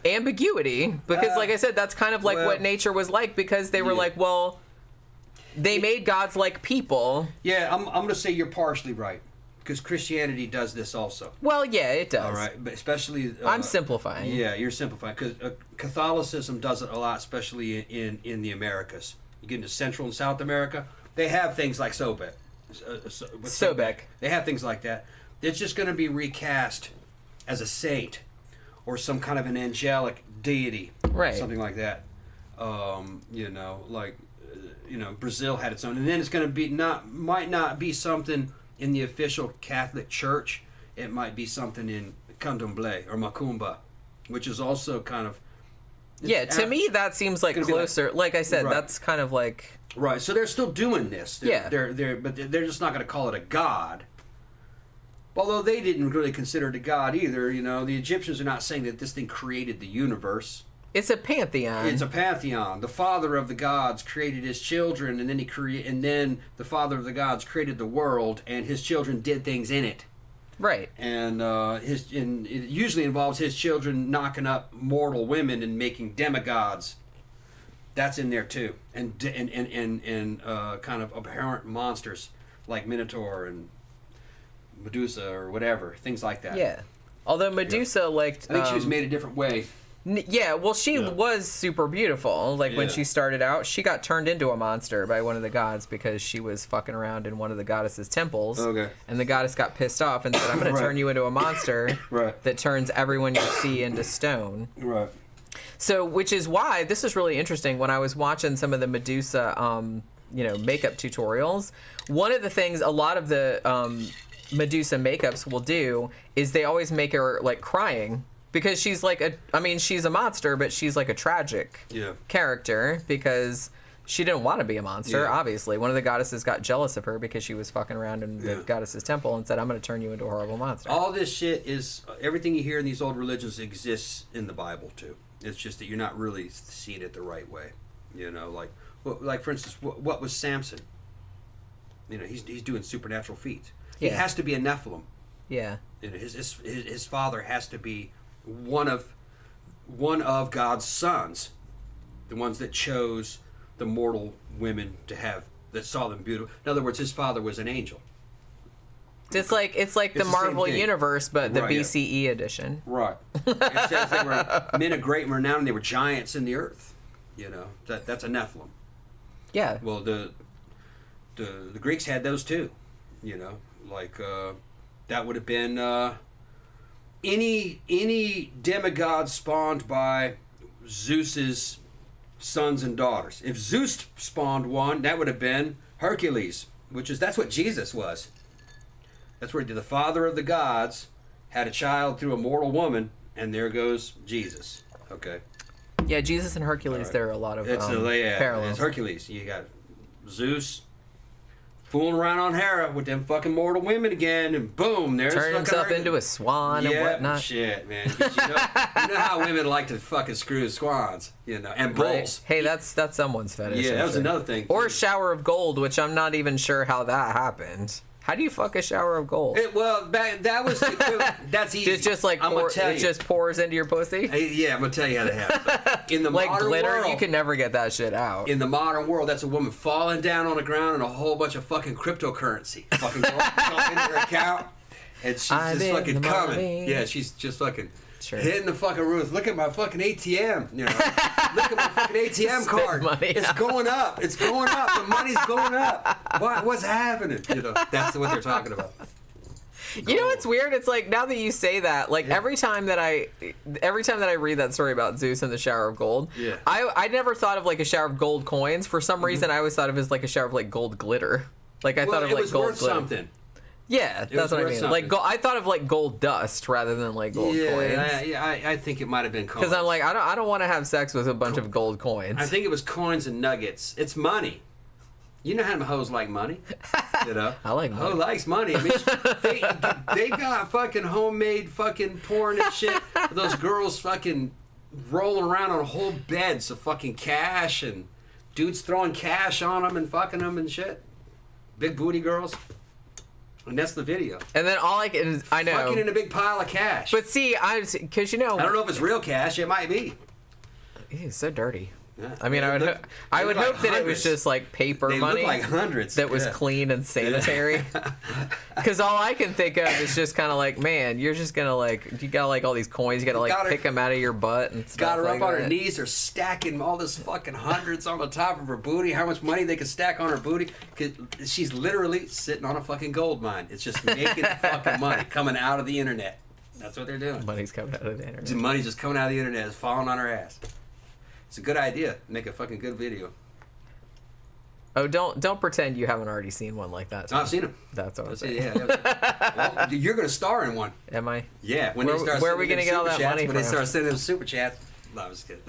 ambiguity because, like I said, that's kind of like what nature was like because they were like, well, they made gods like people. Yeah, I'm going to say you're partially right. Because Christianity does this also. Well, yeah, it does. All right, but especially... I'm simplifying. Yeah, you're simplifying. Because Catholicism does it a lot, especially in the Americas. You get into Central and South America, they have things like Sobek. Sobek. They have things like that. It's just going to be recast as a saint or some kind of an angelic deity. Right. Something like that. Brazil had its own. And then it's going to be might not be something... in the official Catholic Church, it might be something in Candomblé or Macumba, which is also kind of... to me, that seems like closer. Like I said, that's kind of like... Right, so they're still doing this. But they're just not going to call it a god. Although they didn't really consider it a god either. The Egyptians are not saying that this thing created the universe. It's a pantheon. It's a pantheon. The father of the gods created his children, and then the father of the gods created the world, and his children did things in it. Right. And it usually involves his children knocking up mortal women and making demigods. That's in there too, and kind of abhorrent monsters like Minotaur and Medusa or whatever, things like that. Yeah. Although Medusa liked... I think she was made a different way. Yeah, well, she was super beautiful. Like, when she started out, she got turned into a monster by one of the gods because she was fucking around in one of the goddess's temples. Okay. And the goddess got pissed off and said, I'm going to turn you into a monster that turns everyone you see into stone. Right. So, which is why, this is really interesting, when I was watching some of the Medusa, makeup tutorials, one of the things a lot of the Medusa makeups will do is they always make her, like, crying because she's like she's a monster, but she's like a tragic character because she didn't want to be a monster, obviously. One of the goddesses got jealous of her because she was fucking around in the goddess's temple and said, I'm going to turn you into a horrible monster. All this shit is, everything you hear in these old religions exists in the Bible, too. It's just that you're not really seeing it the right way. You know, like for instance, what was Samson? You know, he's doing supernatural feats. He has to be a Nephilim. Yeah. You know, his father has to be one of God's sons, the ones that chose the mortal women that saw them beautiful. In other words, his father was an angel. It's like the Marvel universe, but the BCE edition. Right. It says they were men of great renown, and they were giants in the earth. You know, that's a Nephilim. Yeah. Well, the Greeks had those too. You know, like that would have been any demigod spawned by Zeus's sons and daughters. If Zeus spawned one, that would have been Hercules, that's what Jesus was. That's where the father of the gods had a child through a mortal woman, and there goes Jesus. Okay. Yeah, Jesus and Hercules, there are a lot of parallels. It's Hercules. You got Zeus fooling around on Hera with them fucking mortal women again, and boom, there's turning himself into a swan and whatnot. Shit, man. You know how women like to fucking screw swans, you know, and bulls. Right. Hey, that's someone's fetish. Yeah, that was another thing. Or shower of gold, which I'm not even sure how that happened. How do you fuck a shower of gold? That was that's easy. It's just like it just pours into your pussy. Yeah, I'm gonna tell you how that happens. In the like modern glitter, world, you can never get that shit out. In the modern world, that's a woman falling down on the ground and a whole bunch of fucking cryptocurrency fucking going into her account, and she's just fucking coming. Yeah, she's just fucking hitting the fucking roof. Look at my fucking ATM. You know, look at my fucking ATM card. It's going up. It's going up. The money's going up. What's happening? You know, that's what they're talking about. You know what's weird? It's like now that you say that, like every time that I read that story about Zeus and the shower of gold, I never thought of like a shower of gold coins. For some reason, I always thought of it as like a shower of like gold glitter. Like I thought of like gold glitter. Something. Yeah, that's what I mean. Like I thought of like gold dust rather than like gold coins. Yeah, I think it might have been coins. Because I'm like, I don't want to have sex with a bunch of gold coins. I think it was coins and nuggets. It's money. You know how hoes like money. You know, I like money. Who likes money? I mean, they got fucking homemade fucking porn and shit. Those girls fucking rolling around on whole beds of fucking cash and dudes throwing cash on them and fucking them and shit. Big booty girls. And that's the video. And then all I can, I know. Fucking in a big pile of cash. But see, because you know. I don't know if it's real cash. It might be. It's so dirty. Yeah. I mean, I would hope that it was just like paper money. They look like hundreds. That was clean and sanitary. Because all I can think of is just kind of like, man, you're just gonna like, you got like all these coins, you gotta like pick them out of your butt and stuff. Got her like up on that. her knees, or stacking all this fucking hundreds on the top of her booty. How much money they can stack on her booty? Cause she's literally sitting on a fucking gold mine. It's just making fucking money coming out of the internet. That's what they're doing. Money's coming out of the internet. Money's just coming out of the internet. It's falling on her ass. It's a good idea. Make a fucking good video. Oh, don't pretend you haven't already seen one like that. No, I've seen them. That's what I'm saying. Yeah. Well, you're going to star in one. Am I? Yeah. Where are we going to get all that money from? When they start sending them super chats. No, I'm just kidding.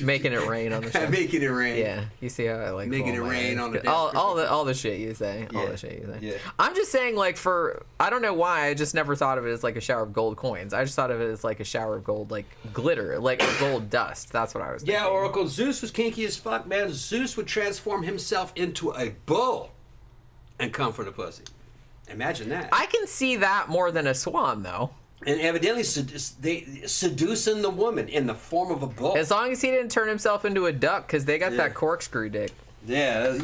Making it rain on the show. Making it rain. Yeah, you see how I like making it rain on the all the shit you say. All the shit you say. Yeah. I'm just saying, like, I don't know why I just never thought of it as like a shower of gold coins. I just thought of it as like a shower of gold, like glitter, like gold dust. That's what I was thinking. Yeah, Oracle. Zeus was kinky as fuck, man. Zeus would transform himself into a bull and come for the pussy. Imagine that. I can see that more than a swan, though. And evidently seducing the woman in the form of a bull. As long as he didn't turn himself into a duck, because they got that corkscrew dick. Yeah.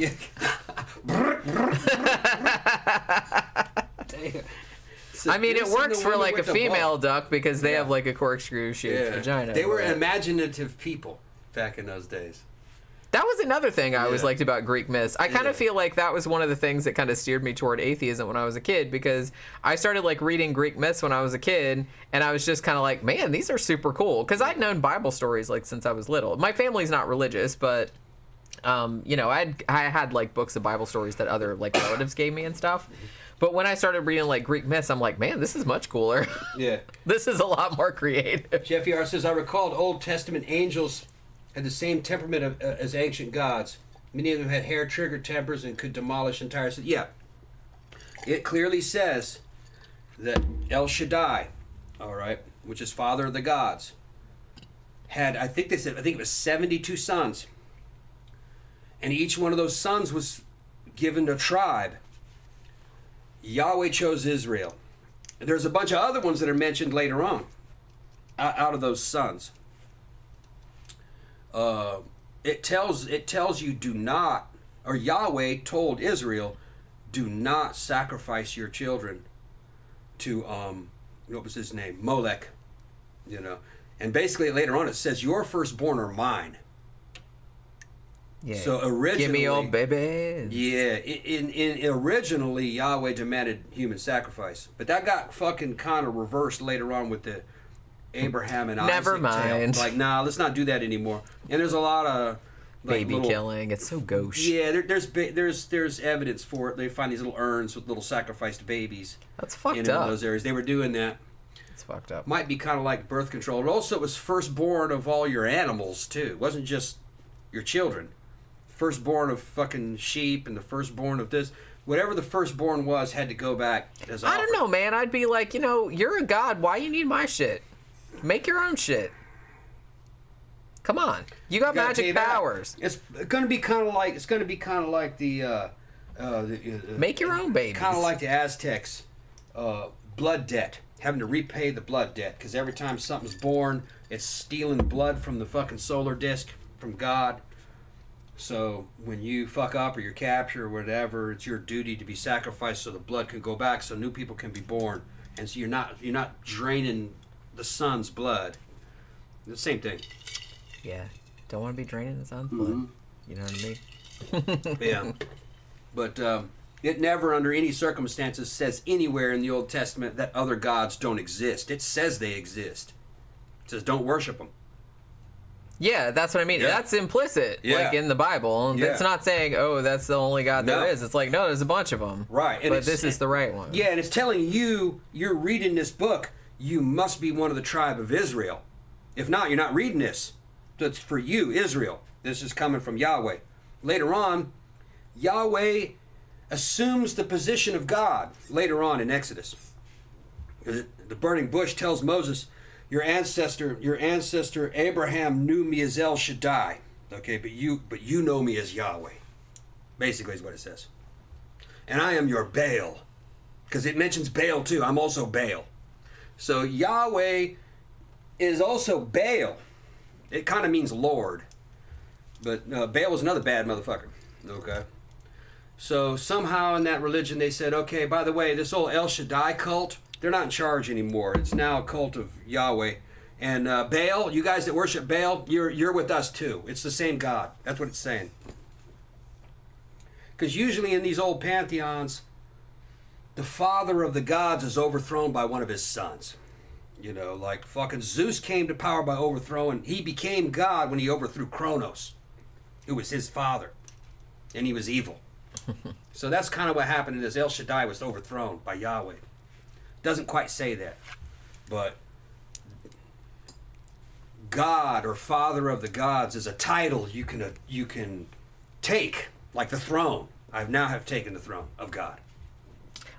I mean, it works for like a female duck because they have like a corkscrew shaped vagina. They were imaginative people back in those days. That was another thing I always liked about Greek myths. I kind of feel like that was one of the things that kind of steered me toward atheism when I was a kid, because I started like reading Greek myths when I was a kid, and I was just kind of like, man, these are super cool. Because I'd known Bible stories like since I was little. My family's not religious, but You know, I had like books of Bible stories that other like relatives gave me and stuff. But when I started reading like Greek myths, I'm like, man, this is much cooler. Yeah. This is a lot more creative. Jeff ER says, I recalled Old Testament angels had the same temperament as ancient gods. Many of them had hair-triggered tempers and could demolish entire cities. Yeah. It clearly says that El Shaddai, all right, which is father of the gods, had, I think it was 72 sons. And each one of those sons was given a tribe. Yahweh chose Israel. There's a bunch of other ones that are mentioned later on out of those sons. It tells you do not, or Yahweh told Israel, do not sacrifice your children to what was his name, Molech, you know. And basically later on it says your firstborn are mine. Yeah. So originally, give me your baby. Yeah, originally Yahweh demanded human sacrifice, but that got fucking kind of reversed later on with the Abraham and Never Isaac mind. tale. Like, nah, let's not do that anymore. And there's a lot of like, Baby killing. It's so gauche. Yeah, there's evidence for it. They find these little urns with little sacrificed babies. That's fucked in up. those areas. They were doing that. It's fucked up. Might be kind of like birth control. And also, it was firstborn of all your animals too. It wasn't just your children. Firstborn of fucking sheep and the firstborn of this. Whatever the firstborn was had to go back as I don't know, man. I'd be like, you know, you're a god. Why you need my shit? Make your own shit. Come on, you got magic powers. It's gonna be kind of like the Make your own babies. kind of like the Aztecs, blood debt, having to repay the blood debt because every time something's born, it's stealing blood from the fucking solar disk from God. So when you fuck up or you're captured or whatever, it's your duty to be sacrificed so the blood can go back, so new people can be born, and so you're not draining the sun's blood. The same thing. Yeah, don't want to be draining the sun's blood. You know what I mean? Yeah. But it never, under any circumstances, says anywhere in the Old Testament that other gods don't exist. It says they exist. It says don't worship them. Yeah, that's what I mean. Yeah. That's implicit, Yeah. like in the Bible. Yeah. It's not saying, oh, that's the only God No. there is. It's like, no, there's a bunch of them. Right. And But it's- this is the right one. Yeah, and it's telling you, you're reading this book, you must be one of the tribe of Israel. If not, you're not reading this. That's for you, Israel. This is coming from Yahweh. Later on, Yahweh assumes the position of God later on in Exodus. The burning bush tells Moses, your ancestor Abraham knew me as El Shaddai. Okay, but you know me as Yahweh. Basically is what it says. And I am your Baal. Because it mentions Baal too. I'm also Baal. So Yahweh is also Baal. It kind of means Lord. But Baal was another bad motherfucker. Okay. So somehow in that religion they said, okay, by the way, this old El Shaddai cult, they're not in charge anymore. It's now a cult of Yahweh. And Baal, you guys that worship Baal, you're with us too. It's the same God. That's what it's saying. Because usually in these old pantheons, the father of the gods is overthrown by one of his sons. You know, like fucking Zeus came to power by overthrowing. He became God when he overthrew Kronos, who was his father. And he was evil. So that's kind of what happened is El Shaddai was overthrown by Yahweh. Doesn't quite say that. But God or Father of the Gods is a title you can take, like the throne. I now have taken the throne of God.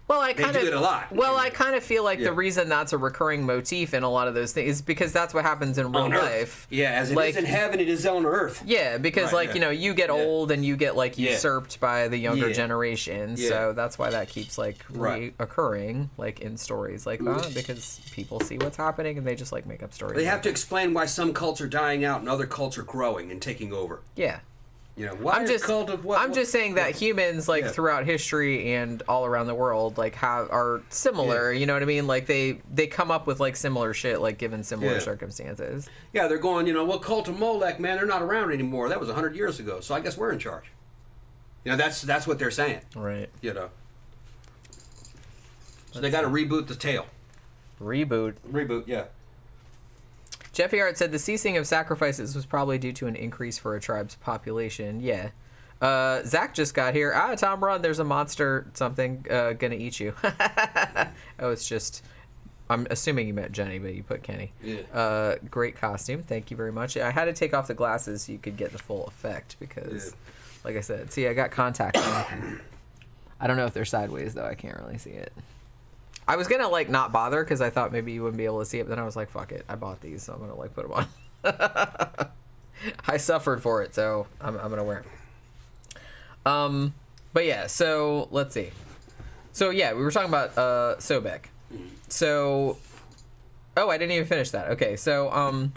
Well, I They kind do of it a lot. Well, I kind of feel like Yeah. the reason that's a recurring motif in a lot of those things is because that's what happens in real On life. earth. Yeah, as it Like- is in heaven, it is on earth. Yeah, because Right, like, yeah. you know, you get Yeah. old and you get like Yeah. usurped by the younger Yeah. generation. Yeah. So that's why that keeps like Right. reoccurring like in stories like that, because people see what's happening and they just like make up stories. They like have to explain why some cults are dying out and other cults are growing and taking over. Yeah. You know, why I'm is just cult of what? I'm just saying that humans like Yeah. throughout history and all around the world like are similar, you know what I mean? Like they come up with like similar shit like given similar Yeah. circumstances. Yeah, they're going, you know, well, cult of Molech, man, they're not around anymore. That was 100 years ago, so I guess we're in charge. You know, that's what they're saying. Right. You know, so they got to reboot the tale. Reboot. Reboot, yeah. Jeffy Hart said the ceasing of sacrifices was probably due to an increase for a tribe's population. Yeah. Zach just got here. Tom, run. There's a monster something gonna eat you. Oh, it's just... I'm assuming you meant Jenny, but you put Kenny. Yeah. Great costume. Thank you very much. I had to take off the glasses so you could get the full effect because, like I said, see, I got contacts. I don't know if they're sideways, though. I can't really see it. I was going to, like, not bother because I thought maybe you wouldn't be able to see it, but then I was like, fuck it. I bought these, so I'm going to, like, put them on. I suffered for it, so I'm going to wear them. But, yeah, so let's see. So, yeah, we were talking about Sobek. So, oh, I didn't even finish that. Okay, so,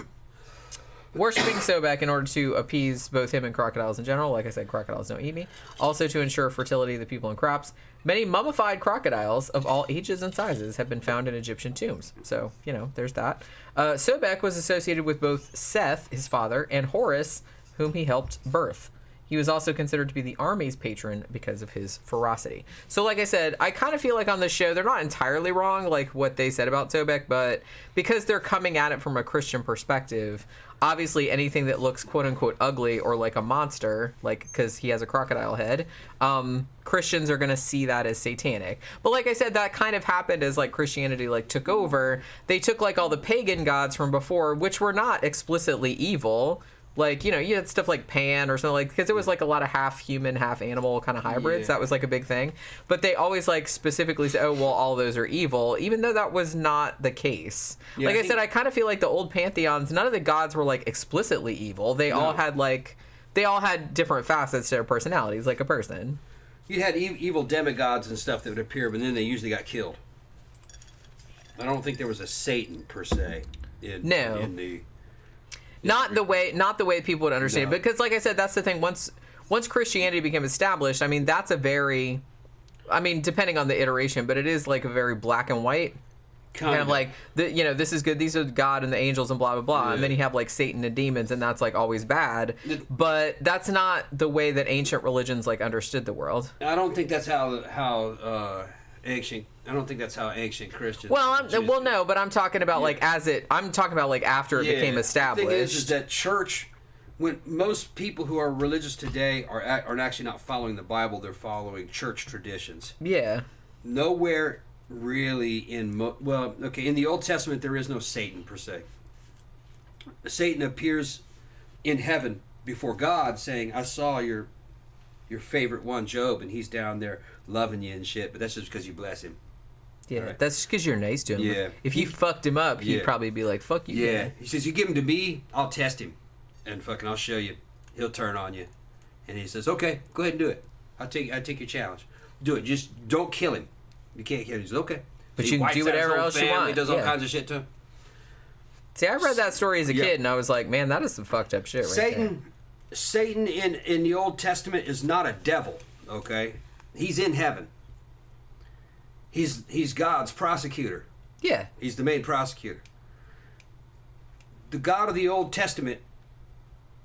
worshipping Sobek in order to appease both him and crocodiles in general. Like I said, crocodiles don't eat me. Also to ensure fertility of the people and crops. Many mummified crocodiles of all ages and sizes have been found in Egyptian tombs. So, you know, there's that. Sobek was associated with both Seth, his father, and Horus, whom he helped birth. He was also considered to be the army's patron because of his ferocity. So like I said, I kind of feel like on this show, they're not entirely wrong, like what they said about Sobek, but because they're coming at it from a Christian perspective, obviously anything that looks quote-unquote ugly or like a monster, like because he has a crocodile head, Christians are going to see that as satanic. But like I said, that kind of happened as like Christianity like took over. They took like all the pagan gods from before, which were not explicitly evil. Like, you know, you had stuff like Pan or something, like, because it was like a lot of half human, half animal kind of hybrids. Yeah. That was like a big thing. But they always like specifically say, oh, well, all those are evil, even though that was not the case. Yeah, like I said, I kind of feel like the old pantheons, none of the gods were like explicitly evil. They all had like, they all had different facets to their personalities, like a person. You had evil demigods and stuff that would appear, but then they usually got killed. I don't think there was a Satan per se in the... Not the way people would understand it, because like I said, that's the thing. Once Christianity became established, I mean, that's a very, I mean, depending on the iteration, but it is like a very black and white kind of like this is good. These are God and the angels and blah blah blah, and then you have like Satan and demons, and that's like always bad. But that's not the way that ancient religions like understood the world. I don't think that's how ancient. I don't think that's how ancient Christians. Well, no, but I'm talking about like I'm talking about like after it became established. The thing is that church, when most people who are religious today are actually not following the Bible, they're following church traditions. Yeah. Nowhere really in the Old Testament there is no Satan per se. Satan appears in heaven before God, saying, "I saw your favorite one, Job, and he's down there loving you and shit, but that's just because you bless him." Yeah, right. That's just because you're nice to him. Yeah. If you fucked him up, he'd probably be like, "Fuck you." Yeah. Man. He says, "You give him to me, I'll test him, and fucking I'll show you. He'll turn on you." And he says, "Okay, go ahead and do it. I take your challenge. Do it. Just don't kill him. You can't kill him." He says, "Okay." But you can do whatever else you want. He does all kinds of shit to him. See, I read that story as a kid, and I was like, "Man, that is some fucked up shit." Satan in the Old Testament is not a devil. Okay, he's in heaven. He's God's prosecutor. Yeah. He's the main prosecutor. The God of the Old Testament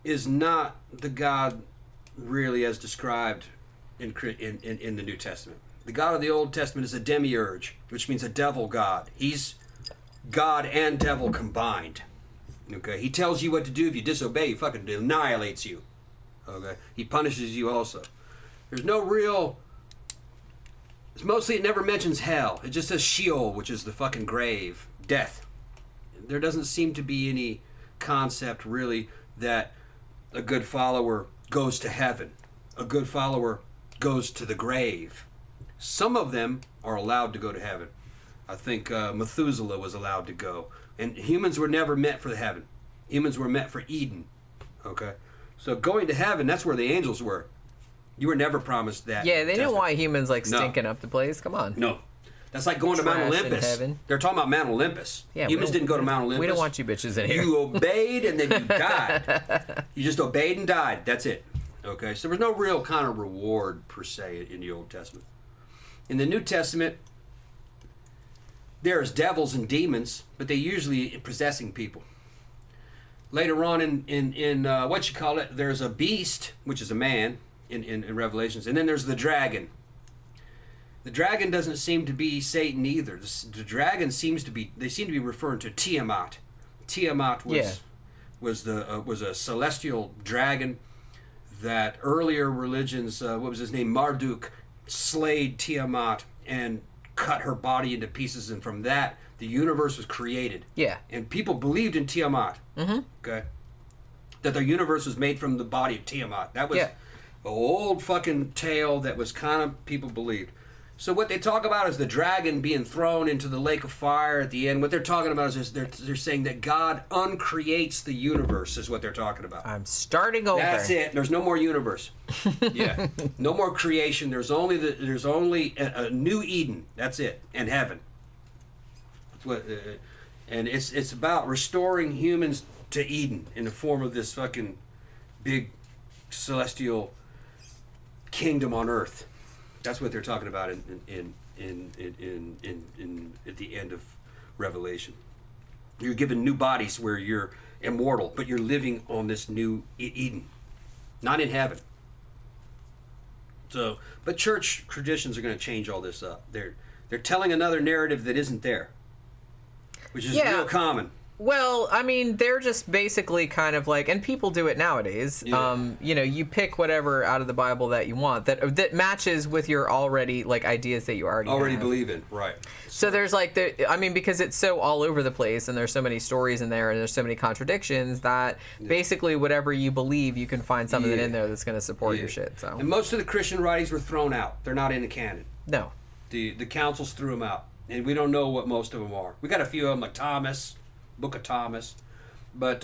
is not the God really as described in the New Testament. The God of the Old Testament is a demiurge, which means a devil god. He's God and devil combined. Okay? He tells you what to do. If you disobey, he fucking annihilates you. Okay? He punishes you also. There's no real... Mostly it never mentions hell. It just says Sheol, which is the fucking grave. Death. There doesn't seem to be any concept, really, that a good follower goes to heaven. A good follower goes to the grave. Some of them are allowed to go to heaven. I think Methuselah was allowed to go. And humans were never meant for heaven. Humans were meant for Eden. Okay? So going to heaven, that's where the angels were. You were never promised that. Yeah, they didn't want humans like stinking up the place. Come on. No. That's like going to Mount Olympus. They're talking about Mount Olympus. Yeah, humans didn't go to Mount Olympus. We don't want you bitches in here. You obeyed and then you died. You just obeyed and died. That's it. Okay? So there was no real kind of reward per se in the Old Testament. In the New Testament, there's devils and demons, but they're usually possessing people. Later on in what you call it, there's a beast, which is a man in Revelations, and then there's the dragon. The dragon doesn't seem to be Satan either. The dragon seem to be referring to Tiamat. Tiamat was a celestial dragon that earlier religions, what was his name, Marduk, slayed Tiamat and cut her body into pieces, and from that the universe was created. Yeah. And people believed in Tiamat. Mm-hmm. Okay. That the universe was made from the body of Tiamat. That was an old fucking tale that was kind of people believed. So what they talk about is the dragon being thrown into the lake of fire at the end. What they're talking about is they're saying that God uncreates the universe is what they're talking about. I'm starting over. That's it. There's no more universe. Yeah. No more creation. There's only a new Eden. That's it. And heaven. That's what, and it's about restoring humans to Eden in the form of this fucking big celestial kingdom on earth. That's what they're talking about in at the end of Revelation. You're given new bodies where you're immortal, but you're living on this new Eden, not in heaven. So, but church traditions are going to change all this up. They're telling another narrative that isn't there, which is real common. Well, I mean, they're just basically kind of like, and people do it nowadays. Yeah. You know, you pick whatever out of the Bible that you want that matches with your already like ideas that you already have. believe in, right? So there's like because it's so all over the place, and there's so many stories in there, and there's so many contradictions that basically whatever you believe, you can find something in there that's going to support your shit. So. And most of the Christian writings were thrown out. They're not in the canon. No. The councils threw them out, and we don't know what most of them are. We got a few of them like Thomas. Book of Thomas, but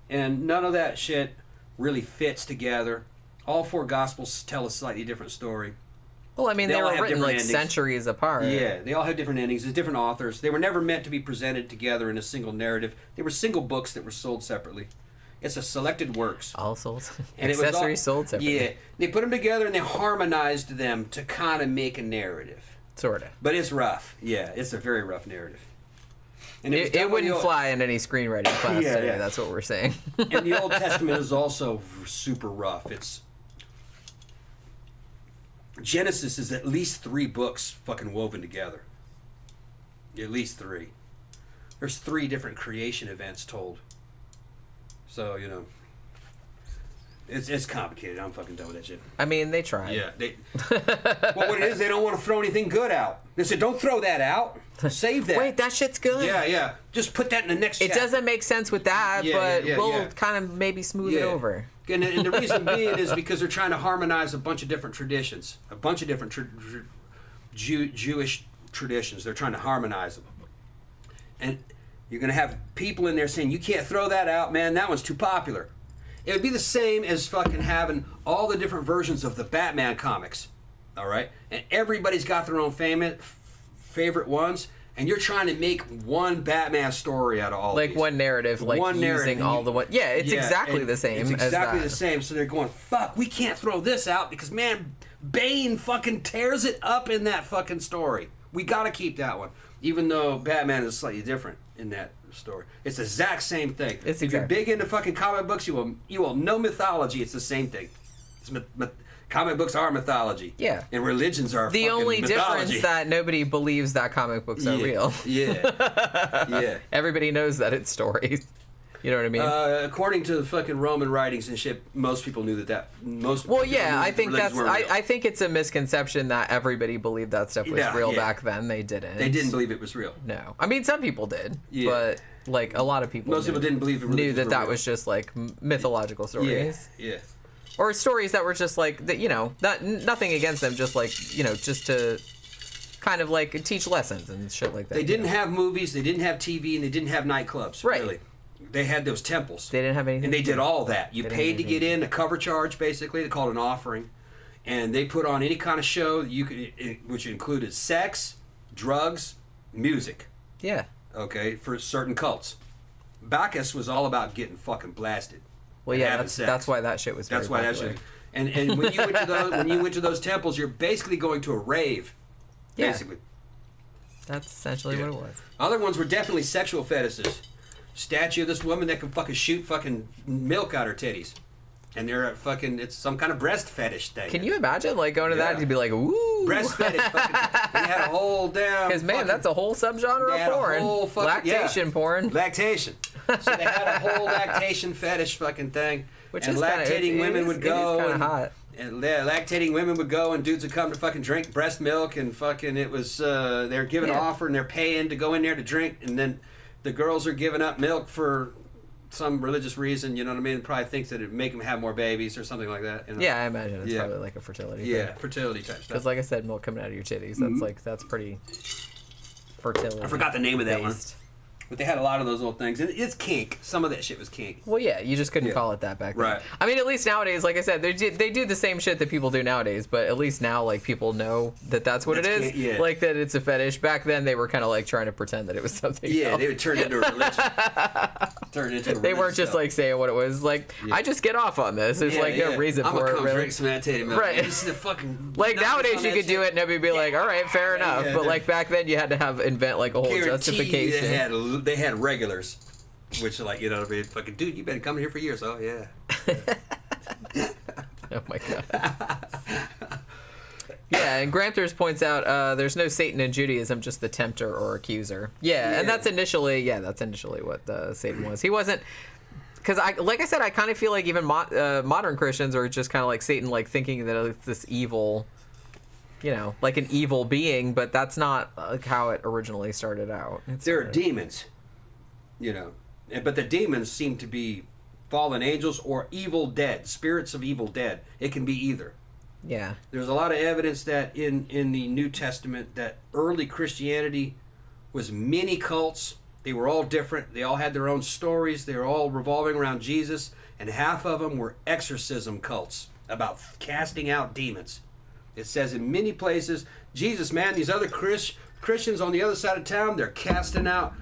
and none of that shit really fits together. All four gospels tell a slightly different story. Well, I mean, they were written like endings. Centuries apart. Yeah, they all have different endings. There's different authors. They were never meant to be presented together in a single narrative. They were single books that were sold separately. It's a selected works. All sold. And accessories sold separately. Yeah, they put them together and they harmonized them to kind of make a narrative. Sort of. But it's rough. Yeah, it's a very rough narrative. And it wouldn't fly in any screenwriting class today. Yeah. That's what we're saying. And the Old Testament is also super rough. It's Genesis is at least 3 books fucking woven together. At least 3. There's 3 different creation events told. So, you know, it's complicated. I'm fucking done with that shit. I mean, they tried. Yeah. Well, what it is, they don't want to throw anything good out. They said, don't throw that out. Save that. Wait, that shit's good. Yeah. Just put that in the next chapter. It doesn't make sense with that, but we'll kind of maybe smooth it over. And the reason being is because they're trying to harmonize a bunch of different traditions. A bunch of different Jewish traditions. They're trying to harmonize them. And you're going to have people in there saying, you can't throw that out, man. That one's too popular. It would be the same as fucking having all the different versions of the Batman comics. All right? And everybody's got their own favorite ones, and you're trying to make one Batman story out of all like these. One narrative, like one narrative, using all the one. Yeah, it's exactly the same. It's exactly the same. So they're going, fuck, we can't throw this out because, man, Bane fucking tears it up in that fucking story. We got to keep that one. Even though Batman is slightly different in that story. It's the exact same thing. If you're big into fucking comic books, you will know mythology. It's the same thing. Comic books are mythology. Yeah. And religions are the only mythology. Difference that nobody believes that comic books are real. Yeah. Everybody knows that it's stories. You know what I mean? According to the fucking Roman writings and shit, most people knew that most. Well, yeah, I think that's. I think it's a misconception that everybody believed that stuff was real back then. They didn't. They didn't believe it was real. No, I mean some people did, but like a lot of people. Most people didn't believe it. Knew that was just like mythological stories. Yeah. Or stories that were just like that. You know, nothing against them. Just like just to kind of like teach lessons and shit like that. They didn't have movies. They didn't have TV, and they didn't have nightclubs. Right. Really. They had those temples. They didn't have anything. And they did all that. You paid to get in, a cover charge, basically. They called it an offering. And they put on any kind of show you could, which included sex, drugs, music. Yeah. Okay, for certain cults. Bacchus was all about getting fucking blasted. Well, yeah, that's why that shit was very popular. That shit. And when you went to those temples, you're basically going to a rave. Yeah. Basically. That's essentially what it was. Other ones were definitely sexual fetishes. Statue of this woman that can fucking shoot fucking milk out her titties. And they're it's some kind of breast fetish thing. Can you imagine, like, going to that and you'd be like, ooh. Breast fetish. They had a whole damn... Because, man, that's a whole subgenre of porn. Lactation porn. Lactation. So they had a whole lactation fetish fucking thing. Which and is lactating women would go kind of hot. And lactating women would go, and dudes would come to fucking drink breast milk, and fucking it was they're giving an offer and they're paying to go in there to drink, and then the girls are giving up milk for some religious reason, you know what I mean? Probably thinks that it'd make them have more babies or something like that. You know? Yeah, I imagine it's probably like a fertility thing. Yeah, fertility type stuff. Because like I said, milk coming out of your titties, that's pretty fertility. I forgot the name of that one. based. But they had a lot of those little things. And it's kink. Some of that shit was kink. Well, yeah, you just couldn't call it that back then. Right. I mean, at least nowadays, like I said, they do the same shit that people do nowadays, but at least now, like, people know that that's what it is. Yeah. Like, that it's a fetish. Back then, they were kind of, like, trying to pretend that it was something else. They would turn it into a religion. They weren't just, like, saying what it was. Like, I just get off on this. There's, no reason for it, really. drink some lactated milk. Right. This is the fucking... Like, nowadays, you could do it and everybody would be like, all right, fair enough. But, like, back then, you had to invent, like, a whole justification. They had regulars. Which, like, you know what I mean? Fucking, dude, you've been coming here for years. Oh, yeah. Oh, my God. Yeah, and Gramthars points out there's no Satan in Judaism, just the tempter or accuser. Yeah, and that's initially what Satan was. He wasn't... Because, like I said, I kind of feel like even modern Christians are just kind of like Satan, like, thinking that it's this evil... You know, like an evil being, but that's not how it originally started out. There are demons, you know. But the demons seem to be fallen angels or evil dead, spirits of evil dead. It can be either. Yeah. There's a lot of evidence that in the New Testament that early Christianity was many cults. They were all different. They all had their own stories. They were all revolving around Jesus. And half of them were exorcism cults about casting out demons. It says in many places, Jesus, man, these other Christians on the other side of town, they're casting out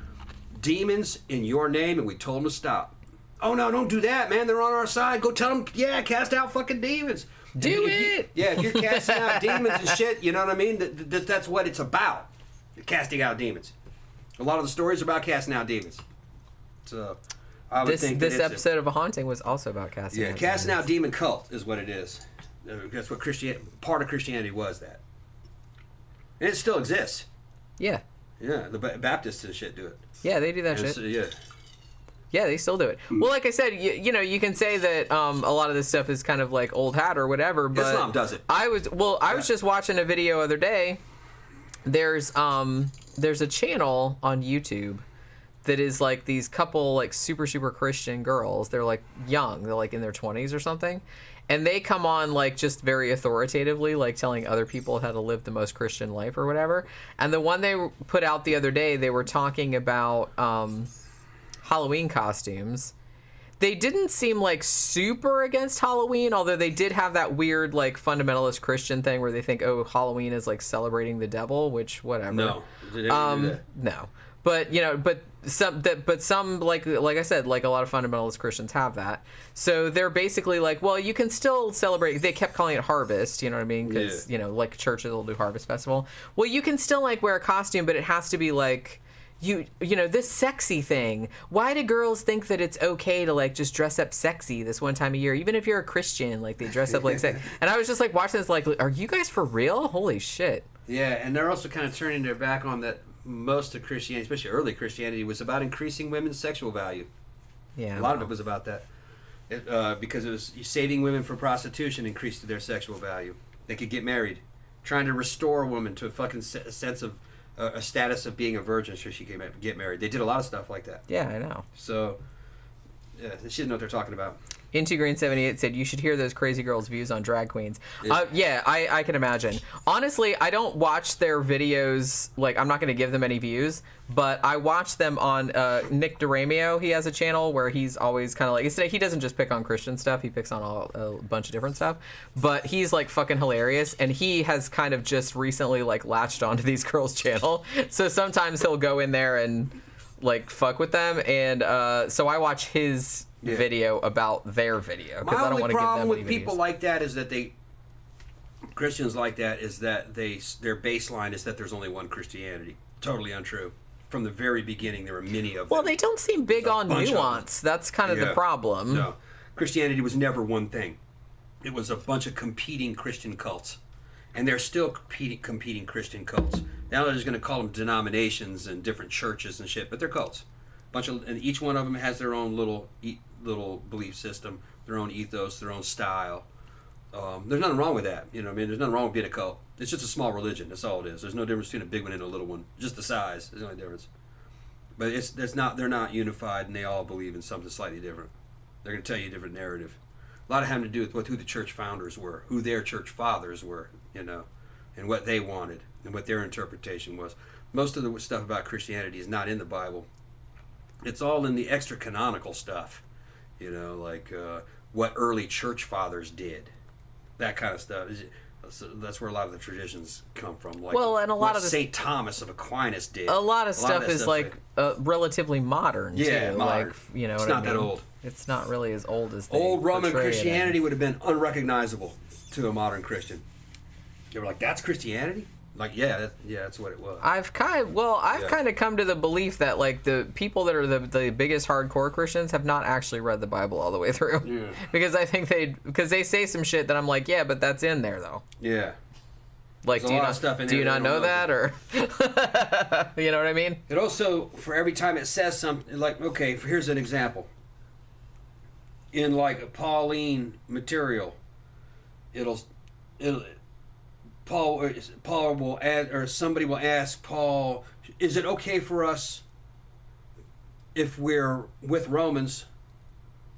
demons in your name, and we told them to stop. Oh, no, don't do that, man. They're on our side. Go tell them, cast out fucking demons. Do it! If you're casting out demons and shit, you know what I mean? That's what it's about, casting out demons. A lot of the stories are about casting out demons. So, I would think this episode of A Haunting was also about casting out demons. Casting out demon cult is what it is. That's what part of Christianity was that. And it still exists. Yeah. Yeah, the Baptists and shit do it. Yeah, they do that shit. Yeah. Yeah, they still do it. Well, like I said, you know, you can say that a lot of this stuff is kind of like old hat or whatever, but Islam does it. I was just watching a video the other day. There's a channel on YouTube that is like these couple like super Christian girls. They're like young. They're like in their 20s or something. And they come on like just very authoritatively, like telling other people how to live the most Christian life or whatever. And the one they put out the other day, they were talking about Halloween costumes. They didn't seem like super against Halloween, although they did have that weird like fundamentalist Christian thing where they think, oh, Halloween is like celebrating the devil, which whatever. No, they didn't do that. No. But you know, some like I said, like a lot of fundamentalist Christians have that. So they're basically like, well, you can still celebrate. They kept calling it Harvest, you know what I mean? Because you know, like churches will do Harvest Festival. Well, you can still like wear a costume, but it has to be like you know this sexy thing. Why do girls think that it's okay to like just dress up sexy this one time a year, even if you're a Christian? Like they dress up like sex. And I was just like watching this, like, are you guys for real? Holy shit! Yeah, and they're also kind of turning their back on that. Most of Christianity, especially early Christianity, was about increasing women's sexual value. Yeah, a lot of it was about that. Because it was saving women from prostitution increased their sexual value. They could get married, trying to restore a woman to a fucking sense of a status of being a virgin so she could get married. They did a lot of stuff like that. Yeah, I know. So, yeah, they should know what they're talking about. Into Green 78 said, you should hear those crazy girls' views on drag queens. I can imagine. Honestly, I don't watch their videos. Like, I'm not going to give them any views, but I watch them on Nick DeRamio. He has a channel where he's always kind of like, he doesn't just pick on Christian stuff. He picks on a bunch of different stuff. But he's like fucking hilarious. And he has kind of just recently like latched onto these girls' channel. So sometimes he'll go in there and like fuck with them. And so I watch his video about their video because I don't want to give them My only problem with any people videos. like that is that Christians like that is that their baseline is that there's only one Christianity. Totally untrue. From the very beginning, there were many of them. Well, they don't seem big on nuance. That's kind of the problem. No, Christianity was never one thing. It was a bunch of competing Christian cults, and they're still competing Christian cults. Now they're just going to call them denominations and different churches and shit, but they're cults. and each one of them has their own little belief system, their own ethos, their own style. There's nothing wrong with that. There's nothing wrong with being a cult. It's just a small religion. That's all it is. There's no difference between a big one and a little one. Just the size is the only difference. But they're not unified, and they all believe in something slightly different. They're going to tell you a different narrative. A lot of having to do with who the church founders were, who their church fathers were, and what they wanted, and what their interpretation was. Most of the stuff about Christianity is not in the Bible. It's all in the extra canonical stuff, like what early church fathers did, that kind of stuff. So that's where a lot of the traditions come from. Like, and a lot of St. Thomas of Aquinas did. A lot of stuff is like relatively modern too. Modern. Like, it's not that old. It's not really as old as they old Roman portray it Christianity as. would have been unrecognizable to a modern Christian. They were like, "That's Christianity." Like, that's what it was. I've kind of come to the belief that like the people that are the biggest hardcore Christians have not actually read the Bible all the way through. Yeah. Because I think they say some shit that I'm like, yeah, but that's in there though. Yeah. Like, do you not know that, or you know what I mean? It also, for every time it says something, like, okay, here's an example. In like a Pauline material, Paul will add, or somebody will ask Paul, is it okay for us if we're with Romans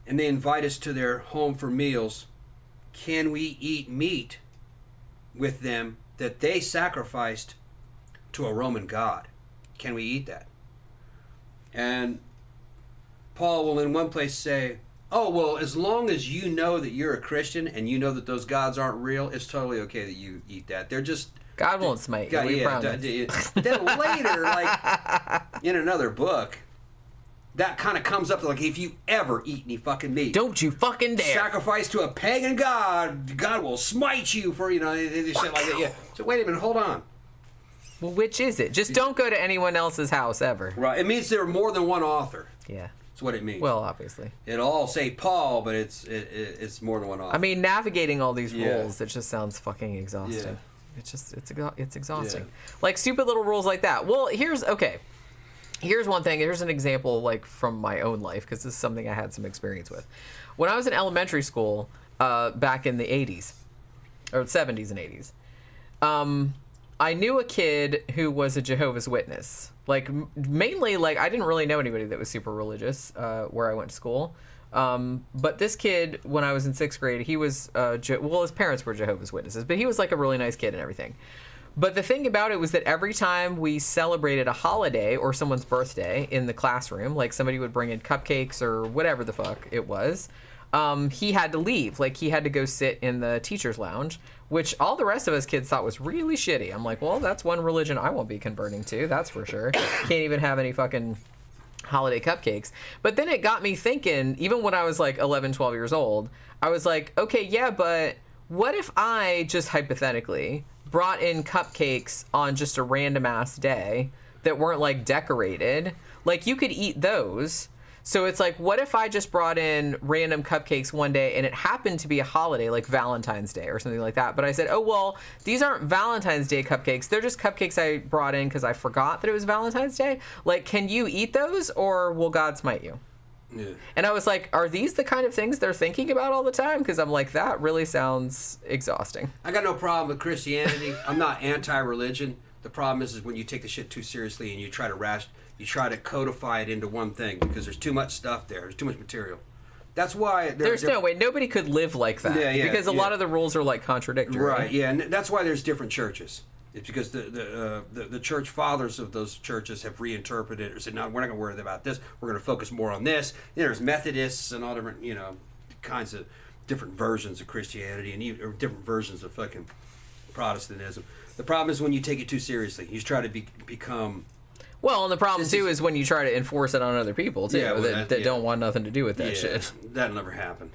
and they invite us to their home for meals, can we eat meat with them that they sacrificed to a Roman god? Can we eat that? And Paul will in one place say, oh, well, as long as you know that you're a Christian and you know that those gods aren't real, it's totally okay that you eat that. They're just... God won't smite you, we promise. Then later, like, in another book, that kind of comes up, like, if you ever eat any fucking meat... Don't you fucking dare! Sacrifice to a pagan god, God will smite you for, shit like that. Yeah. So wait a minute, hold on. Well, which is it? Just don't go to anyone else's house ever. Right. It means there are more than one author. Yeah. That's what it means. Well, obviously. It'll all say Paul, but it's more than one author. I mean, navigating all these rules, it just sounds fucking exhausting. Yeah. It's exhausting. Yeah. Like stupid little rules like that. Well, here's one thing. Here's an example, like from my own life, because this is something I had some experience with. When I was in elementary school, back in the 80s, or 70s and 80s, I knew a kid who was a Jehovah's Witness. Like, mainly, like, I didn't really know anybody that was super religious where I went to school. But this kid, when I was in 6th grade, he was, his parents were Jehovah's Witnesses, but he was, like, a really nice kid and everything. But the thing about it was that every time we celebrated a holiday or someone's birthday in the classroom, like somebody would bring in cupcakes or whatever the fuck it was, he had to leave. Like, he had to go sit in the teacher's lounge, which all the rest of us kids thought was really shitty. I'm like, well, that's one religion I won't be converting to, that's for sure. Can't even have any fucking holiday cupcakes. But then it got me thinking, even when I was like 11, 12 years old, I was like, okay, yeah, but what if I just hypothetically brought in cupcakes on just a random ass day that weren't like decorated? Like, you could eat those. So it's like, what if I just brought in random cupcakes one day and it happened to be a holiday, like Valentine's Day or something like that? But I said, oh, well, these aren't Valentine's Day cupcakes. They're just cupcakes I brought in because I forgot that it was Valentine's Day. Like, can you eat those or will God smite you? Yeah. And I was like, are these the kind of things they're thinking about all the time? Because I'm like, that really sounds exhausting. I got no problem with Christianity. I'm not anti-religion. The problem is when you take the shit too seriously and you try to codify it into one thing because there's too much stuff there. There's too much material. That's why there's no way. Nobody could live like that. Because a lot of the rules are like contradictory. Right. Yeah, and that's why there's different churches. It's because the church fathers of those churches have reinterpreted or said, no, we're not going to worry about this. We're going to focus more on this. There's Methodists and all different, kinds of different versions of Christianity and or different versions of fucking Protestantism. The problem is when you take it too seriously. You try to become... Well, and the problem, too, is when you try to enforce it on other people, too, that don't want nothing to do with that shit. That'll never happen.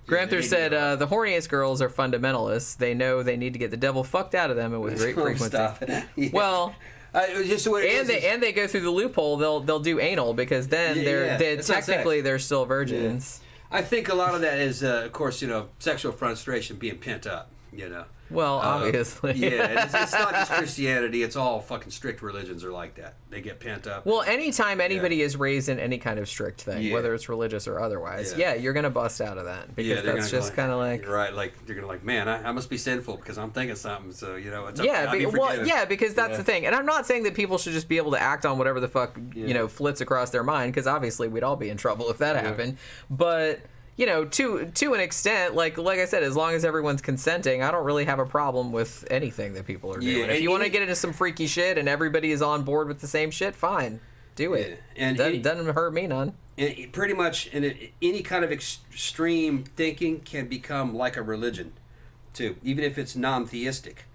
Gramthars said, the horniest girls are fundamentalists. They know they need to get the devil fucked out of them and with great frequency. Yeah. Well... and they go through the loophole. They'll do anal because then they're technically they're still virgins. Yeah. I think a lot of that is, of course, sexual frustration being pent up. you know. Well, obviously. Yeah, it's not just Christianity. It's all fucking strict religions are like that. They get pent up. Well, anytime anybody is raised in any kind of strict thing, whether it's religious or otherwise, you're going to bust out of that. Because that's just kind of like... Right, like, you're going to like, man, I must be sinful because I'm thinking something, so, you know, it's okay. Because that's the thing. And I'm not saying that people should just be able to act on whatever the fuck, you know, flits across their mind, because obviously we'd all be in trouble if that happened. But... You know, to an extent, like I said, as long as everyone's consenting, I don't really have a problem with anything that people are doing. If you want to get into some freaky shit and everybody is on board with the same shit, fine, do it. And doesn't hurt me none. And pretty much, any kind of extreme thinking can become like a religion, too, even if it's non-theistic.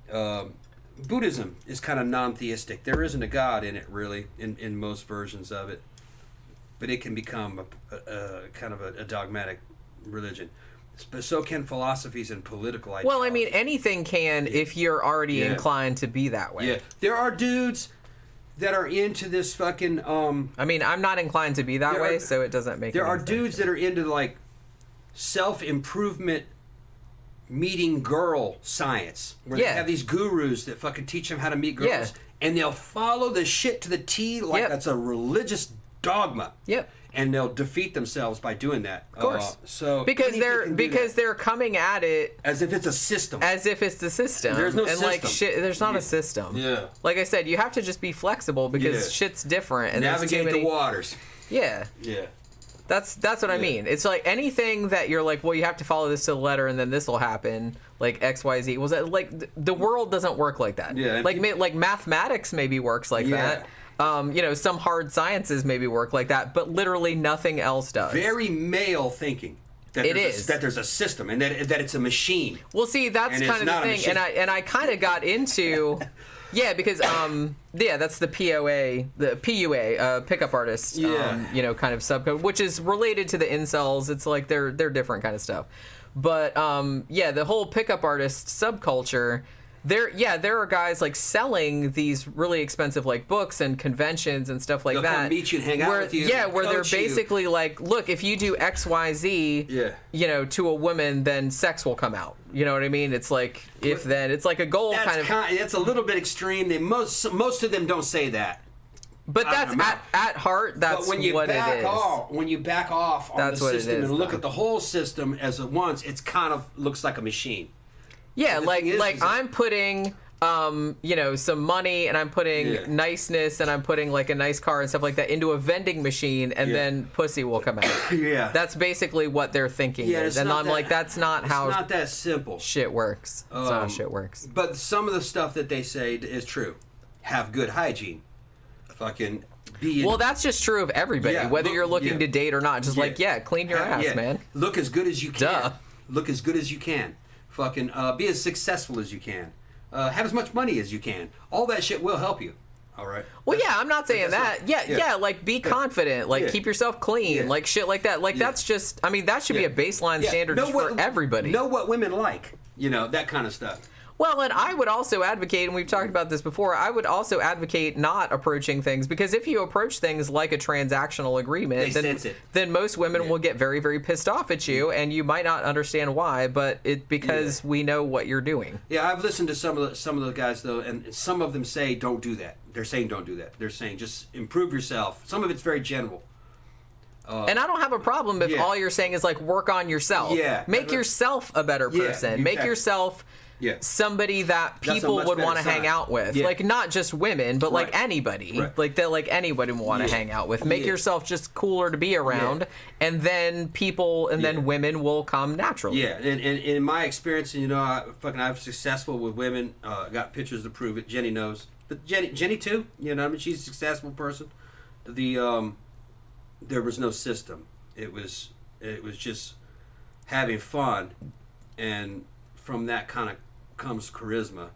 Buddhism is kind of non-theistic. There isn't a god in it, really, in most versions of it. But it can become a kind of a dogmatic religion. But so can philosophies and political ideas. Well, I mean, anything can if you're already inclined to be that way. Yeah, there are dudes that are into this fucking... I mean, I'm not inclined to be that way, so it doesn't make There any are sense. dudes that are into, like, self-improvement meeting girl science. Where they have these gurus that fucking teach them how to meet girls. Yeah. And they'll follow the shit to the T like that's a religious dogma. Yep. And they'll defeat themselves by doing that. Of course. So because they're coming at it as if it's a system. As if it's the system. There's no system. Like shit, there's not a system. Yeah. Like I said, you have to just be flexible because shit's different and navigate the waters. Yeah. Yeah. That's what I mean. It's like anything that you're like, well, you have to follow this to the letter, and then this will happen, like XYZ. Was that like the world doesn't work like that? Yeah. Like mathematics maybe works like that. You know, some hard sciences maybe work like that, but literally nothing else does. Very male thinking. That there's a system and that it's a machine. Well, see, that's kind of the thing, and I kind of got into. Yeah, because that's the PUA, pickup artist, you know, kind of subcode, which is related to the incels. It's like they're different kind of stuff, but the whole pickup artist subculture. There are guys like selling these really expensive like books and conventions and stuff like They'll that. Come meet you and hang out with you. Yeah, where they're basically like, look, if you do XYZ, you know, to a woman, then sex will come out. You know what I mean? It's like it's like a goal kind of. It's a little bit extreme. Most of them don't say that. But that's at heart. That's what it is. When you back off on the system and look at the whole system as at once, it's kind of looks like a machine. Yeah, like I'm putting, you know, some money and I'm putting niceness and I'm putting like a nice car and stuff like that into a vending machine and then pussy will come out. Yeah. That's basically what they're thinking is. And I'm like, that's not how... It's not that simple. Shit works. It's not how shit works. But some of the stuff that they say is true. Have good hygiene. Fucking... Well, that's just true of everybody, whether you're looking to date or not. Just like, clean your ass, man. Look as good as you can. Duh. Look as good as you can. Fucking be as successful as you can. Have as much money as you can. All that shit will help you. All right. Well, I'm not saying that. Like be confident. Like keep yourself clean. Like shit like that. Like that's just. I mean, that should be a baseline standard for everybody. Know what women like. You know, that kind of stuff. Well, and I would also advocate, and we've talked about this before, I would also advocate not approaching things, because if you approach things like a transactional agreement, then most women will get very, very pissed off at you, and you might not understand why, but because we know what you're doing. Yeah, I've listened to some of the guys, though, and some of them say don't do that. They're saying don't do that. They're saying just improve yourself. Some of it's very general. And I don't have a problem if all you're saying is, like, work on yourself. Yeah. Make yourself a better person. Make yourself... somebody that people would want to hang out with. Like, not just women, but like anybody. Like that, like anybody would want to hang out with. Make yourself just cooler to be around, and then people and then women will come naturally. Yeah, and in my experience, you know, I'm successful with women. Got pictures to prove it. Jenny knows, but Jenny too. You know, I mean, she's a successful person. There was no system. It was just having fun, and from that kind of comes charisma,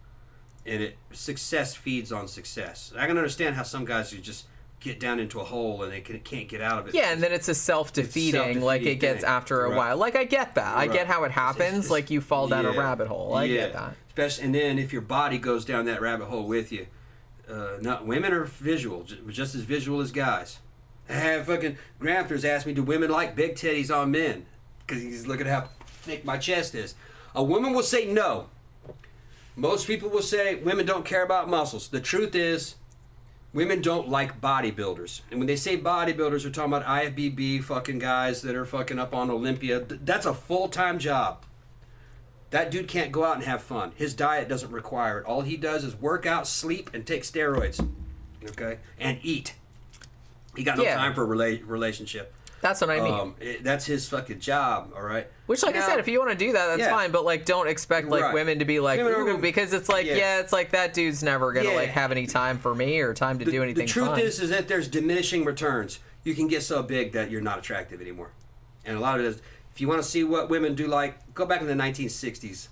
and success feeds on success. I can understand how some guys who just get down into a hole and they can't get out of it. Yeah, and then it's a self-defeating like it gets after a while. Like I get that. I get how it happens. Like you fall down a rabbit hole. I get that. Especially, and then if your body goes down that rabbit hole with you, not women are visual, just as visual as guys. Fucking Gramthars asked me, do women like big titties on men? Because he's looking at how thick my chest is. A woman will say no. Most people will say women don't care about muscles. The truth is, women don't like bodybuilders. And when they say bodybuilders, they're talking about IFBB fucking guys that are fucking up on Olympia. That's a full-time job. That dude can't go out and have fun. His diet doesn't require it. All he does is work out, sleep, and take steroids. Okay? And eat. He got no time for a relationship. That's what I mean. That's his fucking job, all right? Which, like I said, if you want to do that, that's fine. But, like, don't expect, like, women to be like, ooh, because it's like, it's like that dude's never going to, like, have any time for me or time to do anything fun. The truth is that there's diminishing returns. You can get so big that you're not attractive anymore. And a lot of it is, if you want to see what women do, like, go back in the 1960s,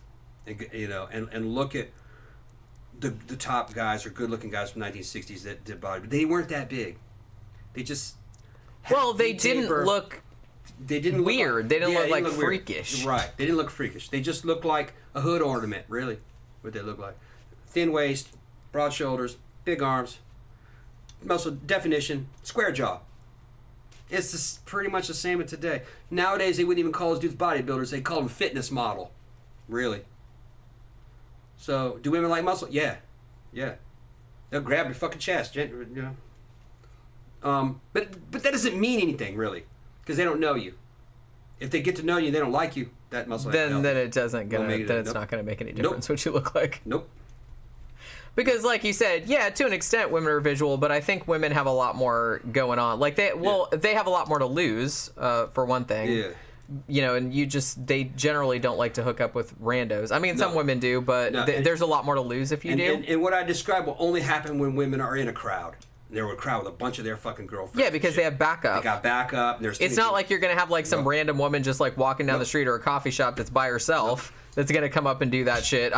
and look at the top guys or good-looking guys from the 1960s that did body. They weren't that big. They just... Well, they didn't look weird. They didn't look like freakish. Right. They didn't look freakish. They just looked like a hood ornament, really, what they look like. Thin waist, broad shoulders, big arms, muscle definition, square jaw. It's just pretty much the same as today. Nowadays, they wouldn't even call those dudes bodybuilders. They call them fitness model, really. So, do women like muscle? Yeah. They'll grab your fucking chest, but that doesn't mean anything really, because they don't know you. If they get to know you, and they don't like you. That muscle. Then it doesn't gonna. Then it's not gonna make any difference what you look like. Nope. Because, like you said, to an extent, women are visual, but I think women have a lot more going on. Like they have a lot more to lose, for one thing. Yeah. And they generally don't like to hook up with randos. I mean, some women do, but there's a lot more to lose if you do. And what I describe will only happen when women are in a crowd. They were a crowd with a bunch of their fucking girlfriends. Yeah, because they have backup. They got backup. It's not like you're going to have like some random woman just like walking down the street or a coffee shop that's by herself that's going to come up and do that shit.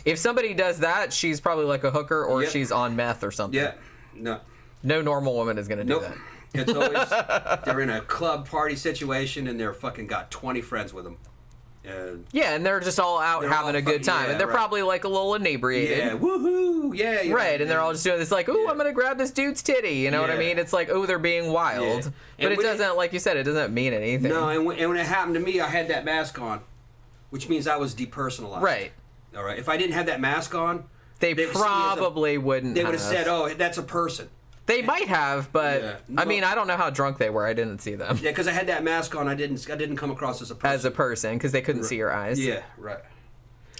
If somebody does that, she's probably like a hooker or she's on meth or something. Yeah. No normal woman is going to do that. It's always, they're in a club party situation and they're fucking got 20 friends with them. And they're just all out having a good time. And they're probably like a little inebriated. Yeah, woohoo, yeah. Right, and they're all just doing this like, ooh, I'm going to grab this dude's titty. You know what I mean? It's like, oh, they're being wild. Yeah. But it doesn't, like you said, it doesn't mean anything. No, and when it happened to me, I had that mask on, which means I was depersonalized. Right. All right. If I didn't have that mask on, they probably wouldn't They would have said, oh, that's a person. They might have, but I mean, I don't know how drunk they were. I didn't see them. Yeah, because I had that mask on. I didn't come across as a person. As a person, because they couldn't see your eyes. Yeah, right.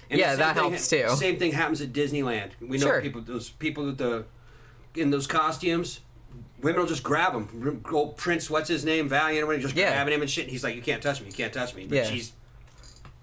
And that helps too. Same thing happens at Disneyland. We know those people in those costumes. Women will just grab him. Old Prince, what's his name? Valiant, or just grabbing him and shit. And he's like, "You can't touch me. You can't touch me." But she's.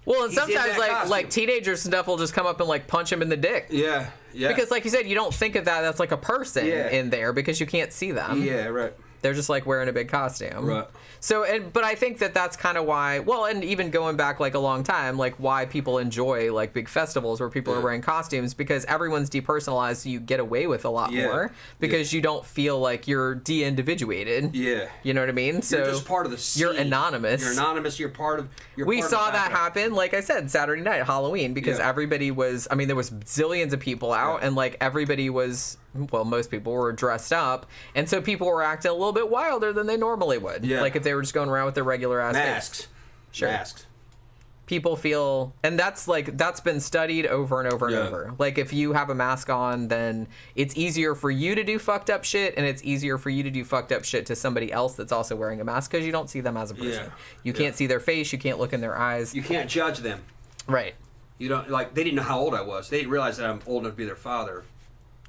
Well, and sometimes like teenagers and stuff will just come up and like punch him in the dick. Yeah. Because like you said, you don't think of that that's like a person in there because you can't see them. Yeah, right. They're just like wearing a big costume. Right. So, but I think that's kind of why, well, and even going back like a long time, like why people enjoy like big festivals where people are wearing costumes, because everyone's depersonalized, so you get away with a lot more because you don't feel like you're de-individuated. Yeah. You know what I mean? So you're just part of the scene. You're anonymous. You're anonymous. You're part of. We saw that happen, like I said, Saturday night, Halloween, because everybody was, I mean, there was zillions of people out and like everybody was, well, most people were dressed up, and so people were acting a little bit wilder than they normally would. Yeah. Like if they were just going around with their regular ass masks. Sure. Masks. People feel, and that's been studied over and over and over. Like if you have a mask on, then it's easier for you to do fucked up shit, and it's easier for you to do fucked up shit to somebody else that's also wearing a mask, because you don't see them as a person. Yeah. You can't see their face. You can't look in their eyes. You can't judge them. Right. You don't, like, they didn't know how old I was. They didn't realize that I'm old enough to be their father.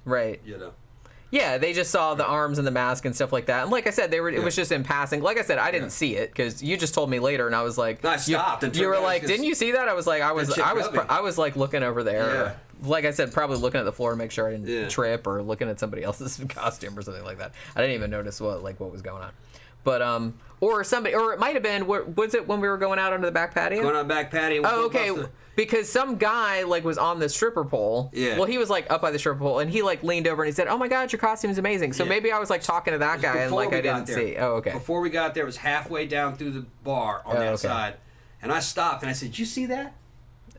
Right. You know. Yeah, they just saw the arms and the mask and stuff like that. And like I said, it was just in passing. Like I said, I didn't see it because you just told me later, and I was like, I stopped. You were like, didn't you see that? I was like, I was like looking over there. Yeah. Like I said, probably looking at the floor to make sure I didn't trip, or looking at somebody else's costume or something like that. I didn't even notice what was going on. But or it might have been, was it when we were going out onto the back patio? Going on the back patio. Oh, okay. Because some guy like was on the stripper pole. Yeah. Well, he was like up by the stripper pole, and he like leaned over and he said, "Oh my God, your costume's amazing." So maybe I was like talking to that guy, and like I didn't see. Oh, okay. Before we got there, it was halfway down through the bar on that side, and I stopped and I said, "Did you see that?"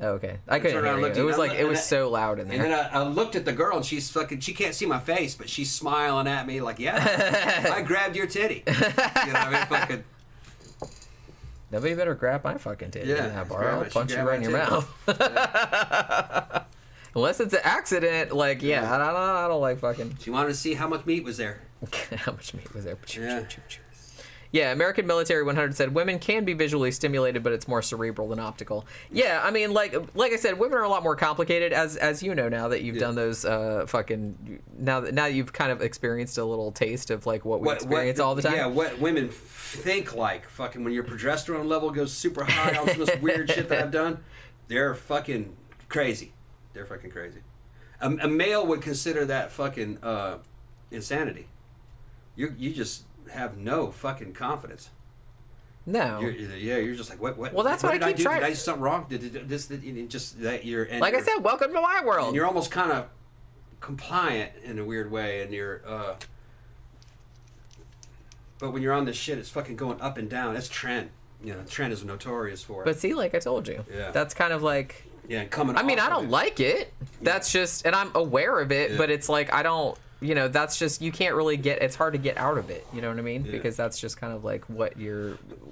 Oh, okay. I couldn't hear you. It was like, it was so loud in there. And then I looked at the girl, and she's fucking, she can't see my face, but she's smiling at me like, yeah, I grabbed your titty. You know what I mean? Fucking. Nobody better grab my fucking titty in that bar. I'll punch you right in your mouth. Yeah. Unless it's an accident, like, yeah, I don't like fucking... She wanted to see how much meat was there. How much meat was there? Yeah. Yeah, American Military 100 said, women can be visually stimulated, but it's more cerebral than optical. Yeah, I mean, like I said, women are a lot more complicated, as you know now that you've done those now that you've kind of experienced a little taste of, like, what we experience all the time. Yeah, what women think, like, fucking when your progesterone level goes super high, all this weird shit that I've done, they're fucking crazy. They're fucking crazy. A male would consider that fucking insanity. You just have no fucking confidence. No. You're just like, what? Well, that's what I keep trying. Did I do something wrong? Just that you're... Like I said, welcome to my world. And you're almost kind of compliant in a weird way, and you're... But when you're on this shit, it's fucking going up and down. That's trend. You know, trend is notorious for it. But see, like I told you, that's kind of like... Yeah, coming I mean, I don't like it. That's just... And I'm aware of it, but it's like, I don't... You know, that's just, you can't really get, it's hard to get out of it, you know what I mean? Yeah. Because that's just kind of like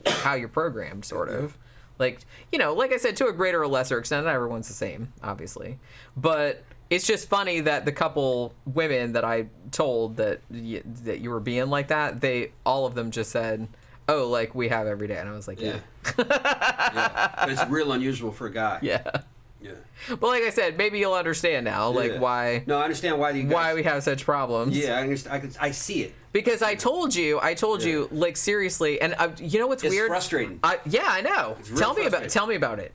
how you're programmed, sort of. Like, you know, like I said, to a greater or lesser extent, not everyone's the same, obviously. But it's just funny that the couple women that I told that you were being like that, all of them just said, oh, like, we have every day. And I was like, yeah. But it's real unusual for a guy. Yeah. Yeah. But like I said, maybe you'll understand now, like why. No, I understand why why we have such problems. Yeah, I understand. I see it. Because I told you, like, seriously, and you know what's weird? It's frustrating. Yeah, I know. Tell me about it.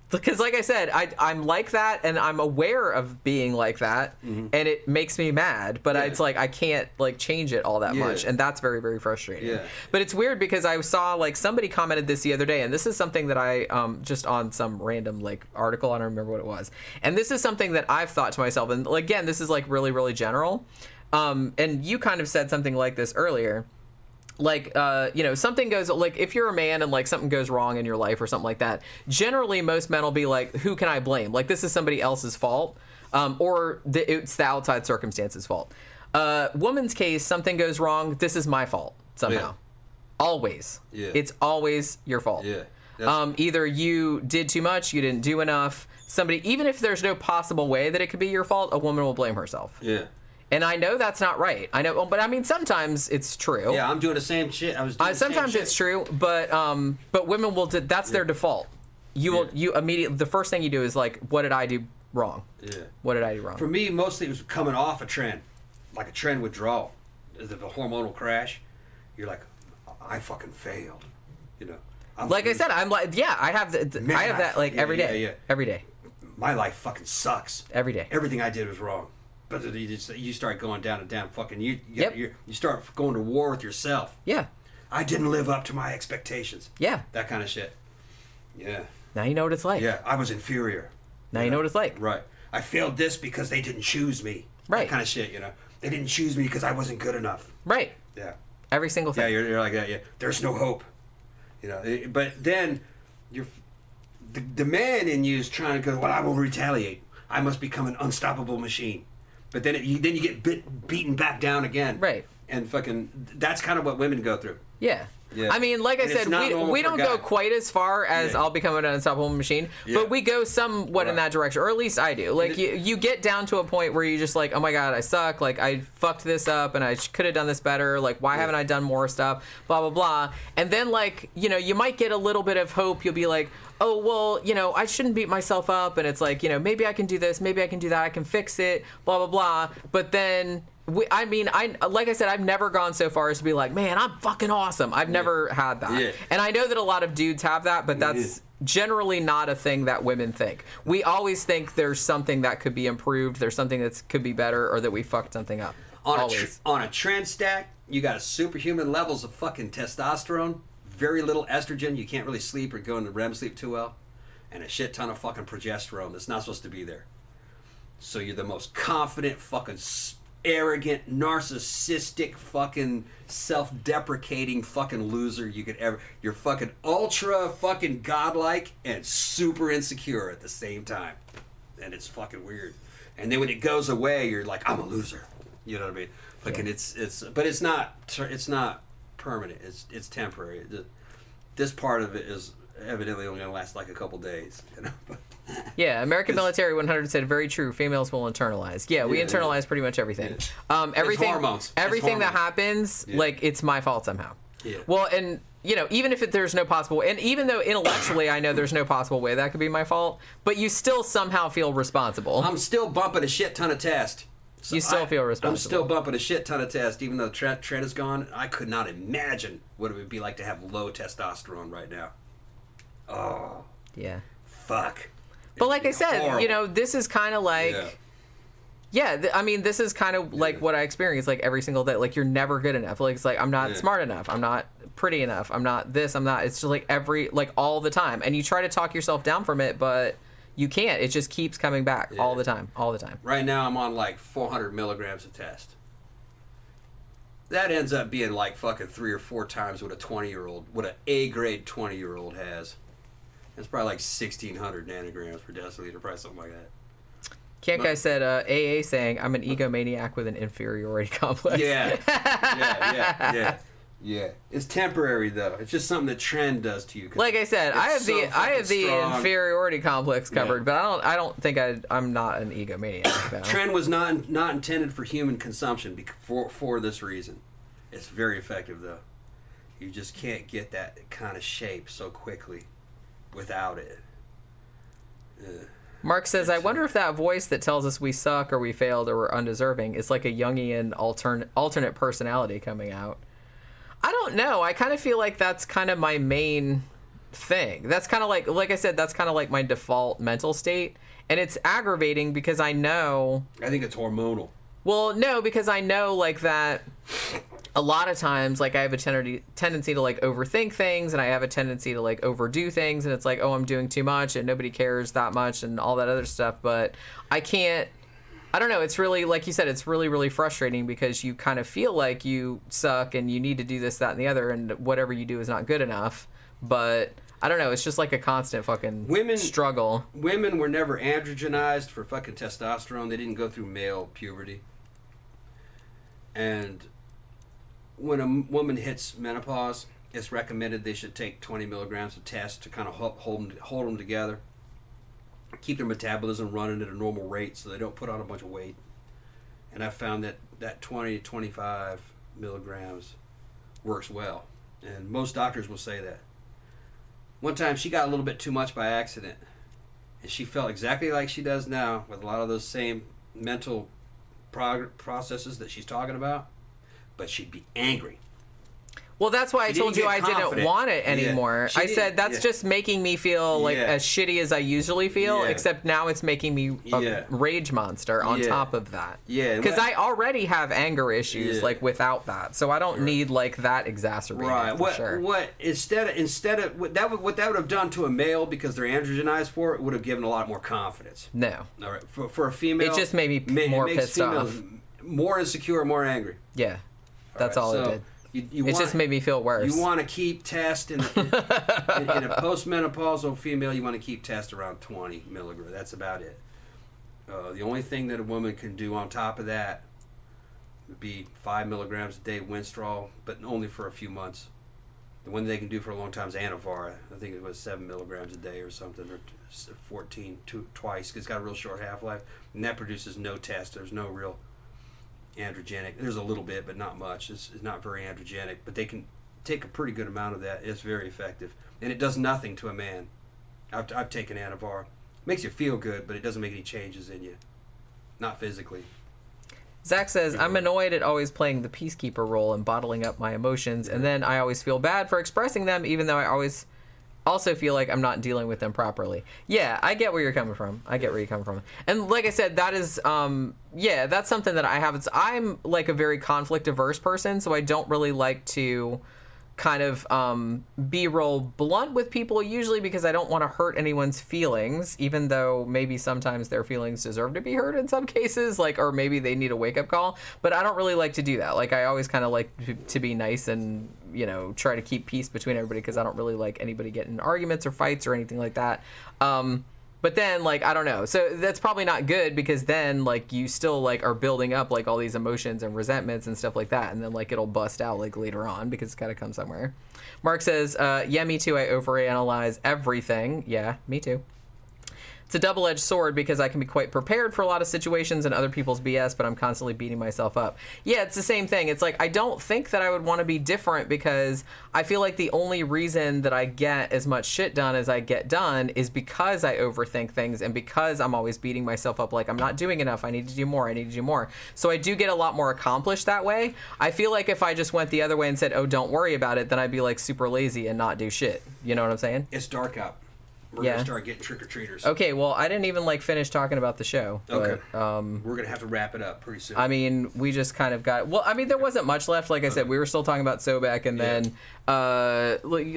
Because like I said, I'm like that, and I'm aware of being like that, and it makes me mad. But it's like I can't like change it all that much, and that's very, very frustrating. Yeah. But it's weird because I saw like somebody commented this the other day, and this is something that I just on some random like article, I don't remember what it was, and this is something that I've thought to myself, and again, this is like really, really general. And you kind of said something like this earlier. Like, you know, something goes, like, if you're a man and, like, something goes wrong in your life or something like that, generally most men will be like, who can I blame? Like, this is somebody else's fault, or it's the outside circumstances' fault. Woman's case, something goes wrong, this is my fault, somehow. Yeah. Always. Yeah. It's always your fault. Yeah. Either you did too much, you didn't do enough, even if there's no possible way that it could be your fault, a woman will blame herself. Yeah. And I know that's not right. I know, but I mean, sometimes it's true. Yeah, I'm doing the same shit. Sometimes it's true, but women will. That's their default. You immediately, the first thing you do is like, what did I do wrong? Yeah. What did I do wrong? For me, mostly it was coming off a trend, like a trend withdrawal, the hormonal crash. You're like, I fucking failed. You know. Like I said, I'm like, yeah, I have that like every day. Yeah. Every day. My life fucking sucks. Every day. Everything I did was wrong. But you start going down and down. Fucking you start going to war with yourself. Yeah. I didn't live up to my expectations. Yeah. That kind of shit. Yeah. Now you know what it's like. Yeah. I was inferior. Now you know what it's like. Right. I failed this because they didn't choose me. Right. That kind of shit. You know. They didn't choose me because I wasn't good enough. Right. Yeah. Every single thing. Yeah. You're like that. Yeah. There's no hope. You know. But then the man in you is trying to go. Well, I will retaliate. I must become an unstoppable machine. But then you get beaten back down again. Right. And fucking, that's kind of what women go through. Yeah. Yeah. I mean, like I said, we don't go quite as far as I'll become an unstoppable machine, but we go somewhat in that direction, or at least I do. Like, you get down to a point where you're just like, oh my God, I suck. Like, I fucked this up and I could have done this better. Like, why haven't I done more stuff? Blah, blah, blah. And then, like, you know, you might get a little bit of hope. You'll be like, oh, well, you know, I shouldn't beat myself up. And it's like, you know, maybe I can do this. Maybe I can do that. I can fix it. Blah, blah, blah. But then... like I said, I've never gone so far as to be like, man, I'm fucking awesome. I've never had that. Yeah. And I know that a lot of dudes have that, but that's generally not a thing that women think. We always think there's something that could be improved, there's something that could be better, or that we fucked something up. On a trend stack, you got superhuman levels of fucking testosterone, very little estrogen, you can't really sleep or go into REM sleep too well, and a shit ton of fucking progesterone that's not supposed to be there. So you're the most confident fucking... arrogant, narcissistic, fucking self-deprecating fucking loser you could ever... You're fucking ultra fucking godlike and super insecure at the same time. And it's fucking weird. And then when it goes away, you're like, I'm a loser. You know what I mean? Fucking it's but it's not permanent. It's temporary. this part of it is evidently only going to last like a couple days. You know? Yeah, American Military 100 said, very true, females will internalize. Yeah, we internalize pretty much everything. Everything, it's hormones. Everything that happens, like, it's my fault somehow. Yeah. Well, and, you know, even if there's no possible, and even though intellectually I know there's no possible way that could be my fault, but you still somehow feel responsible. I'm still bumping a shit ton of tests. So you still feel responsible. I'm still bumping a shit ton of tests, even though Trent is gone. I could not imagine what it would be like to have low testosterone right now. Oh. Yeah. Fuck. But like I said, horrible. You know, this is kind of like, I mean, this is kind of like what I experience like every single day. Like, you're never good enough. Like, it's like, I'm not smart enough. I'm not pretty enough. I'm not this. I'm not. It's just like all the time. And you try to talk yourself down from it, but you can't. It just keeps coming back all the time. All the time. Right now, I'm on like 400 milligrams of test. That ends up being like fucking 3 or 4 times what a 20-year-old, what an A-grade 20-year-old has. It's probably like 1,600 nanograms per deciliter, probably something like that. Can't Guy said, AA saying, I'm an egomaniac with an inferiority complex. Yeah. It's temporary, though. It's just something that Trend does to you. Like I said, I have the inferiority complex covered, but I don't think I'm not an egomaniac. Trend was not intended for human consumption for this reason. It's very effective, though. You just can't get that kind of shape so quickly without it. Mark says, I wonder if that voice that tells us we suck or we failed or we're undeserving is like a Jungian alternate personality coming out. I don't know. I kind of feel like that's kind of my main thing. That's kind of like I said, that's kind of like my default mental state. And it's aggravating because I know... I think it's hormonal. Well, no, because I know like that a lot of times, like, I have a tendency to like overthink things, and I have a tendency to like overdo things, and it's like, oh, I'm doing too much and nobody cares that much and all that other stuff. But I don't know. It's really, like you said, it's really, really frustrating because you kind of feel like you suck and you need to do this, that, and the other, and whatever you do is not good enough. But I don't know. It's just like a constant fucking struggle. Women were never androgenized for fucking testosterone. They didn't go through male puberty. And when a woman hits menopause, it's recommended they should take 20 milligrams of test to kind of hold them together. Keep their metabolism running at a normal rate so they don't put on a bunch of weight. And I found that 20 to 25 milligrams works well. And most doctors will say that. One time she got a little bit too much by accident. And she felt exactly like she does now with a lot of those same mental processes that she's talking about. But she'd be angry. Well, that's why I told you I didn't want it anymore. I said that's just making me feel like as shitty as I usually feel, except now it's making me a rage monster on top of that. Yeah. Because I already have anger issues like without that, so I don't need like that exacerbated. Right. For what instead of what that would have done to a male because they're androgenized for it would have given a lot more confidence. No. All right. For a female, it just made me more pissed off, more insecure, more angry. Yeah. That's all it did. It just made me feel worse. You want to keep test in a postmenopausal female. You want to keep test around 20 milligrams. That's about it. The only thing that a woman can do on top of that would be 5 milligrams a day Winstrol, but only for a few months. The one they can do for a long time is Anavar. I think it was 7 milligrams a day or something, or 14 twice. It's got a real short half-life, and that produces no test. There's no real androgenic. There's a little bit, but not much. It's not very androgenic, but they can take a pretty good amount of that. It's very effective, and it does nothing to a man. I've taken Anavar. It makes you feel good, but it doesn't make any changes in you, not physically. Zach says, I'm annoyed at always playing the peacekeeper role and bottling up my emotions, and then I always feel bad for expressing them, even though I always also feel like I'm not dealing with them properly. Yeah, I get where you're coming from. And like I said, that is, that's something that I have. I'm like a very conflict averse person, so I don't really like to kind of be real blunt with people usually because I don't want to hurt anyone's feelings, even though maybe sometimes their feelings deserve to be hurt in some cases, like, or maybe they need a wake-up call. But I don't really like to do that. Like, I always kind of like to be nice and, you know, try to keep peace between everybody because I don't really like anybody getting in arguments or fights or anything like that. But then, like, I don't know. So that's probably not good because then, like, you still, like, are building up, like, all these emotions and resentments and stuff like that. And then, like, it'll bust out, like, later on because it's got to come somewhere. Mark says, yeah, me too. I overanalyze everything. Yeah, me too. It's a double-edged sword because I can be quite prepared for a lot of situations and other people's BS, but I'm constantly beating myself up. Yeah, it's the same thing. It's like, I don't think that I would want to be different because I feel like the only reason that I get as much shit done as I get done is because I overthink things and because I'm always beating myself up like I'm not doing enough. I need to do more. I need to do more. So I do get a lot more accomplished that way. I feel like if I just went the other way and said, oh, don't worry about it, then I'd be like super lazy and not do shit. You know what I'm saying? It's dark out. We're going to start getting trick-or-treaters. Okay, well, I didn't even, like, finish talking about the show. Okay. But, we're going to have to wrap it up pretty soon. I mean, we just kind of got... Well, I mean, there wasn't much left. Like I said, we were still talking about Sobek, and then,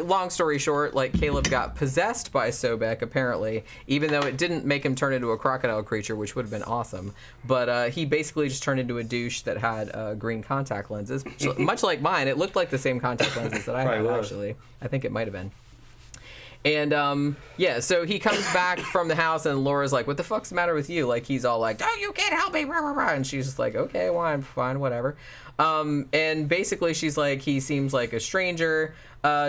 long story short, like, Caleb got possessed by Sobek, apparently, even though it didn't make him turn into a crocodile creature, which would have been awesome. But he basically just turned into a douche that had green contact lenses. Much like mine, it looked like the same contact lenses that I have, actually. I think it might have been. And, yeah, so he comes back from the house, and Laura's like, what the fuck's the matter with you? Like, he's all like, oh, you can't help me, rah, rah, rah. And she's just like, okay, well, I'm fine, whatever. And basically she's like, he seems like a stranger.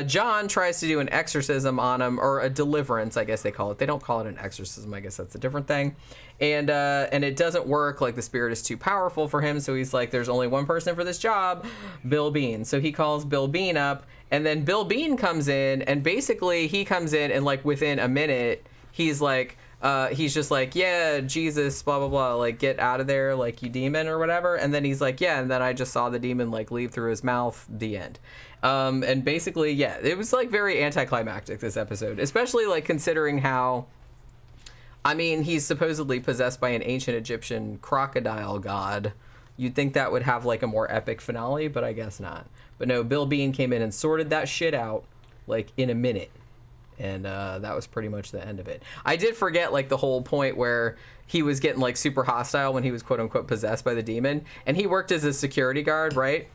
John tries to do an exorcism on him, or a deliverance, I guess they call it. They don't call it an exorcism. I guess that's a different thing. And it doesn't work. Like, the spirit is too powerful for him. So he's like, there's only one person for this job, Bill Bean. So he calls Bill Bean up, and then Bill Bean comes in, and basically he comes in, and like within a minute, he's like, he's just like, yeah, Jesus, blah, blah, blah, like, get out of there, like, you demon or whatever. And then he's like, yeah, and then I just saw the demon, like, leave through his mouth, the end. And basically, yeah, it was, like, very anticlimactic, this episode, especially, like, considering how, I mean, he's supposedly possessed by an ancient Egyptian crocodile god. You'd think that would have, like, a more epic finale, but I guess not. But no, Bill Bean came in and sorted that shit out, like, in a minute. And that was pretty much the end of it. I did forget, like, the whole point where he was getting, like, super hostile when he was, quote-unquote, possessed by the demon. And he worked as a security guard, right?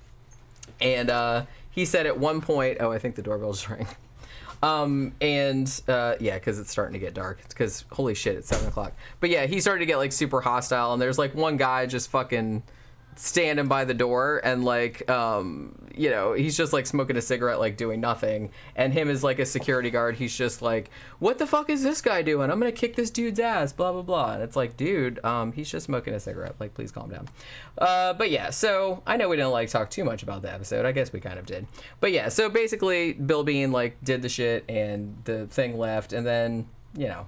And he said at one point... Oh, I think the doorbell just rang. Yeah, because it's starting to get dark. It's because, holy shit, it's 7 o'clock. But yeah, he started to get, like, super hostile. And there's, like, one guy just fucking standing by the door, and like you know, he's just like smoking a cigarette, like doing nothing, and him as like a security guard, he's just like, what the fuck is this guy doing? I'm gonna kick this dude's ass, blah blah blah. And it's like, dude, he's just smoking a cigarette, like, please calm down. But yeah, so I know we didn't like talk too much about the episode. I guess we kind of did. But yeah, so basically Bill Bean like did the shit and the thing left, and then, you know,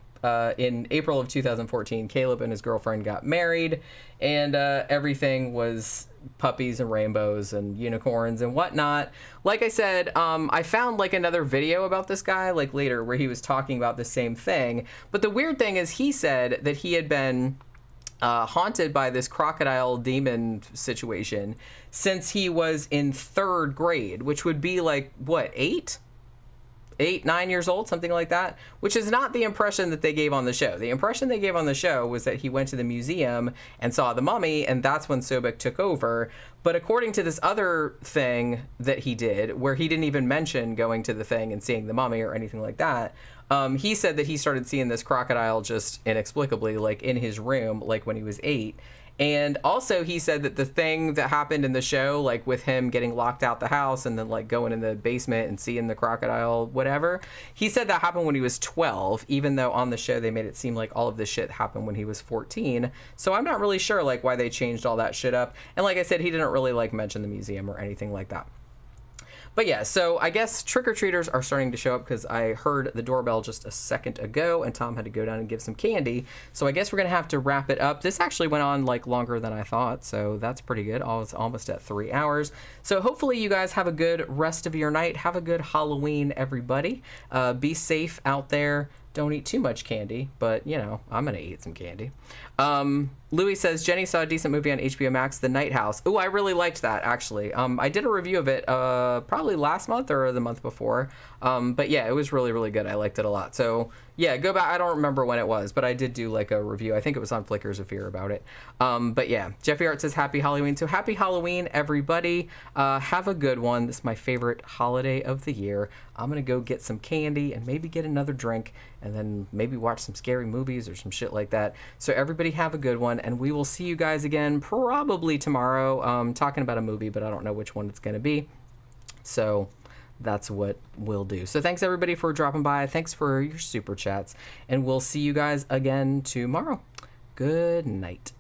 in April of 2014, Caleb and his girlfriend got married, and everything was puppies and rainbows and unicorns and whatnot. Like I said, I found like another video about this guy like later where he was talking about the same thing. But the weird thing is he said that he had been haunted by this crocodile demon situation since he was in 3rd grade, which would be like, what, 9 years old, something like that, which is not the impression that they gave on the show. The impression they gave on the show was that he went to the museum and saw the mummy, and that's when Sobek took over. But according to this other thing that he did, where he didn't even mention going to the thing and seeing the mummy or anything like that, he said that he started seeing this crocodile just inexplicably, like in his room, like when he was 8. And also he said that the thing that happened in the show, like with him getting locked out the house and then like going in the basement and seeing the crocodile, whatever, he said that happened when he was 12, even though on the show they made it seem like all of this shit happened when he was 14. So I'm not really sure like why they changed all that shit up. And like I said, he didn't really like mention the museum or anything like that. But yeah, so I guess trick-or-treaters are starting to show up because I heard the doorbell just a second ago and Tom had to go down and give some candy. So I guess we're going to have to wrap it up. This actually went on like longer than I thought, so that's pretty good. It's almost at 3 hours. So hopefully you guys have a good rest of your night. Have a good Halloween, everybody. Be safe out there. Don't eat too much candy, but, you know, I'm going to eat some candy. Louis says Jenny saw a decent movie on HBO Max, The Night House. Ooh, I really liked that, actually. I did a review of it probably last month or the month before. But yeah, it was really, really good. I liked it a lot. So yeah, go back. I don't remember when it was, but I did do like a review. I think it was on Flickers of Fear about it. But yeah, Jeffy Art says Happy Halloween. So happy Halloween, everybody. Have a good one. This is my favorite holiday of the year. I'm going to go get some candy and maybe get another drink and then maybe watch some scary movies or some shit like that. So everybody have a good one, and we will see you guys again probably tomorrow, talking about a movie, but I don't know which one it's going to be. So that's what we'll do. So thanks everybody for dropping by. Thanks for your super chats, and we'll see you guys again tomorrow. Good night.